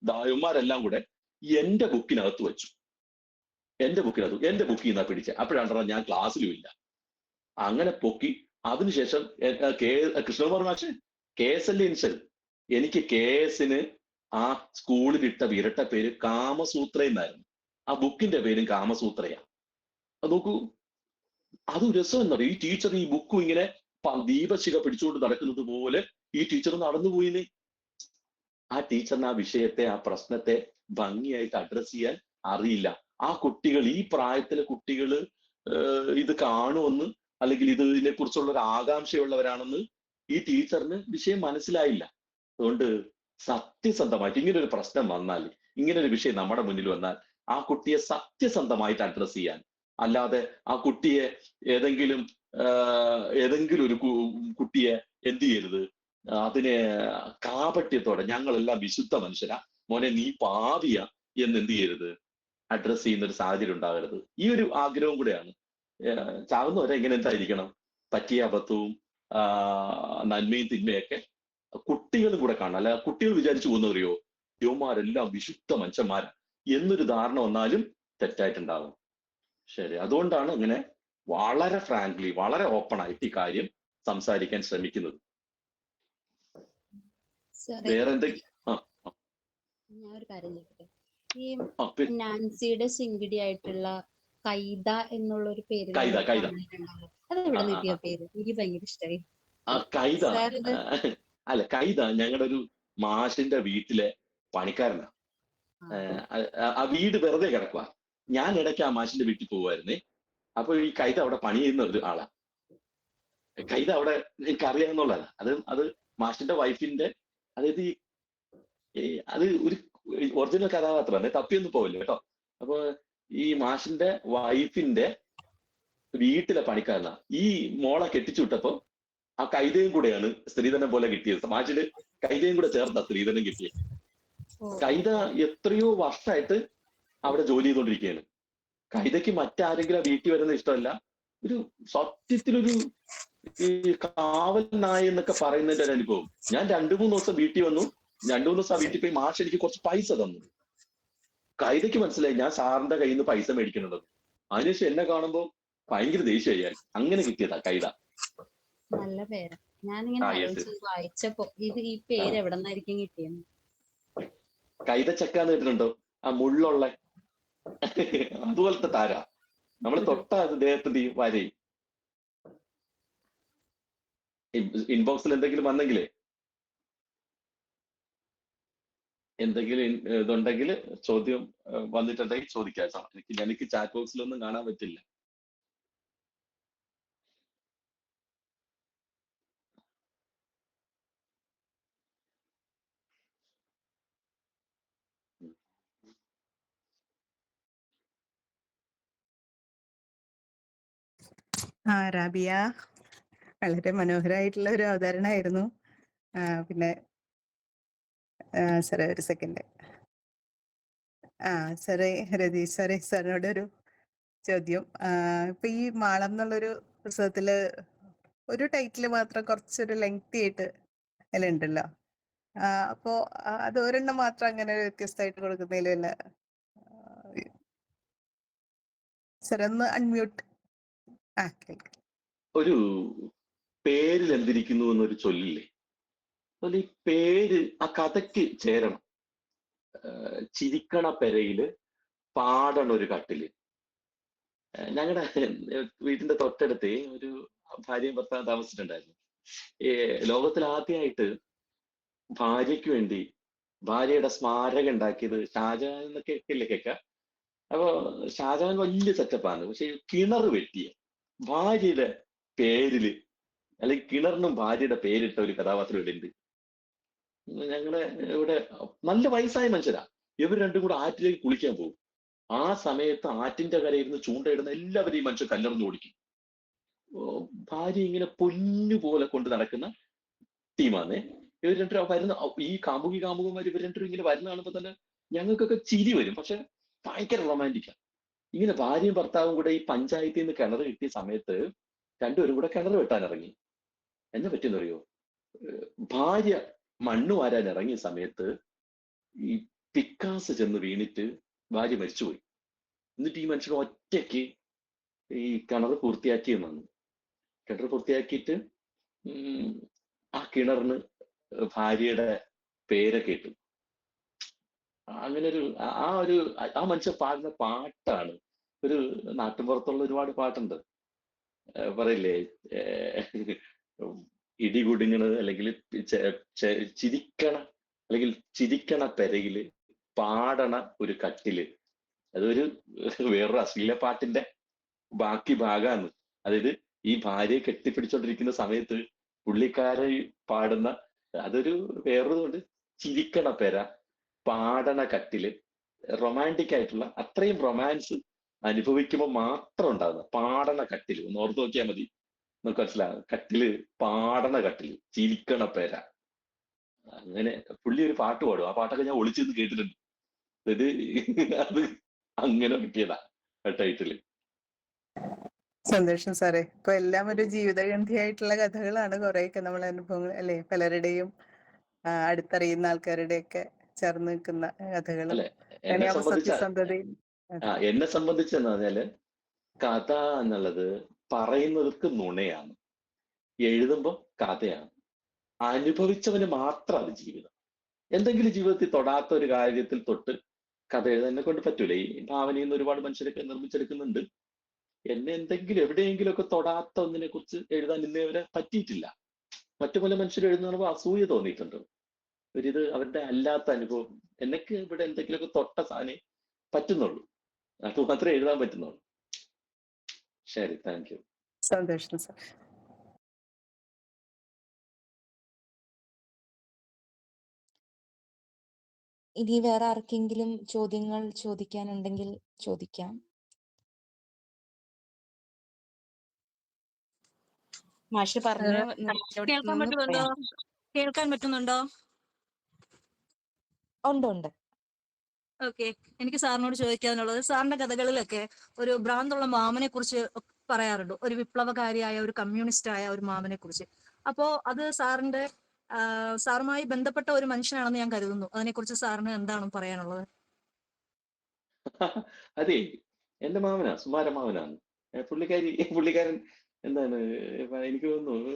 ദായന്മാരെല്ലാം കൂടെ എന്റെ ബുക്കിനകത്ത് വെച്ചു. എന്റെ ബുക്കിൽ നിന്നാ പിടിച്ചേ. അപ്പോഴാണ് ഞാൻ ക്ലാസ്സിലും ഇല്ല. അങ്ങനെ പൊക്കി. അതിനുശേഷം കൃഷ്ണകുമാർ മാഷ് KSL ഇൻഷൽ, എനിക്ക് KS-ന് ആ സ്കൂളിലിട്ട വിരട്ട പേര് കാമസൂത്ര എന്നായിരുന്നു. ആ ബുക്കിന്റെ പേരും കാമസൂത്രയാ. അത് നോക്കൂ, അത് രസം എന്താ പറയുക, ഈ ടീച്ചർ ഈ ബുക്കും ഇങ്ങനെ ദീപശിഖ പിടിച്ചുകൊണ്ട് നടക്കുന്നത് പോലെ ഈ ടീച്ചർ നടന്നുപോയിന്നേ. ആ ടീച്ചറിന് ആ വിഷയത്തെ, ആ പ്രശ്നത്തെ ഭംഗിയായിട്ട് അഡ്രസ് ചെയ്യാൻ അറിയില്ല. ആ കുട്ടികൾ, ഈ പ്രായത്തിലെ കുട്ടികള് ഇത് കാണുമെന്ന് അല്ലെങ്കിൽ ഇതിനെ കുറിച്ചുള്ള ഒരു ആകാംക്ഷയുള്ളവരാണെന്ന് ഈ ടീച്ചറിന് വിഷയം മനസ്സിലായില്ല. അതുകൊണ്ട് സത്യസന്ധമായിട്ട് ഇങ്ങനെ ഒരു പ്രശ്നം വന്നാൽ, ഇങ്ങനെ ഒരു വിഷയം നമ്മുടെ മുന്നിൽ വന്നാൽ ആ കുട്ടിയെ സത്യസന്ധമായിട്ട് അഡ്രസ് ചെയ്യാൻ, അല്ലാതെ ആ കുട്ടിയെ ഏതെങ്കിലും ഒരു കുട്ടിയെ എന്ത് ചെയ്യരുത്, അതിനെ കാപട്യത്തോടെ ഞങ്ങളെല്ലാം വിശുദ്ധ മനുഷ്യരാ, മോനെ നീ പാപിയ എന്ന് എന്ത് ചെയ്യരുത്, അഡ്രസ് ചെയ്യുന്ന ഒരു സാഹചര്യം ഉണ്ടാകരുത്. ഈ ഒരു ആഗ്രഹവും കൂടെയാണ്. ചാവുന്നവരെ എങ്ങനെ എന്തായിരിക്കണം, പറ്റിയ അബദ്ധവും നന്മയും തിന്മയൊക്കെ കുട്ടികളും കൂടെ കാണണം. അല്ല കുട്ടികൾ വിചാരിച്ചു പോകുന്നവരെയോ യുവമാരെല്ലാം വിശുദ്ധ മനുഷ്യന്മാരാ എന്നൊരു ധാരണ വന്നാലും തെറ്റായിട്ടുണ്ടാകും. ശരി, അതുകൊണ്ടാണ് ഇങ്ങനെ വളരെ ഫ്രാങ്ക്ലി, വളരെ ഓപ്പൺ ആയിട്ട് ഈ കാര്യം സംസാരിക്കാൻ ശ്രമിക്കുന്നത്. വേറെ എന്തെങ്കിലും ഞാൻ ഒരു കാര്യം ചോദിക്കട്ടെ, ഈ നാൻസിയുടെ ചിങ്കിടി ആയിട്ടുള്ള കൈത എന്നുള്ള ഒരു പേര് കൈത അത് എവിടെ കിട്ടിയ പേര്? എനിക്ക് ഭയങ്കര ഇഷ്ടമായി. കൈത അല്ല, കൈത ഞങ്ങളുടെ ഒരു മാഷിന്റെ വീട്ടിലെ പണിക്കാരനാ. ആ വീട് വെറുതെ കിടക്കുക. ഞാൻ ഇടയ്ക്ക് ആ മാഷിന്റെ വീട്ടിൽ പോകുമായിരുന്നേ. അപ്പൊ ഈ കൈത അവിടെ പണി ചെയ്യുന്ന ഒരു ആളാ. കൈത അവിടെ എനിക്ക് അറിയാവുന്നുള്ളതല്ല, അത് മാഷിന്റെ വൈഫിന്റെ, അതായത് അത് ഒരു ഒറിജിനൽ കഥാപാത്രമാണ്, തപ്പിയൊന്നും പോവില്ല കേട്ടോ. അപ്പൊ ഈ മാഷിന്റെ വൈഫിന്റെ വീട്ടിലെ പണിക്കാരനാ. ഈ മോളെ കെട്ടിച്ചു വിട്ടപ്പോ ആ കൈതയും കൂടെയാണ് സ്ത്രീധനം പോലെ കിട്ടിയത്. മാഷിന് കൈതയും കൂടെ ചേർത്താ സ്ത്രീധനം കിട്ടിയത്. കൈത എത്രയോ വർഷമായിട്ട് അവിടെ ജോലി ചെയ്തുകൊണ്ടിരിക്കുകയാണ്. കൈതയ്ക്ക് മറ്റാരെങ്കിലും ആ വീട്ടിൽ വരുന്ന ഇഷ്ടമല്ല. ഒരു സത്യത്തിലൊരു ഈ കാവൽ നായ എന്നൊക്കെ പറയുന്നതിന്റെ ഒരു അനുഭവം. ഞാൻ 2-3 ദിവസം വീട്ടിൽ വന്നു. 2-3 ദിവസം ആ വീട്ടിൽ പോയി മാഷ് എനിക്ക് കുറച്ച് പൈസ തന്നു. കൈതയ്ക്ക് മനസ്സിലായി ഞാൻ സാറിന്റെ കയ്യിൽ നിന്ന് പൈസ മേടിക്കുന്നുണ്ടെന്ന്. അതിനുശേഷം എന്നെ കാണുമ്പോ ഭയങ്കര ദേഷ്യമായി. അങ്ങനെ കിട്ടിയതാ കൈത. നല്ല പേര്. ഞാനിങ്ങനെ വായിച്ചപ്പോ ഈ പേര് എവിടെ നിന്നായിരിക്കും കിട്ടിയത്? കൈതച്ചക്കാന്ന് കേട്ടിട്ടുണ്ടോ? ആ മുള്ളുള്ള അതുപോലത്തെ താര. നമ്മൾ തൊട്ടാ ദേഹത്തിന്റെ വരയും. ഇൻബോക്സിൽ എന്തെങ്കിലും വന്നെങ്കിലേ, എന്തെങ്കിലും ഇതുണ്ടെങ്കിൽ ചോദ്യം വന്നിട്ടുണ്ടെങ്കിൽ ചോദിക്കാം. എനിക്ക് ചാറ്റ് ബോക്സിലൊന്നും കാണാൻ പറ്റില്ല. റാബിയ, വളരെ മനോഹരമായിട്ടുള്ള ഒരു അവതരണമായിരുന്നു. പിന്നെ സാറേ ഒരു സെക്കൻഡ്. സാറേ രതീഷ് സാറിനോട് ഒരു ചോദ്യം. ഇപ്പൊ ഈ മാളം എന്നുള്ളൊരു പുസ്തകത്തില് ഒരു ടൈറ്റിൽ മാത്രം കുറച്ചൊരു ലെങ്തി ആയിട്ട് അതിലുണ്ടല്ലോ. അപ്പോ അത് ഒരെണ്ണം മാത്രം അങ്ങനെ വ്യത്യസ്തമായിട്ട് കൊടുക്കുന്നതിലല്ല. സാർ ഒന്ന് അൺമ്യൂട്ട്. ഒരു പേരിൽ എന്തിരിക്കുന്നു എന്നൊരു ചൊല്ലില്ലേ, അതുപോലെ ഈ പേര് ആ കഥയ്ക്ക് ചേരണം. ചിരിക്കണ പെരയില് പാടണ ഒരു കട്ടില്. ഞങ്ങളുടെ വീടിന്റെ തൊട്ടടുത്ത് ഒരു ഭാര്യയും ഭർത്താവും താമസിച്ചിട്ടുണ്ടായിരുന്നു. ലോകത്തിൽ ആദ്യമായിട്ട് ഭാര്യയ്ക്ക് വേണ്ടി ഭാര്യയുടെ സ്മാരകം ഉണ്ടാക്കിയത് ഷാജഹാൻ എന്നൊക്കെ ഇല്ലേ കേൾക്കാം. അപ്പൊ ഷാജഹാൻ വലിയ സെറ്റപ്പാണ്. പക്ഷെ കിണർ വെട്ടിയ ഭാര്യയുടെ പേരില്, അല്ലെങ്കിൽ കിണറിനും ഭാര്യയുടെ പേരിട്ട ഒരു കഥാപാത്രം ഇവിടെ ഉണ്ട്. ഞങ്ങളുടെ ഇവിടെ നല്ല വയസ്സായ മനുഷ്യരാ. ഇവർ രണ്ടും കൂടെ ആറ്റിലേക്ക് കുളിക്കാൻ പോകും. ആ സമയത്ത് ആറ്റിന്റെ കരയിരുന്ന് ചൂണ്ടയിടുന്ന എല്ലാവരെയും മനുഷ്യർ കല്ലെറിഞ്ഞ് ഓടിക്കും. ഭാര്യ ഇങ്ങനെ പൊന്നുപോലെ കൊണ്ട് നടക്കുന്ന ടീമാന്നേ. ഇവർ രണ്ടും വരുന്ന ഈ കാമുകന്മാർ ഇവർ രണ്ടും ഇങ്ങനെ വരുന്ന കാണുമ്പോൾ തന്നെ ഞങ്ങൾക്കൊക്കെ ചിരി വരും. പക്ഷെ ഭയങ്കര റൊമാൻറ്റിക്കാ. ഇങ്ങനെ ഭാര്യയും ഭർത്താവും കൂടെ ഈ പഞ്ചായത്തിൽ നിന്ന് കിണർ കിട്ടിയ സമയത്ത് രണ്ടുപേരും കൂടെ കിണർ വെട്ടാൻ ഇറങ്ങി. എന്നെ പറ്റിയെന്നറിയോ, ഭാര്യ മണ്ണ് വാരാൻ ഇറങ്ങിയ സമയത്ത് ഈ പിക്കാസ് ചെന്ന് വീണിട്ട് ഭാര്യ മരിച്ചുപോയി. എന്നിട്ട് ഈ മനുഷ്യൻ ഒറ്റയ്ക്ക് ഈ കിണർ പൂർത്തിയാക്കിയെന്നു. കിണർ പൂർത്തിയാക്കിയിട്ട് ആ കിണറിന് ഭാര്യയുടെ പേരൊക്കെ ഇട്ടു. അങ്ങനെ ആ മനുഷ്യൻ പാടുന്ന പാട്ടാണ്. ഒരു നാട്ടിൻപുറത്തുള്ള ഒരുപാട് പാട്ടുണ്ട്. പറയില്ലേ, ഇടികുടുങ്ങണ് അല്ലെങ്കിൽ ചിരിക്കണ പെരയില് പാടണ ഒരു കട്ടില്. അതൊരു വേറൊരു അശ്ലീല പാട്ടിന്റെ ബാക്കി ഭാഗമാണ്. അതായത് ഈ ഭാര്യയെ കെട്ടിപ്പിടിച്ചോണ്ടിരിക്കുന്ന സമയത്ത് പുള്ളിക്കാരി പാടുന്ന അതൊരു വേറൊരുണ്ട്, ചിരിക്കണ പെര, പാടണ കട്ടില്, റൊമാൻറ്റിക് ആയിട്ടുള്ള അത്രയും റൊമാൻസ് അനുഭവിക്കുമ്പോൾ മാത്രം ഉണ്ടാകുന്ന പാടണ കട്ടില്. ഒന്ന് ഓർത്ത് നോക്കിയാൽ മതി, നമുക്ക് മനസ്സിലാകും. കട്ടില്, പാടണ കട്ടില്, ചിരിക്കണ പെര. അങ്ങനെ പുള്ളി ഒരു പാട്ട് പാടും. ആ പാട്ടൊക്കെ ഞാൻ ഒളിച്ചിരുന്ന് കേട്ടിട്ടുണ്ട്. ഇത് അത് അങ്ങനെ കിട്ടിയതാ ടൈറ്റില്. സന്തോഷം സാറേ. ഇപ്പൊ എല്ലാം ഒരു ജീവിതഗന്ധിയായിട്ടുള്ള കഥകളാണ് കുറെയൊക്കെ നമ്മളെ അനുഭവങ്ങൾ അല്ലെ, പലരുടെയും അടുത്തറിയുന്ന ആൾക്കാരുടെയൊക്കെ ചേർന്ന് നിൽക്കുന്ന കഥകളും അല്ലെ എന്നെ സംബന്ധിച്ച സത്യസന്ധതയും. എന്നെ സംബന്ധിച്ചെന്ന് പറഞ്ഞാല് കഥ എന്നുള്ളത് പറയുന്നവർക്ക് നുണയാണ്, എഴുതുമ്പോ കഥയാണ്. അനുഭവിച്ചവന് മാത്രം അത് ജീവിതം. എന്തെങ്കിലും ജീവിതത്തിൽ തൊടാത്ത ഒരു കാര്യത്തിൽ തൊട്ട് കഥ എഴുതാനെ കൊണ്ട് പറ്റൂല. ഈ ഭാവനയിൽ നിന്ന് ഒരുപാട് മനുഷ്യരൊക്കെ നിർമ്മിച്ചെടുക്കുന്നുണ്ട്. എന്നെ എന്തെങ്കിലും എവിടെയെങ്കിലും ഒക്കെ തൊടാത്ത ഒന്നിനെ കുറിച്ച് എഴുതാൻ ഇന്നേ വരെ പറ്റിയിട്ടില്ല. മറ്റു പല മനുഷ്യർ എഴുതുന്നപ്പോൾ അസൂയ തോന്നിയിട്ടുണ്ട്. ഒരിത് അവരുടെ അല്ലാത്ത അനുഭവം. എനിക്ക് ഇവിടെ എന്തെങ്കിലുമൊക്കെ തൊട്ട സാധനം പറ്റുന്നുള്ളൂ, അത് മാത്രമേ എഴുതാൻ പറ്റുന്നുള്ളൂ. ശരി, താങ്ക് യു. സന്തോഷം സാർ. ഇനി വേറെ ആർക്കെങ്കിലും ചോദ്യങ്ങൾ ചോദിക്കാനുണ്ടെങ്കിൽ ചോദിക്കാം. മാഷ് പറഞ്ഞു കേൾക്കാൻ പറ്റുന്നുണ്ടോ? കേൾക്കാൻ പറ്റുന്നുണ്ടോ? ഉണ്ട്. ഓക്കെ, എനിക്ക് സാറിനോട് ചോദിക്കാനുള്ളത്, സാറിന്റെ കഥകളിലൊക്കെ ഒരു ഭ്രാന്തുള്ള മാമനെ കുറിച്ച് പറയാറുണ്ട്, ഒരു വിപ്ലവകാരിയായ ഒരു കമ്മ്യൂണിസ്റ്റ് ആയ ഒരു മാമനെ കുറിച്ച്. അപ്പോ അത് സാറുമായി ബന്ധപ്പെട്ട ഒരു മനുഷ്യനാണെന്ന് ഞാൻ കരുതുന്നു. അതിനെക്കുറിച്ച് സാറിന് എന്താണ് പറയാനുള്ളത്? അതെ, എന്റെ മാമനാ, സുമാരമാവനാണ്. പുള്ളിക്കാരൻ എന്താണ്, എനിക്ക് തോന്നുന്നു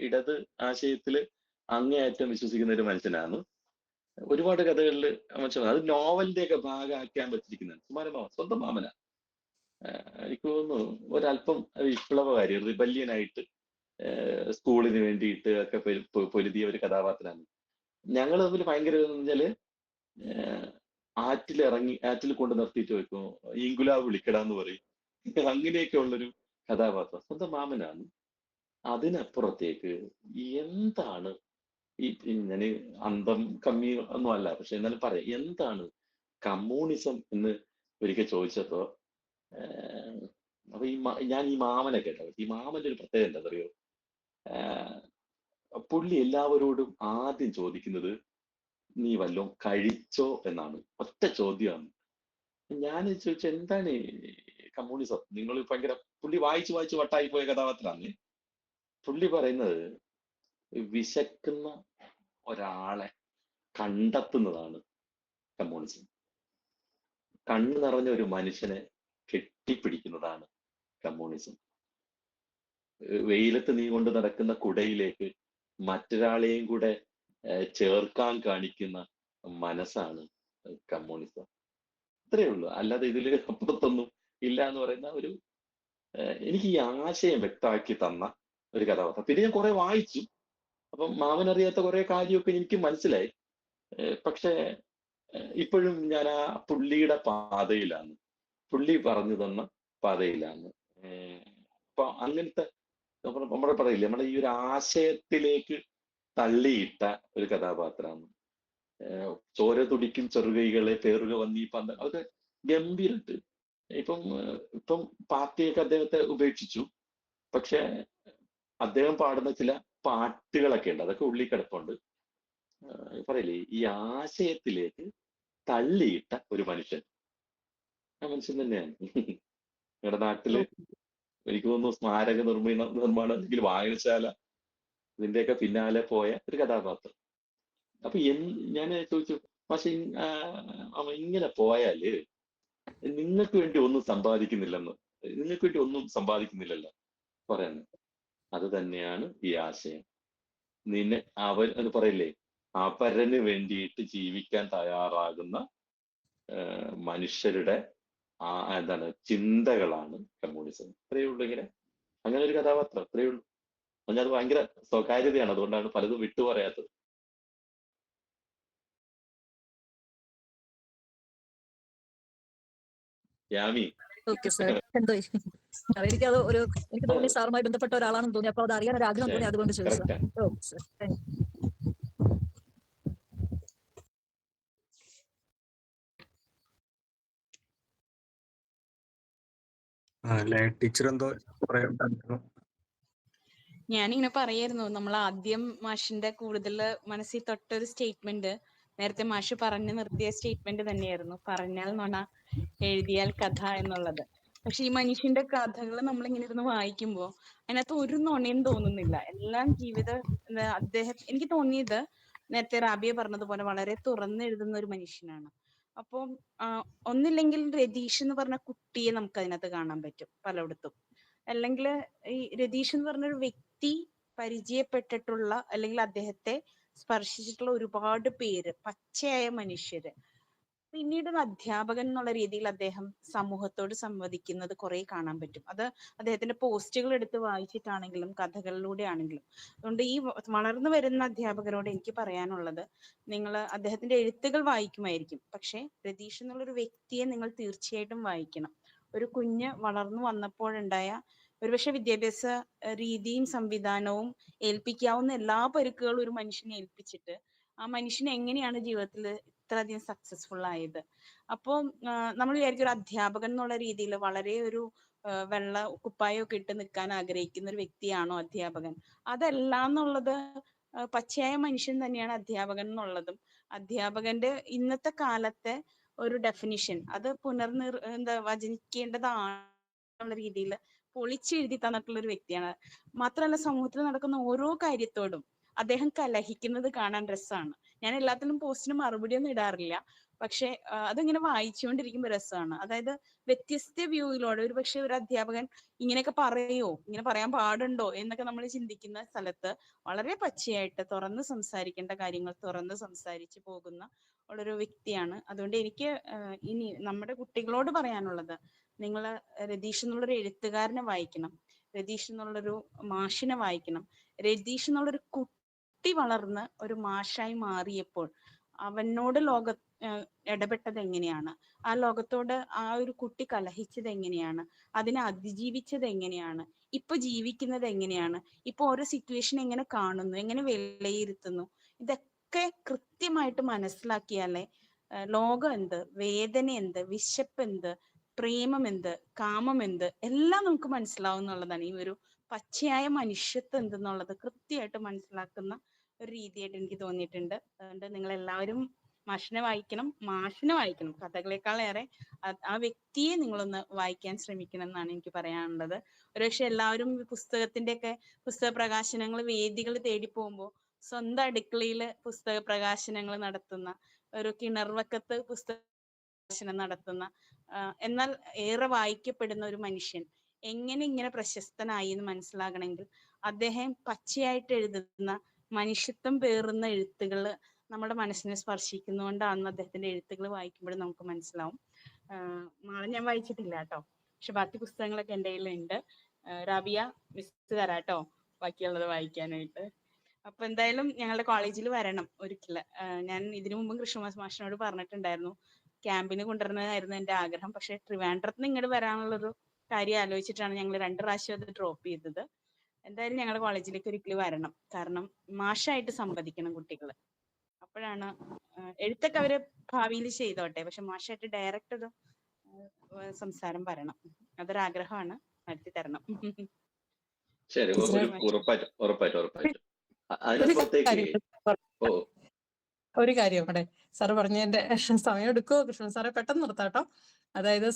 ഇടത് ആശയത്തില് അങ്ങേയറ്റം വിശ്വസിക്കുന്ന ഒരു മനുഷ്യനാണ്. ഒരുപാട് കഥകളിൽ മനുഷ്യൻ, അത് നോവലിന്റെ ഒക്കെ ഭാഗമാക്കാൻ പറ്റിയിരിക്കുന്നതാണ്. സുമാരമാവൻ സ്വന്തം മാമന. എനിക്ക് തോന്നുന്നു ഒരല്പം വിപ്ലവകാരി, റിബല്യനായിട്ട് സ്കൂളിന് വേണ്ടിയിട്ട് ഒക്കെ പൊരുതിയ ഒരു കഥാപാത്രമാണ്. ഞങ്ങൾ തമ്മിൽ ഭയങ്കര എന്ന് പറഞ്ഞാല് ആറ്റിൽ കൊണ്ട് നിർത്തിയിട്ട് വെക്കും, ഈങ്കുലാവ് വിളിക്കടാന്ന് പറയും. അങ്ങനെയൊക്കെ ഉള്ളൊരു കഥാപാത്രം സ്വന്തം മാമനാണ്. അതിനപ്പുറത്തേക്ക് എന്താണ് ഞാൻ അന്തം കമ്മി ഒന്നും അല്ല, പക്ഷെ എന്നാലും പറയാം, എന്താണ് കമ്മ്യൂണിസം എന്ന് ഒരിക്കൽ ചോദിച്ചപ്പോ അപ്പൊ ഞാൻ ഈ മാമനെ കേട്ടോ, ഈ മാമന്റെ ഒരു പ്രത്യേകത എന്താ അറിയോ, പുള്ളി എല്ലാവരോടും ആദ്യം ചോദിക്കുന്നത് നീ വല്ലതും കഴിച്ചോ എന്നാണ്. ഒറ്റ ചോദ്യമാണ്. ഞാൻ ചോദിച്ചു എന്താണ് കമ്മ്യൂണിസം, നിങ്ങൾ ഭയങ്കര, പുള്ളി വായിച്ചു വട്ടായി പോയ കഥാപാത്രമാണ്. പുള്ളി പറയുന്നത് വിശക്കുന്ന ഒരാളെ കണ്ടെത്തുന്നതാണ് കമ്മ്യൂണിസം. കണ്ണു നിറഞ്ഞ ഒരു മനുഷ്യനെ കെട്ടിപ്പിടിക്കുന്നതാണ് കമ്മ്യൂണിസം. വെയിലത്ത് നീ കൊണ്ട് നടക്കുന്ന കുടയിലേക്ക് മറ്റൊരാളെയും കൂടെ ചേർക്കാൻ കാണിക്കുന്ന മനസ്സാണ് കമ്മ്യൂണിസം. അത്രയേ ഉള്ളൂ. അല്ലാതെ ഇതിൽ അപ്പുറത്തൊന്നും ഇല്ല എന്ന് പറയുന്ന ഒരു, എനിക്ക് ഈ ആശയം വ്യക്തമാക്കി തന്ന ഒരു കഥാപാത്രം. പിന്നെ ഞാൻ കുറെ വായിച്ചു, അപ്പം മാമനറിയാത്ത കുറെ കാര്യമൊക്കെ എനിക്ക് മനസ്സിലായി. പക്ഷേ ഇപ്പോഴും ഞാൻ ആ പുള്ളിയുടെ പാതയിലാണ്, പുള്ളി പറഞ്ഞു തന്ന പാതയിലാണ്. അപ്പൊ അങ്ങനത്തെ നമ്മളെ പറയില്ലേ, നമ്മുടെ ഈ ഒരു ആശയത്തിലേക്ക് തള്ളിയിട്ട ഒരു കഥാപാത്രമാണ്. ചോര തുടിക്കും ചെറുകൈകളെ പേറുക വന്നീ പന്ത, അതൊക്കെ ഗംഭീരട്ട്. ഇപ്പം പാർട്ടിയൊക്കെ അദ്ദേഹത്തെ ഉപേക്ഷിച്ചു, പക്ഷെ അദ്ദേഹം പാടുന്ന ചില പാട്ടുകളൊക്കെ ഉണ്ട്, അതൊക്കെ ഉള്ളിൽ കിടപ്പുണ്ട്. പറയില്ലേ, ഈ ആശയത്തിലേക്ക് തള്ളിയിട്ട ഒരു മനുഷ്യൻ, ആ മനുഷ്യൻ തന്നെയാണ്. ഞങ്ങളുടെ നാട്ടില് എനിക്ക് തോന്നുന്നു സ്മാരക നിർമ്മാണം അല്ലെങ്കിൽ വായനശാല, ഇതിന്റെയൊക്കെ പിന്നാലെ പോയ ഒരു കഥാപാത്രം. അപ്പൊ ഞാൻ ചോദിച്ചു, പക്ഷെ ഇങ്ങനെ പോയാല് നിങ്ങൾക്ക് വേണ്ടി ഒന്നും സമ്പാദിക്കുന്നില്ലല്ലോ പറയുന്നത്. അത് തന്നെയാണ് ഈ ആശയം. എന്ന് പറയില്ലേ, അവരന് വേണ്ടിയിട്ട് ജീവിക്കാൻ തയ്യാറാകുന്ന മനുഷ്യരുടെ എന്താണ് ചിന്തകളാണ് കമ്മ്യൂണിസം. അത്രയേ ഉള്ളൂ. അങ്ങനെ ഒരു കഥാപാത്രം, അത്രയേ ഉള്ളൂ. അത് ഭയങ്കര സ്വകാര്യതയാണ്, അതുകൊണ്ടാണ് പലതും വിട്ടു പറയാത്തത്. Yami, okay sir. എന്തോ എനിക്കത് എനിക്ക് തോന്നി സാറുമായി ബന്ധപ്പെട്ട ഒരാളാണെന്ന് തോന്നി. അപ്പൊ അത് അറിയാൻ ഒരു ആഗ്രഹം തോന്നി, അതുകൊണ്ട് ചോദിച്ചു. Correct. Okay sir, thank you. Teacher എന്തോ പറയാൻ ഞാനിങ്ങനെ പറയായിരുന്നു, നമ്മൾ ആദ്യം മാഷിന്റെ കൂടുതൽ മനസ്സിൽ തൊട്ടൊരു സ്റ്റേറ്റ്മെന്റ് നേരത്തെ മാഷ് പറഞ്ഞു നിർത്തിയ സ്റ്റേറ്റ്മെന്റ് തന്നെയായിരുന്നു, പറഞ്ഞാൽ നുണ എഴുതിയാൽ കഥ എന്നുള്ളത്. പക്ഷെ ഈ മനുഷ്യന്റെ കഥകൾ നമ്മളിങ്ങനെ ഇരുന്ന് വായിക്കുമ്പോൾ അതിനകത്ത് ഒരു നുണയും തോന്നുന്നില്ല. എല്ലാം അദ്ദേഹം, എനിക്ക് തോന്നിയത് നേരത്തെ റാബിയ പറഞ്ഞതുപോലെ വളരെ തുറന്നെഴുതുന്ന ഒരു മനുഷ്യനാണ്. അപ്പം ഒന്നില്ലെങ്കിൽ രതീഷ് എന്ന് പറഞ്ഞ കുട്ടിയെ നമുക്ക് അതിനകത്ത് കാണാൻ പറ്റും പലയിടത്തും. അല്ലെങ്കിൽ ഈ രതീഷ് എന്ന് പറഞ്ഞൊരു വ്യക്തി പരിചയപ്പെട്ടിട്ടുള്ള അല്ലെങ്കിൽ അദ്ദേഹത്തെ സ്പർശിച്ചിട്ടുള്ള ഒരുപാട് പേര്, പച്ചയായ മനുഷ്യര്. പിന്നീട് ഒരു അധ്യാപകൻ എന്നുള്ള രീതിയിൽ അദ്ദേഹം സമൂഹത്തോട് സംവദിക്കുന്നത് കുറെ കാണാൻ പറ്റും. അത് അദ്ദേഹത്തിന്റെ പോസ്റ്റുകൾ എടുത്ത് വായിച്ചിട്ടാണെങ്കിലും കഥകളിലൂടെ ആണെങ്കിലും. അതുകൊണ്ട് ഈ വളർന്നു വരുന്ന അധ്യാപകരോട് എനിക്ക് പറയാനുള്ളത്, നിങ്ങൾ അദ്ദേഹത്തിന്റെ എഴുത്തുകൾ വായിക്കുമായിരിക്കും, പക്ഷെ രതീഷ് എന്നുള്ളൊരു വ്യക്തിയെ നിങ്ങൾ തീർച്ചയായിട്ടും വായിക്കണം. ഒരു കുഞ്ഞ് വളർന്നു വന്നപ്പോഴുണ്ടായ ഒരുപക്ഷെ വിദ്യാഭ്യാസ രീതിയും സംവിധാനവും ഏൽപ്പിക്കാവുന്ന എല്ലാ പരുക്കുകളും ഒരു മനുഷ്യനെ ഏൽപ്പിച്ചിട്ട് ആ മനുഷ്യൻ എങ്ങനെയാണ് ജീവിതത്തിൽ ഇത്രയധികം സക്സസ്ഫുൾ ആയത്. അപ്പോൾ നമ്മൾ വിചാരിക്കും ഒരു അധ്യാപകൻ എന്നുള്ള രീതിയിൽ വളരെ ഒരു വെള്ള കുപ്പായൊക്കെ ഇട്ട് നിൽക്കാൻ ആഗ്രഹിക്കുന്ന ഒരു വ്യക്തിയാണോ അധ്യാപകൻ? അതല്ല എന്നുള്ളത്, പച്ചയായ മനുഷ്യൻ തന്നെയാണ് അധ്യാപകൻ എന്നുള്ളതും. അധ്യാപകന്റെ ഇന്നത്തെ കാലത്തെ ഒരു ഡെഫിനിഷൻ അത് വചനിക്കേണ്ടതാണെന്നുള്ള രീതിയിൽ പൊളിച്ചെഴുതി തന്നിട്ടുള്ള ഒരു വ്യക്തിയാണ്. മാത്രമല്ല സമൂഹത്തിൽ നടക്കുന്ന ഓരോ കാര്യത്തോടും അദ്ദേഹം കലഹിക്കുന്നത് കാണാൻ രസമാണ്. ഞാൻ എല്ലാത്തിനും പോസ്റ്റിന് മറുപടി ഒന്നും ഇടാറില്ല, പക്ഷെ അതിങ്ങനെ വായിച്ചുകൊണ്ടിരിക്കുമ്പോൾ രസമാണ്. അതായത് വ്യത്യസ്ത വ്യൂയിലൂടെ ഒരു പക്ഷെ ഒരു അധ്യാപകൻ ഇങ്ങനെയൊക്കെ പറയോ, ഇങ്ങനെ പറയാൻ പാടുണ്ടോ എന്നൊക്കെ നമ്മൾ ചിന്തിക്കുന്ന സ്ഥലത്ത് വളരെ പച്ചയായിട്ട് തുറന്ന് സംസാരിക്കേണ്ട കാര്യങ്ങൾ തുറന്ന് സംസാരിച്ച് പോകുന്ന ഉള്ളൊരു വ്യക്തിയാണ്. അതുകൊണ്ട് എനിക്ക് ഇനി നമ്മുടെ കുട്ടികളോട് പറയാനുള്ളത്, നിങ്ങൾ രതീഷ് എന്നുള്ളൊരു എഴുത്തുകാരനെ വായിക്കണം, രതീഷ് എന്നുള്ളൊരു മാഷിനെ വായിക്കണം. രതീഷ് എന്നുള്ളൊരു കുട്ടി വളർന്ന് ഒരു മാഷായി മാറിയപ്പോൾ അവനോട് ഇടപെട്ടത് എങ്ങനെയാണ്, ആ ലോകത്തോട് ആ ഒരു കുട്ടി കലഹിച്ചത് എങ്ങനെയാണ്, അതിനെ അതിജീവിച്ചത് എങ്ങനെയാണ്, ഇപ്പൊ ജീവിക്കുന്നത് എങ്ങനെയാണ്, ഇപ്പൊ ഓരോ സിറ്റുവേഷൻ എങ്ങനെ കാണുന്നു, എങ്ങനെ വിലയിരുത്തുന്നു, ഇതൊക്കെ കൃത്യമായിട്ട് മനസ്സിലാക്കിയാലേ ലോകം എന്ത്, വേദന എന്ത്, വിശപ്പ് എന്ത്, പ്രേമം എന്ത്, കാമം എന്ത്, എല്ലാം നമുക്ക് മനസ്സിലാവും എന്നുള്ളതാണ്. ഈ ഒരു പച്ചയായ മനുഷ്യത്വം എന്തെന്നുള്ളത് കൃത്യമായിട്ട് മനസ്സിലാക്കുന്ന ഒരു രീതിയായിട്ട് എനിക്ക് തോന്നിയിട്ടുണ്ട്. അതുകൊണ്ട് നിങ്ങൾ എല്ലാവരും മാഷിനെ വായിക്കണം, മാഷിനെ വായിക്കണം. കഥകളെക്കാളേറെ ആ വ്യക്തിയെ നിങ്ങളൊന്ന് വായിക്കാൻ ശ്രമിക്കണം എന്നാണ് എനിക്ക് പറയാനുള്ളത്. ഒരുപക്ഷെ എല്ലാവരും പുസ്തക പ്രകാശനങ്ങൾ വേദികൾ തേടി പോകുമ്പോൾ സ്വന്തം അടുക്കളയിൽ പുസ്തക പ്രകാശനങ്ങൾ നടത്തുന്ന, ഒരു കിണർവക്കത്ത് പുസ്തക പ്രകാശനം നടത്തുന്ന, എന്നാൽ ഏറെ വായിക്കപ്പെടുന്ന ഒരു മനുഷ്യൻ എങ്ങനെ ഇങ്ങനെ പ്രശസ്തനായി എന്ന് മനസ്സിലാകണമെങ്കിൽ അദ്ദേഹം പച്ചയായിട്ട് എഴുതുന്ന മനുഷ്യത്വം പേറുന്ന എഴുത്തുകൾ നമ്മുടെ മനസ്സിനെ സ്പർശിക്കുന്നതുകൊണ്ടാണ് അദ്ദേഹത്തിന്റെ എഴുത്തുകൾ വായിക്കുമ്പോഴും നമുക്ക് മനസ്സിലാവും. നാളെ ഞാൻ വായിച്ചിട്ടില്ല കേട്ടോ, പക്ഷെ ബാക്കി പുസ്തകങ്ങളൊക്കെ എൻ്റെ കയ്യിലുണ്ട്. റാബിയ മിസ് തരാട്ടോ ബാക്കിയുള്ളത് വായിക്കാനായിട്ട്. അപ്പൊ എന്തായാലും ഞങ്ങളുടെ കോളേജിൽ വരണം ഒരിക്കൽ. ഞാൻ ഇതിനു മുമ്പും കൃഷ്ണമാസ് മാഷിനോട് പറഞ്ഞിട്ടുണ്ടായിരുന്നു, ക്യാമ്പിന് കൊണ്ടുവരുന്നതായിരുന്നു എൻ്റെ ആഗ്രഹം. പക്ഷെ ട്രിവാൻഡ്രത്ത് നിന്ന് ഇങ്ങോട്ട് വരാനുള്ളൊരു കാര്യം ആലോചിച്ചിട്ടാണ് ഞങ്ങൾ 2 പ്രാവശ്യം അത് ഡ്രോപ്പ് ചെയ്തത്. എന്തായാലും ഞങ്ങളുടെ കോളേജിലേക്ക് ഒരിക്കലും വരണം, കാരണം മാഷായിട്ട് സംവദിക്കണം കുട്ടികൾ. അപ്പോഴാണ് എഴുത്തൊക്കെ അവര് ഭാവിയിൽ ചെയ്തോട്ടെ, പക്ഷെ മാഷായിട്ട് ഡയറക്റ്റ് ഒരു സംസാരം വരണം. അതൊരാഗ്രഹമാണ്, നടത്തി തരണം. ശരി, ഉറപ്പായിട്ടും. അതിനപ്പുറത്തേക്ക് ഒരു കാര്യം അവിടെ സാറ് പറഞ്ഞതിന്റെ സമയം എടുക്കുമോ കൃഷ്ണൻ സാറെ? പെട്ടെന്ന് നിർത്താട്ടോ. അതായത്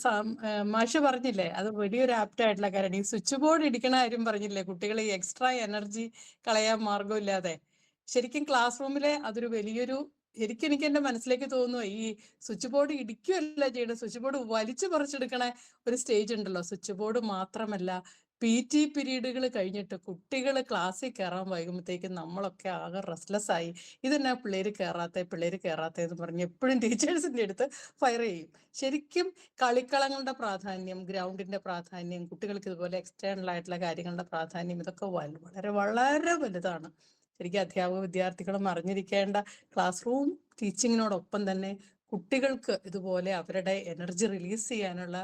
മാഷ് പറഞ്ഞില്ലേ, അത് വലിയൊരു ആപ്റ്റ് ആയിട്ടുള്ള കാര്യം. ഈ സ്വിച്ച് ബോർഡ് ഇടിക്കണ കാര്യം പറഞ്ഞില്ലേ, കുട്ടികൾ ഈ എക്സ്ട്രാ എനർജി കളയാൻ മാർഗമില്ലാതെ. ശരിക്കും ക്ലാസ് റൂമിലെ അതൊരു വലിയൊരു, ശരിക്കും എനിക്ക് എന്റെ മനസ്സിലേക്ക് തോന്നുന്നു, ഈ സ്വിച്ച് ബോർഡ് ഇടിക്കുകയല്ല ചെയ്യണം, സ്വിച്ച് ബോർഡ് വലിച്ചു പറിച്ചെടുക്കണ ഒരു സ്റ്റേജ് ഉണ്ടല്ലോ. സ്വിച്ച് ബോർഡ് മാത്രമല്ല, PT പീരീഡുകൾ കഴിഞ്ഞിട്ട് കുട്ടികൾ ക്ലാസ്സിൽ കയറാൻ വൈകുമ്പോഴത്തേക്കും നമ്മളൊക്കെ ആകെ റെസ്റ്റ്ലെസ് ആയി. ഇതെന്നാ പിള്ളേര് കയറാത്തതെന്ന് പറഞ്ഞ് എപ്പോഴും ടീച്ചേഴ്സിന്റെ അടുത്ത് ഫയർ ചെയ്യും. ശരിക്കും കളിക്കളങ്ങളുടെ പ്രാധാന്യം, ഗ്രൗണ്ടിന്റെ പ്രാധാന്യം, കുട്ടികൾക്ക് ഇതുപോലെ എക്സ്റ്റേണൽ ആയിട്ടുള്ള കാര്യങ്ങളുടെ പ്രാധാന്യം, ഇതൊക്കെ വളരെ വളരെ വലുതാണ്. ശരിക്കും അധ്യാപക വിദ്യാർത്ഥികളും അറിഞ്ഞിരിക്കേണ്ട ക്ലാസ് റൂം ടീച്ചിങ്ങിനോടൊപ്പം തന്നെ കുട്ടികൾക്ക് ഇതുപോലെ അവരുടെ എനർജി റിലീസ് ചെയ്യാനുള്ള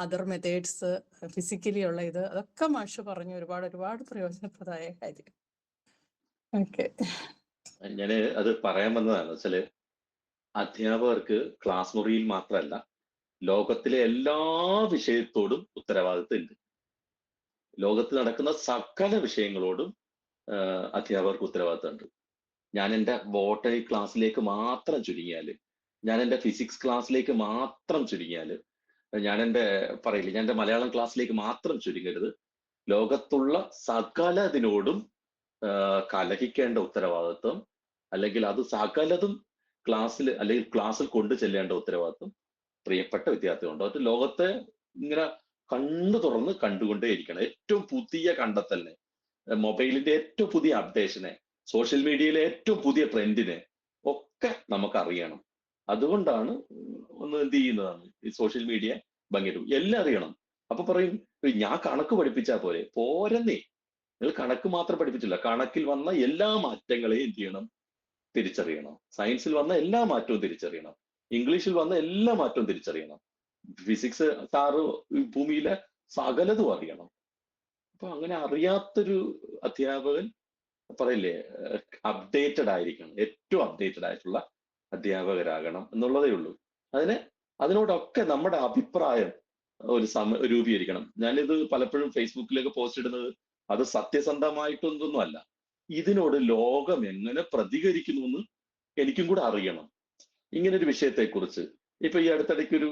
അതർ മെത്തേഡ്സ്, ഫിസിക്കലി ഉള്ള ഇത്, അതൊക്കെ മാഷ് പറഞ്ഞു. ഒരുപാട് പ്രയോജനപ്രദമായ കാര്യം. ഓക്കെ. ഞാൻ അത് പറയാൻ വന്നതാണ് വെച്ചാല്, അധ്യാപകർക്ക് ക്ലാസ് മുറിയിൽ മാത്രമല്ല ലോകത്തിലെ എല്ലാ വിഷയത്തോടും ഉത്തരവാദിത്വം ഉണ്ട്. ലോകത്ത് നടക്കുന്ന സകല വിഷയങ്ങളോടും അധ്യാപകർക്ക് ഉത്തരവാദിത്വം ഉണ്ട്. ഞാൻ എൻ്റെ ബോട്ടണി ക്ലാസ്സിലേക്ക് മാത്രം ചുരുങ്ങിയാൽ, ഞാൻ എൻ്റെ ഫിസിക്സ് ക്ലാസ്സിലേക്ക് മാത്രം ചുരുങ്ങിയാൽ, ഞാൻ എൻ്റെ മലയാളം ക്ലാസ്സിലേക്ക് മാത്രം ചുരുങ്ങരുത്. ലോകത്തുള്ള സകലതിനോടും കലഹിക്കേണ്ട ഉത്തരവാദിത്വം, അല്ലെങ്കിൽ അത് സകലതും ക്ലാസ്സിൽ കൊണ്ടു ചെല്ലേണ്ട ഉത്തരവാദിത്വം പ്രിയപ്പെട്ട വിദ്യാർത്ഥികളുണ്ട്. അത് ലോകത്തെ ഇങ്ങനെ കണ്ണു തുറന്ന് കണ്ടുകൊണ്ടേയിരിക്കണം. ഏറ്റവും പുതിയ കണ്ടെത്തലിനെ, മൊബൈലിന്റെ ഏറ്റവും പുതിയ അപ്ഡേഷനെ, സോഷ്യൽ മീഡിയയിലെ ഏറ്റവും പുതിയ ട്രെൻഡിനെ ഒക്കെ നമുക്ക് അറിയണം. അതുകൊണ്ടാണ് ഒന്ന് എന്ത് ചെയ്യുന്നതാണ് ഈ സോഷ്യൽ മീഡിയ ഭംഗിയിട്ടും എല്ലാം അറിയണം. അപ്പൊ പറയും, ഞാൻ കണക്ക് പഠിപ്പിച്ചാൽ പോരെന്നേ. നിങ്ങൾ കണക്ക് മാത്രം പഠിപ്പിച്ചില്ല, കണക്കിൽ വന്ന എല്ലാ മാറ്റങ്ങളെയും എന്ത് ചെയ്യണം, തിരിച്ചറിയണം. സയൻസിൽ വന്ന എല്ലാ മാറ്റവും തിരിച്ചറിയണം. ഇംഗ്ലീഷിൽ വന്ന എല്ലാ മാറ്റവും തിരിച്ചറിയണം. ഫിസിക്സ് സാറ് ഭൂമിയിലെ സകലതും അറിയണം. അപ്പൊ അങ്ങനെ അറിയാത്തൊരു അധ്യാപകൻ പറയില്ലേ, അപ്ഡേറ്റഡ് ആയിരിക്കണം. ഏറ്റവും അപ്ഡേറ്റഡ് ആയിട്ടുള്ള അധ്യാപകരാകണം എന്നുള്ളതേ ഉള്ളൂ. അതിനോടൊക്കെ നമ്മുടെ അഭിപ്രായം രൂപീകരിക്കണം. ഞാനിത് പലപ്പോഴും ഫേസ്ബുക്കിലേക്ക് പോസ്റ്റ് ഇടുന്നത് അത് സത്യസന്ധമായിട്ടൊന്നും അല്ല. ഇതിനോട് ലോകം എങ്ങനെ പ്രതികരിക്കുന്നു എന്ന് എനിക്കും കൂടെ അറിയണം. ഇങ്ങനൊരു വിഷയത്തെക്കുറിച്ച് ഇപ്പൊ ഈ അടുത്തിടയ്ക്കൊരു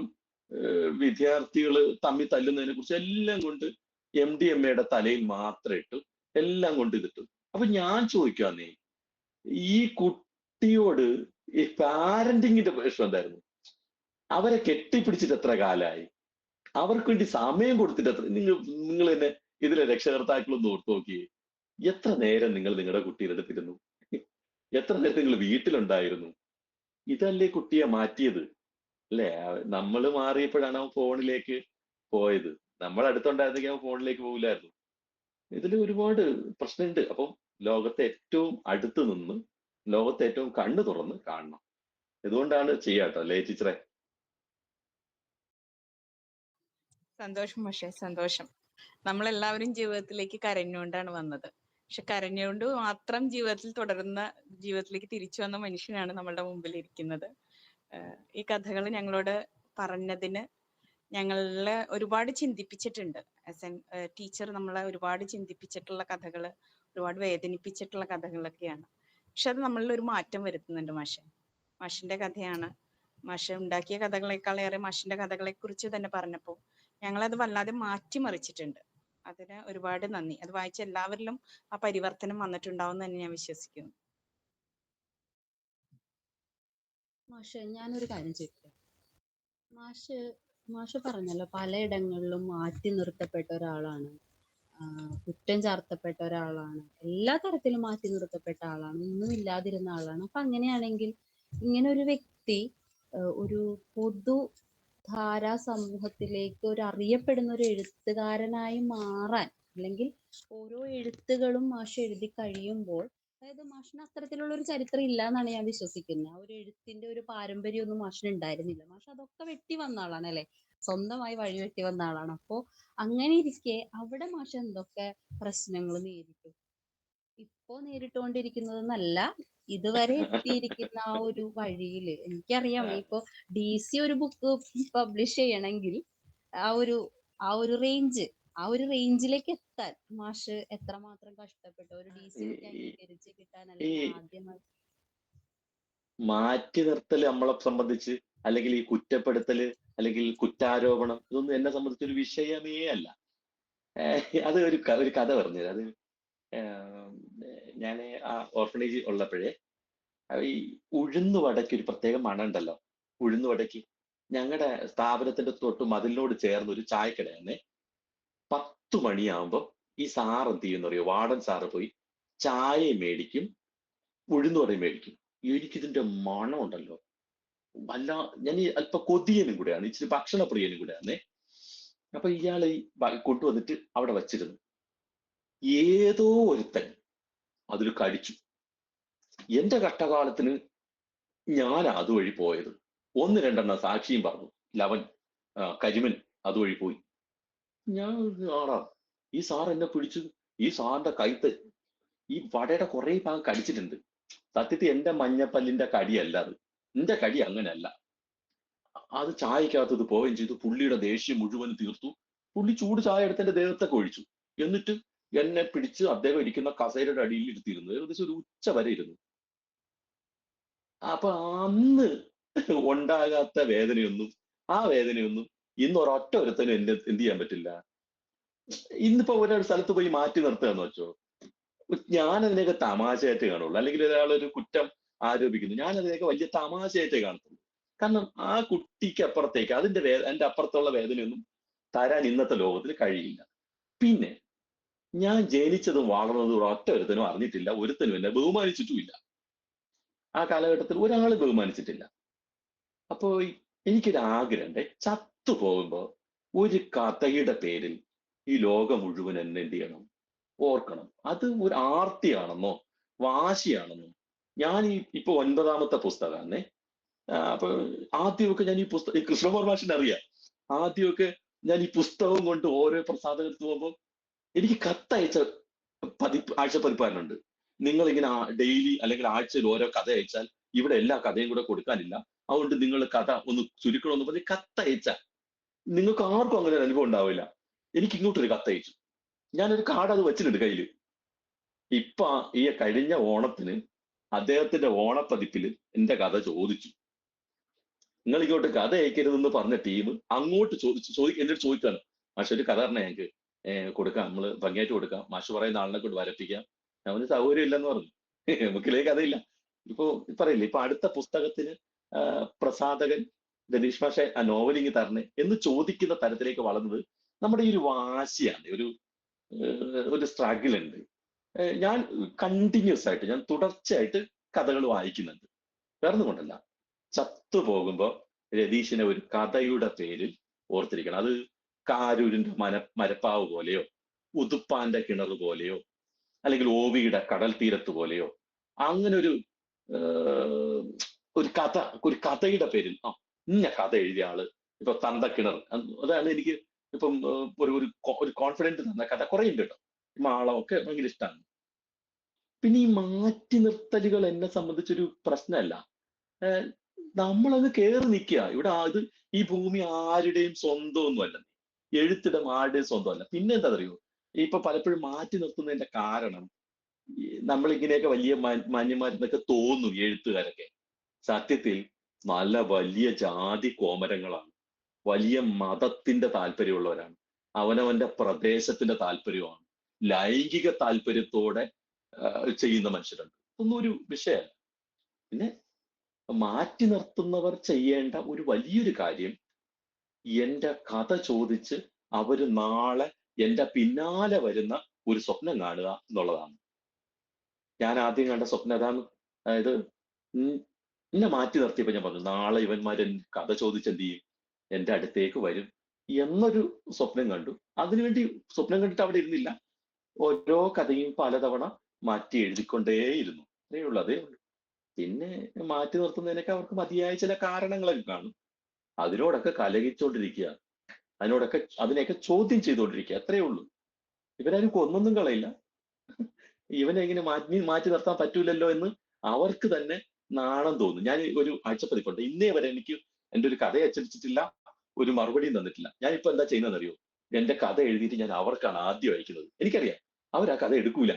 വിദ്യാർത്ഥികൾ തമ്മിൽ തല്ലുന്നതിനെ കുറിച്ച് എല്ലാം കൊണ്ട് MDMA തലയിൽ മാത്രം ഇട്ടു, എല്ലാം കൊണ്ട് ഇതിട്ടു. അപ്പൊ ഞാൻ ചോദിക്കാന്നേ, ഈ കുട്ടിയോട് ഈ പാരന്റിങ്ങിന്റെ പ്രശ്നം എന്തായിരുന്നു? അവരെ കെട്ടിപ്പിടിച്ചിട്ട് എത്ര കാലമായി? അവർക്ക് വേണ്ടി സമയം കൊടുത്തിട്ട് നിങ്ങൾ തന്നെ ഇതിലെ രക്ഷകർത്താക്കളൊന്നും ഓർത്ത് നോക്കിയേ. എത്ര നേരം നിങ്ങൾ നിങ്ങളുടെ കുട്ടിയുടെ അടുത്തിരുന്നു? എത്ര നേരം നിങ്ങൾ വീട്ടിലുണ്ടായിരുന്നു? ഇതല്ലേ കുട്ടിയെ മാറ്റിയത് അല്ലേ? നമ്മൾ മാറിയപ്പോഴാണ് അവൻ ഫോണിലേക്ക് പോയത്. നമ്മൾ അടുത്തുണ്ടായിരുന്നെങ്കിൽ അവൻ ഫോണിലേക്ക് പോകില്ലായിരുന്നു. ഇതിൽ ഒരുപാട് പ്രശ്നമുണ്ട്. അപ്പം ലോകത്തെ ഏറ്റവും അടുത്ത് നിന്ന് ലോകത്തെ ഏറ്റവും കണ്ണു തുറന്ന് കാണണം. ഇതുകൊണ്ടാണ് ചെയ്യാട്ടോ അല്ലേ ടീച്ചറെ? സന്തോഷം പക്ഷേ, സന്തോഷം. നമ്മളെല്ലാവരും ജീവിതത്തിലേക്ക് കരഞ്ഞുകൊണ്ടാണ് വന്നത്. പക്ഷെ കരഞ്ഞുകൊണ്ട് മാത്രം ജീവിതത്തിലേക്ക് തിരിച്ചു വന്ന മനുഷ്യനാണ് നമ്മളുടെ മുമ്പിൽ ഇരിക്കുന്നത്. ഈ കഥകൾ ഞങ്ങളോട് പറഞ്ഞതിന് ഞങ്ങളെ ഒരുപാട് ചിന്തിപ്പിച്ചിട്ടുണ്ട്. ടീച്ചർ നമ്മളെ ഒരുപാട് ചിന്തിപ്പിച്ചിട്ടുള്ള കഥകൾ, ഒരുപാട് വേദനിപ്പിച്ചിട്ടുള്ള കഥകളൊക്കെയാണ്. പക്ഷെ അത് നമ്മളിൽ ഒരു മാറ്റം വരുത്തുന്നുണ്ട് മാഷിന്റെ കഥയാണ്. മാഷ് ഉണ്ടാക്കിയ കഥകളെക്കാളേറെ മാഷിന്റെ കഥകളെ കുറിച്ച് തന്നെ പറഞ്ഞപ്പോൾ ഞങ്ങളത് വല്ലാതെ മാറ്റിമറിച്ചിട്ടുണ്ട്. അതിന് ഒരുപാട് നന്ദി. അത് വായിച്ച എല്ലാവരിലും ആ പരിവർത്തനം വന്നിട്ടുണ്ടാവും എന്ന് ഞാൻ വിശ്വസിക്കുന്നു. മാഷെ, ഞാനൊരു കാര്യം ചോദിക്കാം. മാഷ് പറഞ്ഞല്ലോ പലയിടങ്ങളിലും മാറ്റി നിർത്തപ്പെട്ട ഒരാളാണ്, കുറ്റം ചാർത്തപ്പെട്ട ഒരാളാണ്, എല്ലാ തരത്തിലും മാറ്റി നിർത്തപ്പെട്ട ആളാണ്, ഒന്നും ഇല്ലാതിരുന്ന ആളാണ്. അപ്പൊ അങ്ങനെയാണെങ്കിൽ ഇങ്ങനെ ഒരു വ്യക്തി ഒരു പൊതുധാരാ സമൂഹത്തിലേക്ക് ഒരു അറിയപ്പെടുന്ന ഒരു എഴുത്തുകാരനായി മാറാൻ, അല്ലെങ്കിൽ ഓരോ എഴുത്തുകളും മാഷ് എഴുതി കഴിയുമ്പോൾ, അതായത് മാഷിന് അത്തരത്തിലുള്ള ഒരു ചരിത്രം ഇല്ല എന്നാണ് ഞാൻ വിശ്വസിക്കുന്നത്. ആ ഒരു എഴുത്തിന്റെ ഒരു പാരമ്പര്യമൊന്നും മാഷിന് ഉണ്ടായിരുന്നില്ല. മാഷ് അതൊക്കെ വെട്ടി വന്ന ആളാണ് അല്ലെ, സ്വന്തമായി വഴി വെട്ടി വന്ന ആളാണ്. അപ്പോ അങ്ങനെ ഇരിക്കെ അവിടെ മാഷ് എന്തൊക്കെ പ്രശ്നങ്ങൾ നേരിട്ടു? ഇപ്പോ നേരിട്ടുകൊണ്ടിരിക്കുന്നതെന്നല്ല, ഇതുവരെ എത്തിയിരിക്കുന്ന ആ ഒരു വഴിയിൽ എനിക്കറിയാം. ഇപ്പോ DC ഒരു ബുക്ക് പബ്ലിഷ് ചെയ്യണമെങ്കിൽ ആ ഒരു റേഞ്ചിലേക്ക് എത്താൻ മാഷ് എത്രമാത്രം കഷ്ടപ്പെട്ടു? ഒരു DC ബുക്ക് അംഗീകരിച്ച് കിട്ടാൻ, അല്ലെങ്കിൽ ആദ്യമായി മാറ്റി നിർത്തൽ നമ്മളെ സംബന്ധിച്ച്, അല്ലെങ്കിൽ ഈ കുറ്റപ്പെടുത്തല്, അല്ലെങ്കിൽ കുറ്റാരോപണം, ഇതൊന്നും എന്നെ സംബന്ധിച്ച് ഒരു വിഷയമേ അല്ല. അത് ഒരു കഥ പറഞ്ഞത്. അത് ഞാൻ ആ ഓർഫനേജ് ഉള്ളപ്പോഴേ ഈ ഉഴുന്നുവടയ്ക്ക് ഒരു പ്രത്യേക മണം ഉണ്ടല്ലോ. ഉഴുന്നുവടയ്ക്ക് ഞങ്ങളുടെ സ്ഥാപനത്തിന്റെ തൊട്ട് മതിലിനോട് ചേർന്ന് ഒരു ചായക്കടയാണേ. 10 മണിയാകുമ്പോൾ ഈ സാറ് എന്ത് ചെയ്യുന്നറിയോ, വാർഡൻ സാറ് പോയി ചായയും മേടിക്കും, ഉഴുന്നുവടയും മേടിക്കും. എനിക്കിതിന്റെ മണം ഉണ്ടല്ലോ, ഞാൻ അല്പം കൊതിയനും കൂടെയാണ്, ഇച്ചിരി ഭക്ഷണപ്രിയനും കൂടെയാണേ. അപ്പൊ ഇയാളെ കൊണ്ടുവന്നിട്ട് അവിടെ വച്ചിരുന്നു. ഏതോ ഒരുത്തൻ അതിൽ കടിച്ചു. എന്റെ കഷ്ടകാലത്തിന് ഞാൻ അതുവഴി പോയത്. 1-2 സാക്ഷിയും പറഞ്ഞു. ലവൻ കരിമൻ അതുവഴി പോയി. ഞാൻ ആടാ ഈ സാർ എന്നെ പിടിച്ചു, ഈ സാറിന്റെ കൈത്ത് ഈ വടയുടെ കുറെ ഭാഗം കടിച്ചിട്ടുണ്ട്. സത്യത്തിൽ എന്റെ മഞ്ഞപ്പല്ലിന്റെ കടിയല്ല അത്, എന്റെ കടി അങ്ങനെയല്ല. അത് ചായക്കകത്ത് ഇത് പോവുകയും ചെയ്തു. പുള്ളിയുടെ ദേഷ്യം മുഴുവൻ തീർത്തു. പുള്ളി ചൂട് ചായ എടുത്ത് എന്റെ ദേഹത്തൊക്കെ ഒഴിച്ചു. എന്നിട്ട് എന്നെ പിടിച്ച് അദ്ദേഹം ഇരിക്കുന്ന കസേരയുടെ അടിയിൽ ഇരുത്തിയിരുന്നു. ഏകദേശം ഒരു ഉച്ച വരെ ഇരുന്നു. അപ്പൊ അന്ന് ഉണ്ടാകാത്ത വേദനയൊന്നും ആ വേദനയൊന്നും ഇന്ന് ഒരൊറ്റ ഒരുത്തനും എന്നെ എന്ത് ചെയ്യാൻ പറ്റില്ല. ഇന്നിപ്പോ ഒരാൾ സ്ഥലത്ത് പോയി മാറ്റി നിർത്തുകയെന്ന് വെച്ചോ, ഞാൻ അതിനെയൊക്കെ തമാശയായിട്ട് കാണുള്ളൂ. അല്ലെങ്കിൽ ഒരാളൊരു കുറ്റം ആരോപിക്കുന്നു, ഞാൻ അതിനെയൊക്കെ വലിയ തമാശയായിട്ടേ കാണത്തുള്ളൂ. കാരണം ആ കുട്ടിക്ക് അപ്പുറത്തേക്ക് അതിന്റെ അപ്പുറത്തുള്ള വേദനയൊന്നും തരാൻ ഇന്നത്തെ ലോകത്തിൽ കഴിയില്ല. പിന്നെ ഞാൻ ജനിച്ചതും വളർന്നതും ഒറ്റ ഒരുത്തനും അറിഞ്ഞിട്ടില്ല, ഒരുത്തനും എന്നെ ബഹുമാനിച്ചിട്ടുമില്ല. ആ കാലഘട്ടത്തിൽ ഒരാൾ ബഹുമാനിച്ചിട്ടില്ല. അപ്പോ എനിക്കൊരു ആഗ്രഹമുണ്ട്, ചത്തുപോകുമ്പോ ഒരു കഥയുടെ പേരിൽ ഈ ലോകം മുഴുവൻ എന്നെ എന്ത് ചെയ്യണം, ഓർക്കണം. അത് ഒരു ആർത്തിയാണെന്നോ വാശിയാണെന്നോ. ഞാൻ ഇപ്പൊ 9ാമത്തെ പുസ്തകമാണേ. അപ്പൊ ആദ്യമൊക്കെ ഞാൻ ഈ പുസ്തകം കൃഷ്ണകുമാർ മാഷിനെ അറിയാം. ആദ്യമൊക്കെ ഞാൻ ഈ പുസ്തകം കൊണ്ട് ഓരോ പ്രസാധകർക്ക് പോകുമ്പോൾ എനിക്ക് കത്തയച്ച ആഴ്ചപ്പതിപ്പാരനുണ്ട്. നിങ്ങൾ ഇങ്ങനെ ഡെയിലി അല്ലെങ്കിൽ ആഴ്ചയിൽ ഓരോ കഥ അയച്ചാൽ ഇവിടെ എല്ലാ കഥയും കൂടെ കൊടുക്കാനില്ല, അതുകൊണ്ട് നിങ്ങൾ കഥ ഒന്ന് ചുരുക്കണമെന്ന് പറഞ്ഞ് കത്തയച്ചാൽ നിങ്ങൾക്ക് ആർക്കും അങ്ങനെ ഒരു അനുഭവം ഉണ്ടാവില്ല. എനിക്ക് ഇങ്ങോട്ടൊരു കത്തയച്ചു. ഞാനൊരു കാർഡ് അത് വെച്ചിട്ടുണ്ട് കയ്യിൽ. ഇപ്പൊ ഈ കഴിഞ്ഞ ഓണത്തിന് അദ്ദേഹത്തിന്റെ ഓണപ്പതിപ്പിൽ എന്റെ കഥ ചോദിച്ചു. നിങ്ങൾ ഇങ്ങോട്ട് കഥ അയക്കരുതെന്ന് പറഞ്ഞ ടീം അങ്ങോട്ട് എന്നോട് ചോദിക്കാണ്, മാഷ് ഒരു കഥ പറഞ്ഞ ഞങ്ങൾക്ക് കൊടുക്കാം, നമ്മള് ഭംഗിയായിട്ട് കൊടുക്കാം, മാഷ് പറയുന്ന ആളിനെ കൊണ്ട് വരപ്പിക്കാം. അവന് സൗകര്യം ഇല്ലെന്ന് പറഞ്ഞു. നമുക്കില്ലേ കഥയില്ല. ഇപ്പൊ പറയില്ലേ, ഇപ്പൊ അടുത്ത പുസ്തകത്തിന് പ്രസാധകൻ രതീഷ് മാഷെ ആ നോവലിങ് തരണേ എന്ന് ചോദിക്കുന്ന തരത്തിലേക്ക് വളർന്നത് നമ്മുടെ ഈ ഒരു വാശിയാണ്, ഒരു സ്ട്രഗിൾ ഉണ്ട്. ഞാൻ കണ്ടിന്യൂസ് ആയിട്ട് ഞാൻ തുടർച്ചയായിട്ട് കഥകൾ വായിക്കുന്നുണ്ട്. വേറൊന്നും കൊണ്ടല്ല, ചത്തുപോകുമ്പോ രതീഷിനെ ഒരു കഥയുടെ പേരിൽ ഓർത്തിരിക്കണം. അത് കാരൂരിന്റെ മരപ്പാവ് പോലെയോ ഉതുപ്പാന്റെ കിണർ പോലെയോ അല്ലെങ്കിൽ ഓവിയുടെ കടൽ തീരത്ത് പോലെയോ അങ്ങനെ ഒരു കഥയുടെ പേരിൽ ഇന്ന കഥ എഴുതിയ ആള്, ഇപ്പൊ തന്തക്കിണർ, അതാണ് എനിക്ക് ഇപ്പം ഒരു കോൺഫിഡൻറ്റ് തന്ന കഥ കുറെ ഉണ്ട് കേട്ടോ. മാളമൊക്കെ ഭയങ്കര ഇഷ്ടമാണ്. പിന്നെ ഈ മാറ്റി നിർത്തലുകൾ എന്നെ സംബന്ധിച്ചൊരു പ്രശ്നമല്ല. നമ്മളങ്ങ് കയറി നിൽക്കുക. ഇവിടെ ഈ ഭൂമി ആരുടെയും സ്വന്തമൊന്നുമല്ല, എഴുത്തിടം ആരുടെയും സ്വന്തമല്ല. പിന്നെ എന്താ അറിയോ, ഇപ്പൊ പലപ്പോഴും മാറ്റി നിർത്തുന്നതിന്റെ കാരണം നമ്മളിങ്ങനെയൊക്കെ വലിയ മാന്യന്മാരെന്നൊക്കെ തോന്നും എഴുത്തുകാരൊക്കെ. സത്യത്തിൽ നല്ല വലിയ ജാതി കോമരങ്ങളാണ്, വലിയ മതത്തിന്റെ താല്പര്യമുള്ളവരാണ്, അവനവന്റെ പ്രദേശത്തിന്റെ താല്പര്യമാണ്, ലൈംഗിക താല്പര്യത്തോടെ ചെയ്യുന്ന മനുഷ്യരുണ്ട്. ഒന്നും ഒരു വിഷയമല്ല. പിന്നെ മാറ്റി നിർത്തുന്നവർ ചെയ്യേണ്ട ഒരു വലിയൊരു കാര്യം, എന്റെ കഥ ചോദിച്ച് അവര് നാളെ എന്റെ പിന്നാലെ വരുന്ന ഒരു സ്വപ്നം കാണുക എന്നുള്ളതാണ്. ഞാൻ ആദ്യം കണ്ട സ്വപ്നം അതാണ്. അതായത് എന്നെ മാറ്റി നിർത്തിയപ്പോ ഞാൻ പറഞ്ഞു, നാളെ ഇവന്മാര് കഥ ചോദിച്ച് എന്ത് ചെയ്യും, എന്റെ അടുത്തേക്ക് വരും എന്നൊരു സ്വപ്നം കണ്ടു. അതിനുവേണ്ടി സ്വപ്നം കണ്ടിട്ട് അവിടെ ഇരുന്നില്ല, ഓരോ കഥയും പലതവണ മാറ്റി എഴുതിക്കൊണ്ടേയിരുന്നു. അതേ ഉള്ളൂ. പിന്നെ മാറ്റി നിർത്തുന്നതിനൊക്കെ അവർക്ക് മതിയായ ചില കാരണങ്ങളൊക്കെ കാണും. അതിനോടൊക്കെ കലഹിച്ചോണ്ടിരിക്കുക, അതിനെയൊക്കെ ചോദ്യം ചെയ്തുകൊണ്ടിരിക്കുക, അത്രയേ ഉള്ളൂ. ഇവരാരും കൊന്നൊന്നും കളയില്ല. ഇവനെ ഇങ്ങനെ മാറ്റി നിർത്താൻ പറ്റൂലല്ലോ എന്ന് അവർക്ക് തന്നെ നാണം തോന്നും. ഞാൻ ഒരു ആഴ്ചപ്പതിപ്പുണ്ട്, ഇന്നേ വരെ എനിക്ക് എൻ്റെ ഒരു കഥ അച്ചടിച്ചിട്ടില്ല, ഒരു മറുപടിയും തന്നിട്ടില്ല. ഞാനിപ്പോ എന്താ ചെയ്യുന്നതെന്ന് അറിയോ, എന്റെ കഥ എഴുതിയിട്ട് ഞാൻ അവർക്കാണ് ആദ്യം അയക്കുന്നത്. എനിക്കറിയാം അവരാ കഥ എടുക്കൂല,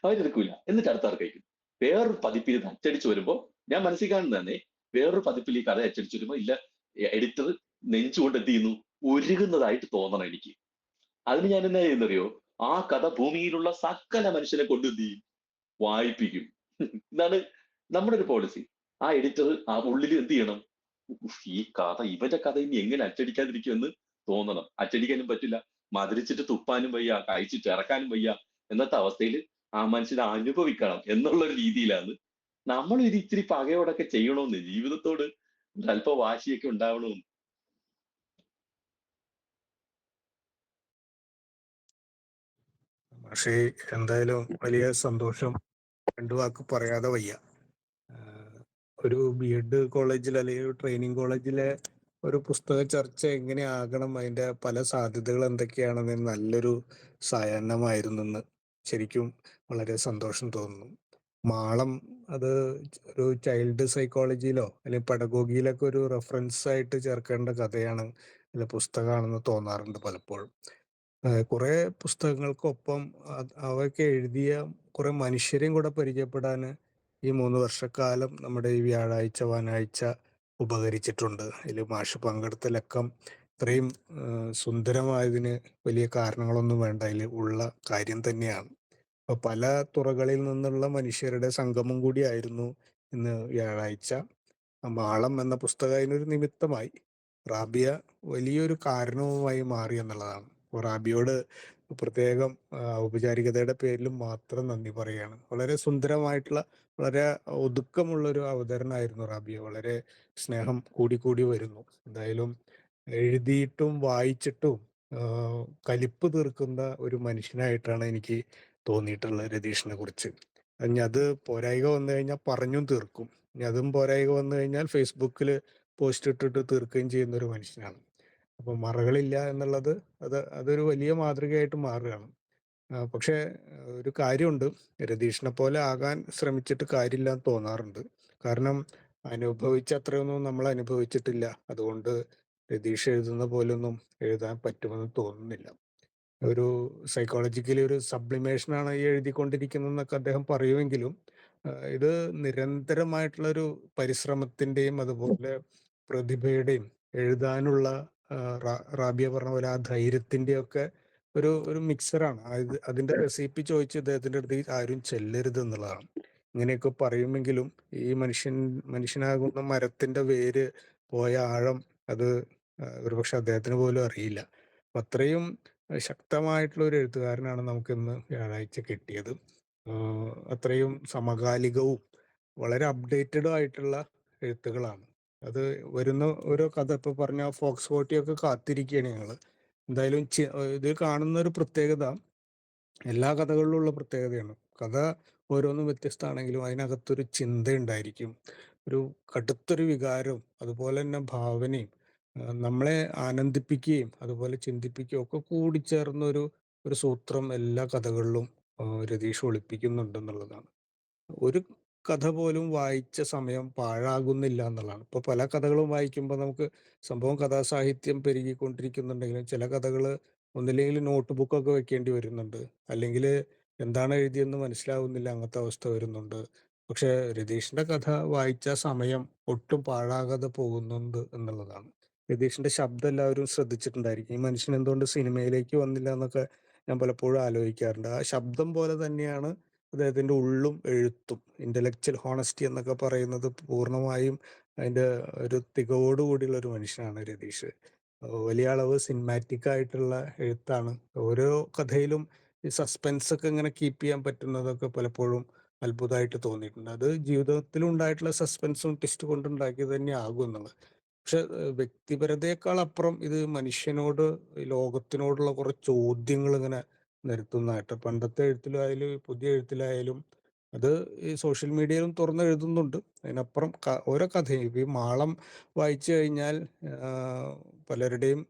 അവരെടുക്കൂല. എന്നിട്ട് അടുത്താർക്ക് അയക്കും. വേറൊരു പതിപ്പിൽ ഇത് അച്ചടിച്ചു വരുമ്പോ ഞാൻ മനസ്സിൽ കാണുന്നത് തന്നെ, വേറൊരു പതിപ്പിൽ ഈ കഥ അച്ചടിച്ചു വരുമ്പോ ഇല്ല, എഡിറ്റർ നെഞ്ചുകൊണ്ട് എന്ത് ചെയ്യുന്നു, ഒരുങ്ങുന്നതായിട്ട് തോന്നണം എനിക്ക്. അതിന് ഞാൻ എന്നാ ചെയ്യുന്നറിയോ, ആ കഥ ഭൂമിയിലുള്ള സകല മനുഷ്യനെ കൊണ്ട് എന്ത് ചെയ്യും, വായിപ്പിക്കും. ഇതാണ് നമ്മുടെ ഒരു പോളിസി. ആ എഡിറ്റർ ആ ഉള്ളിൽ എന്ത് ചെയ്യണം, ഈ കഥ ഇവന്റെ കഥ ഇനി എങ്ങനെ അച്ചടിക്കാതിരിക്കുമെന്ന് തോന്നണം. അച്ചടിക്കാനും പറ്റില്ല, മധുരിച്ചിട്ട് തുപ്പാനും വയ്യ, കഴിച്ചിട്ട് ഇറക്കാനും വയ്യ. എന്നത്തെ അവസ്ഥയിൽ ആ മനുഷ്യനെ അനുഭവിക്കണം എന്നുള്ള ഒരു രീതിയിലാണ് നമ്മൾ ഒരു ഇത്തിരി പകയോടൊക്കെ ചെയ്യണമെന്ന്, ജീവിതത്തോട് ഒരല്പ വാശിയൊക്കെ ഉണ്ടാവണമെന്ന്. പക്ഷേ എന്തായാലും വലിയ സന്തോഷം, രണ്ടു വാക്ക് പറയാതെ വയ്യ. ഒരു ബി എഡ് കോളേജിൽ അല്ലെങ്കിൽ ട്രെയിനിങ് കോളേജിലെ ഒരു പുസ്തക ചർച്ച എങ്ങനെയാകണം, അതിന്റെ പല സാധ്യതകൾ എന്തൊക്കെയാണെന്ന് നല്ലൊരു സായാഹ്നമായിരുന്നെന്ന് ശരിക്കും വളരെ സന്തോഷം തോന്നുന്നു. മാളം അത് ഒരു ചൈൽഡ് സൈക്കോളജിയിലോ അല്ലെങ്കിൽ പെഡഗോഗിയിലൊക്കെ ഒരു റെഫറൻസ് ആയിട്ട് ചേർക്കേണ്ട കഥയാണ്, അല്ല പുസ്തകമാണെന്ന് തോന്നാറുണ്ട് പലപ്പോഴും. കുറെ പുസ്തകങ്ങൾക്കൊപ്പം അവയൊക്കെ എഴുതിയ കുറെ മനുഷ്യരെയും കൂടെ പരിചയപ്പെടാൻ ഈ 3 വർഷക്കാലം നമ്മുടെ ഈ വ്യാഴാഴ്ച വാനാഴ്ച ഉപകരിച്ചിട്ടുണ്ട്. ഇതിൽ മാഷ് പങ്കെടുത്ത ലക്കം ഇത്രയും സുന്ദരമായതിന് വലിയ കാരണങ്ങളൊന്നും വേണ്ട, അതിൽ ഉള്ള കാര്യം തന്നെയാണ്. അപ്പൊ പല തുറകളിൽ നിന്നുള്ള മനുഷ്യരുടെ സംഗമം കൂടിയായിരുന്നു ഇന്ന് വ്യാഴാഴ്ച. മാളം എന്ന പുസ്തകം അതിനൊരു നിമിത്തമായി. റാബിയ വലിയൊരു കാരണവുമായി മാറി എന്നുള്ളതാണ്. അപ്പോൾ റാബിയോട് പ്രത്യേകം ഔപചാരികതയുടെ പേരിലും മാത്രം നന്ദി പറയുകയാണ്. വളരെ സുന്ദരമായിട്ടുള്ള, വളരെ ഒതുക്കമുള്ള ഒരു അവതരണമായിരുന്നു റാബിയ. വളരെ സ്നേഹം കൂടി വരുന്നു. എന്തായാലും എഴുതിയിട്ടും വായിച്ചിട്ടും കലിപ്പ് തീർക്കുന്ന ഒരു മനുഷ്യനായിട്ടാണ് എനിക്ക് തോന്നിയിട്ടുള്ളത് രതീഷിനെ കുറിച്ച്. ഇനി അത് പോരായിക വന്നു കഴിഞ്ഞാൽ പറഞ്ഞും തീർക്കും. ഇനി അതും പോരായിക വന്നു കഴിഞ്ഞാൽ ഫേസ്ബുക്കിൽ പോസ്റ്റ് ഇട്ടിട്ട് തീർക്കുകയും ചെയ്യുന്ന ഒരു മനുഷ്യനാണ്. അപ്പൊ മറകളില്ല എന്നുള്ളത് അതൊരു വലിയ മാതൃകയായിട്ട് മാറുകയാണ്. പക്ഷേ ഒരു കാര്യമുണ്ട്, രതീഷിനെ പോലെ ആകാൻ ശ്രമിച്ചിട്ട് കാര്യമില്ല എന്ന് തോന്നാറുണ്ട്. കാരണം അനുഭവിച്ച അത്രയൊന്നും നമ്മൾ അനുഭവിച്ചിട്ടില്ല. അതുകൊണ്ട് രതീഷ് എഴുതുന്ന പോലൊന്നും എഴുതാൻ പറ്റുമെന്ന് തോന്നുന്നില്ല. ഒരു സൈക്കോളജിക്കലി ഒരു സബ്ലിമേഷനാണ് ഈ എഴുതിക്കൊണ്ടിരിക്കുന്നതെന്നൊക്കെ അദ്ദേഹം പറയുമെങ്കിലും ഇത് നിരന്തരമായിട്ടുള്ള ഒരു പരിശ്രമത്തിന്റെയും അതുപോലെ പ്രതിഭയുടെയും എഴുതാനുള്ള റാബിയ പറഞ്ഞ പോലെ ആ ധൈര്യത്തിന്റെയും ഒക്കെ ഒരു മിക്സറാണ്. അതിന്റെ റെസിപ്പി ചോദിച്ച് ഇദ്ദേഹത്തിന്റെ അടുത്ത് ആരും ചെല്ലരുത് എന്നുള്ളതാണ്. ഇങ്ങനെയൊക്കെ പറയുമെങ്കിലും ഈ മനുഷ്യനാകുന്ന മരത്തിന്റെ വേര് പോയ ആഴം അത് ഒരുപക്ഷെ അദ്ദേഹത്തിന് പോലും അറിയില്ല. അപ്പൊ അത്രയും ശക്തമായിട്ടുള്ള ഒരു എഴുത്തുകാരനാണ് നമുക്കിന്ന് വ്യാഴാഴ്ച കിട്ടിയത്. അത്രയും സമകാലികവും വളരെ അപ്ഡേറ്റഡും ആയിട്ടുള്ള എഴുത്തുകളാണ്. അത് വരുന്ന ഓരോ കഥ ഇപ്പൊ പറഞ്ഞ ഫോക്സ് ഫോർട്ടിയൊക്കെ കാത്തിരിക്കുകയാണ് ഞങ്ങള്. എന്തായാലും ഇത് കാണുന്ന ഒരു പ്രത്യേകത എല്ലാ കഥകളിലും ഉള്ള പ്രത്യേകതയാണ്. കഥ ഓരോന്നും വ്യത്യസ്തമാണെങ്കിലും അതിനകത്തൊരു ചിന്ത ഉണ്ടായിരിക്കും, ഒരു കടുത്തൊരു വികാരവും അതുപോലെ തന്നെ ഭാവനയും നമ്മളെ ആനന്ദിപ്പിക്കുകയും അതുപോലെ ചിന്തിപ്പിക്കുകയും ഒക്കെ കൂടിച്ചേർന്ന ഒരു സൂത്രം എല്ലാ കഥകളിലും രതീഷ് ഒളിപ്പിക്കുന്നുണ്ടെന്നുള്ളതാണ്. ഒരു കഥ പോലും വായിച്ച സമയം പാഴാകുന്നില്ല എന്നുള്ളതാണ്. ഇപ്പൊ പല കഥകളും വായിക്കുമ്പോൾ നമുക്ക് സംഭവം കഥാസാഹിത്യം പെരുകിക്കൊണ്ടിരിക്കുന്നുണ്ടെങ്കിലും ചില കഥകൾ ഒന്നില്ലെങ്കിൽ നോട്ട് ബുക്കൊക്കെ വെക്കേണ്ടി വരുന്നുണ്ട്, അല്ലെങ്കിൽ എന്താണ് എഴുതിയെന്ന് മനസ്സിലാവുന്നില്ല, അങ്ങനത്തെ അവസ്ഥ വരുന്നുണ്ട്. പക്ഷെ രതീഷിന്റെ കഥ വായിച്ച സമയം ഒട്ടും പാഴാകാതെ പോകുന്നുണ്ട് എന്നുള്ളതാണ്. രതീഷിന്റെ ശബ്ദം എല്ലാവരും ശ്രദ്ധിച്ചിട്ടുണ്ടായിരിക്കും. ഈ മനുഷ്യൻ എന്തുകൊണ്ട് സിനിമയിലേക്ക് വന്നില്ല എന്നൊക്കെ ഞാൻ പലപ്പോഴും ആലോചിക്കാറുണ്ട്. ആ ശബ്ദം പോലെ തന്നെയാണ് അദ്ദേഹത്തിന്റെ ഉള്ളും എഴുത്തും. ഇന്റലക്ച്വൽ ഹോണസ്റ്റി എന്നൊക്കെ പറയുന്നത് പൂർണ്ണമായും അതിന്റെ ഒരു തികവോടുകൂടിയുള്ള ഒരു മനുഷ്യനാണ് രതീഷ്. വലിയ അളവ് സിനിമാറ്റിക് ആയിട്ടുള്ള എഴുത്താണ്. ഓരോ കഥയിലും ഈ സസ്പെൻസ് ഒക്കെ ഇങ്ങനെ കീപ്പ് ചെയ്യാൻ പറ്റുന്നതൊക്കെ പലപ്പോഴും അത്ഭുതമായിട്ട് തോന്നിയിട്ടുണ്ട്. അത് ജീവിതത്തിൽ ഉണ്ടായിട്ടുള്ള സസ്പെൻസും ട്വിസ്റ്റ് കൊണ്ടുണ്ടാക്കിയത് തന്നെ ആകും എന്നുള്ളത്. പക്ഷെ വ്യക്തിപരതയേക്കാൾ അപ്പുറം ഇത് മനുഷ്യനോട്, ലോകത്തിനോടുള്ള കുറെ ചോദ്യങ്ങൾ ഇങ്ങനെ നിരത്തുന്നതായിട്ട് പണ്ടത്തെ എഴുത്തിലായാലും പുതിയ എഴുത്തിലായാലും അത് ഈ സോഷ്യൽ മീഡിയയിലും തുറന്ന് എഴുതുന്നുണ്ട്. അതിനപ്പുറം ഓരോ കഥയും ഈ മാളം വായിച്ചു കഴിഞ്ഞാൽ പലരുടെയും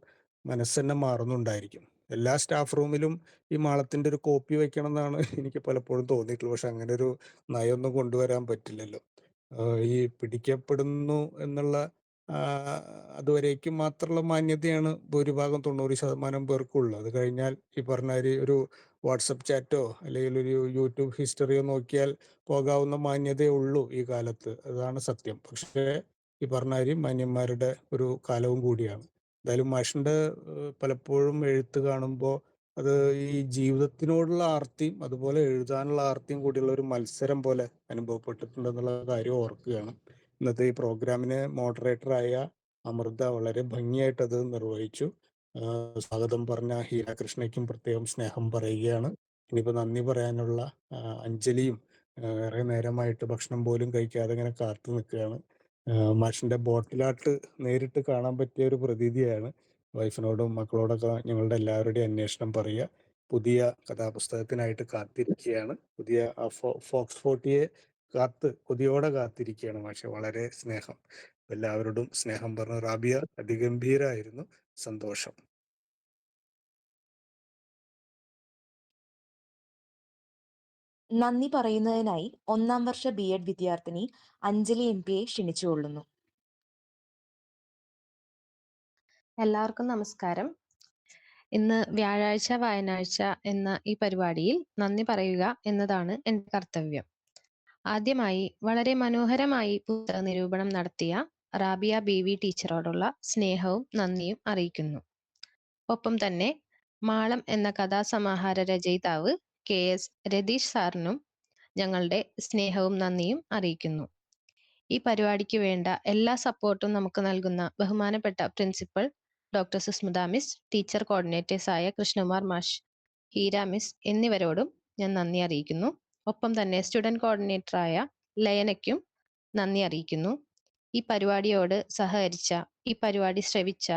മനസ്സെന്നെ മാറുന്നുണ്ടായിരിക്കും. എല്ലാ സ്റ്റാഫ് റൂമിലും ഈ മാളത്തിന്റെ ഒരു കോപ്പി വെക്കണം എന്നാണ് എനിക്ക് പലപ്പോഴും തോന്നിയിട്ടുള്ളത്. പക്ഷെ അങ്ങനെ ഒരു നയമൊന്നും കൊണ്ടുവരാൻ പറ്റില്ലല്ലോ. ഈ പിടിക്കപ്പെടുന്നു എന്നുള്ള അതുവരേക്കും മാത്രമുള്ള മാന്യതയാണ് ഭൂരിഭാഗം 90% പേർക്കും ഉള്ളത്. അത് കഴിഞ്ഞാൽ ഈ പറഞ്ഞ ഒരു വാട്സപ്പ് ചാറ്റോ അല്ലെങ്കിൽ ഒരു യൂട്യൂബ് ഹിസ്റ്ററിയോ നോക്കിയാൽ പോകാവുന്ന മാന്യതയേ ഉള്ളൂ ഈ കാലത്ത്. അതാണ് സത്യം. പക്ഷേ ഈ പറഞ്ഞ മാന്യന്മാരുടെ ഒരു കാലവും കൂടിയാണ്. എന്തായാലും മാഷിന്റെ പലപ്പോഴും എഴുത്ത് കാണുമ്പോൾ അത് ഈ ജീവിതത്തിനോടുള്ള ആർത്തിയും അതുപോലെ എഴുതാനുള്ള ആർത്തിയും കൂടിയുള്ള ഒരു മത്സരം പോലെ അനുഭവപ്പെട്ടിട്ടുണ്ടെന്നുള്ള കാര്യം ഓർക്കുകയാണ്. ഇന്നത്തെ ഈ പ്രോഗ്രാമിന് മോഡറേറ്ററായ അമൃത വളരെ ഭംഗിയായിട്ട് അത് നിർവഹിച്ചു. സ്വാഗതം പറഞ്ഞ ഹീരാകൃഷ്ണയ്ക്കും പ്രത്യേകം സ്നേഹം പറയുകയാണ്. ഇനിയിപ്പോ നന്ദി പറയാനുള്ള അഞ്ജലിയും ഏറെ നേരമായിട്ട് ഭക്ഷണം പോലും കഴിക്കാതെ ഇങ്ങനെ കാത്തു നിൽക്കുകയാണ്. മാഷിന്റെ ബോട്ടിലാട്ട് നേരിട്ട് കാണാൻ പറ്റിയ ഒരു പ്രതീതിയാണ്. വൈഫിനോടും മക്കളോടൊക്കെ ഞങ്ങളുടെ എല്ലാവരുടെയും അന്വേഷണം പറയുക. പുതിയ കഥാപുസ്തകത്തിനായിട്ട് കാത്തിരിക്കുകയാണ്. പുതിയ ഫോക്സ് ഫോർട്ടിയെ കൊതിയോടെ കാത്തിരിക്കുകയാണ് മാഷെ. വളരെ സ്നേഹം. എല്ലാവരോടും സ്നേഹം പറഞ്ഞു. റാബിയ അതിഗംഭീരായിരുന്നു. സന്തോഷം. നന്ദി പറയുന്നതിനായി 1ാം വർഷ ബി.എഡ് വിദ്യാർത്ഥിനി അഞ്ജലി എം.പിയെ ക്ഷണിച്ചുകൊള്ളുന്നു. എല്ലാവർക്കും നമസ്കാരം. ഇന്ന് വ്യാഴാഴ്ച വായനാഴ്ച എന്ന ഈ പരിപാടിയിൽ നന്ദി പറയുക എന്നതാണ് എൻ്റെ കർത്തവ്യം. ആദ്യമായി വളരെ മനോഹരമായി പുസ്തക നിരൂപണം നടത്തിയ റാബിയ ബി.വി ടീച്ചറോടുള്ള സ്നേഹവും നന്ദിയും അറിയിക്കുന്നു. ഒപ്പം തന്നെ മാളം എന്ന കഥാസമാഹാര രചയിതാവ് കെ.എസ്. രതീഷ് സാറിനും ഞങ്ങളുടെ സ്നേഹവും നന്ദിയും അറിയിക്കുന്നു. ഈ പരിപാടിക്ക് വേണ്ട എല്ലാ സപ്പോർട്ടും നമുക്ക് നൽകുന്ന ബഹുമാനപ്പെട്ട principal doctor Susmita miss, teacher കോർഡിനേറ്റേഴ്സായ കൃഷ്ണകുമാർ മാഷ്, ഹീര മിസ് എന്നിവരോടും ഞാൻ നന്ദി അറിയിക്കുന്നു. ഒപ്പം തന്നെ സ്റ്റുഡൻറ് കോർഡിനേറ്ററായ ലയനയ്ക്കും നന്ദി അറിയിക്കുന്നു. ഈ പരിപാടിയോട് സഹകരിച്ച, ഈ പരിപാടി ശ്രവിച്ച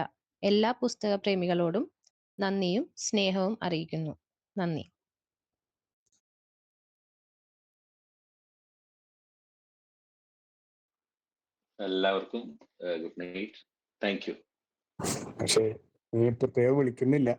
എല്ലാ പുസ്തക പ്രേമികളോടും നന്ദിയും സ്നേഹവും അറിയിക്കുന്നു. നന്ദി. എല്ലാവർക്കും ഗുഡ് നൈറ്റ്. Thank you. പക്ഷേ നീ പ്രത്യേകം വിളിക്കുന്നില്ല.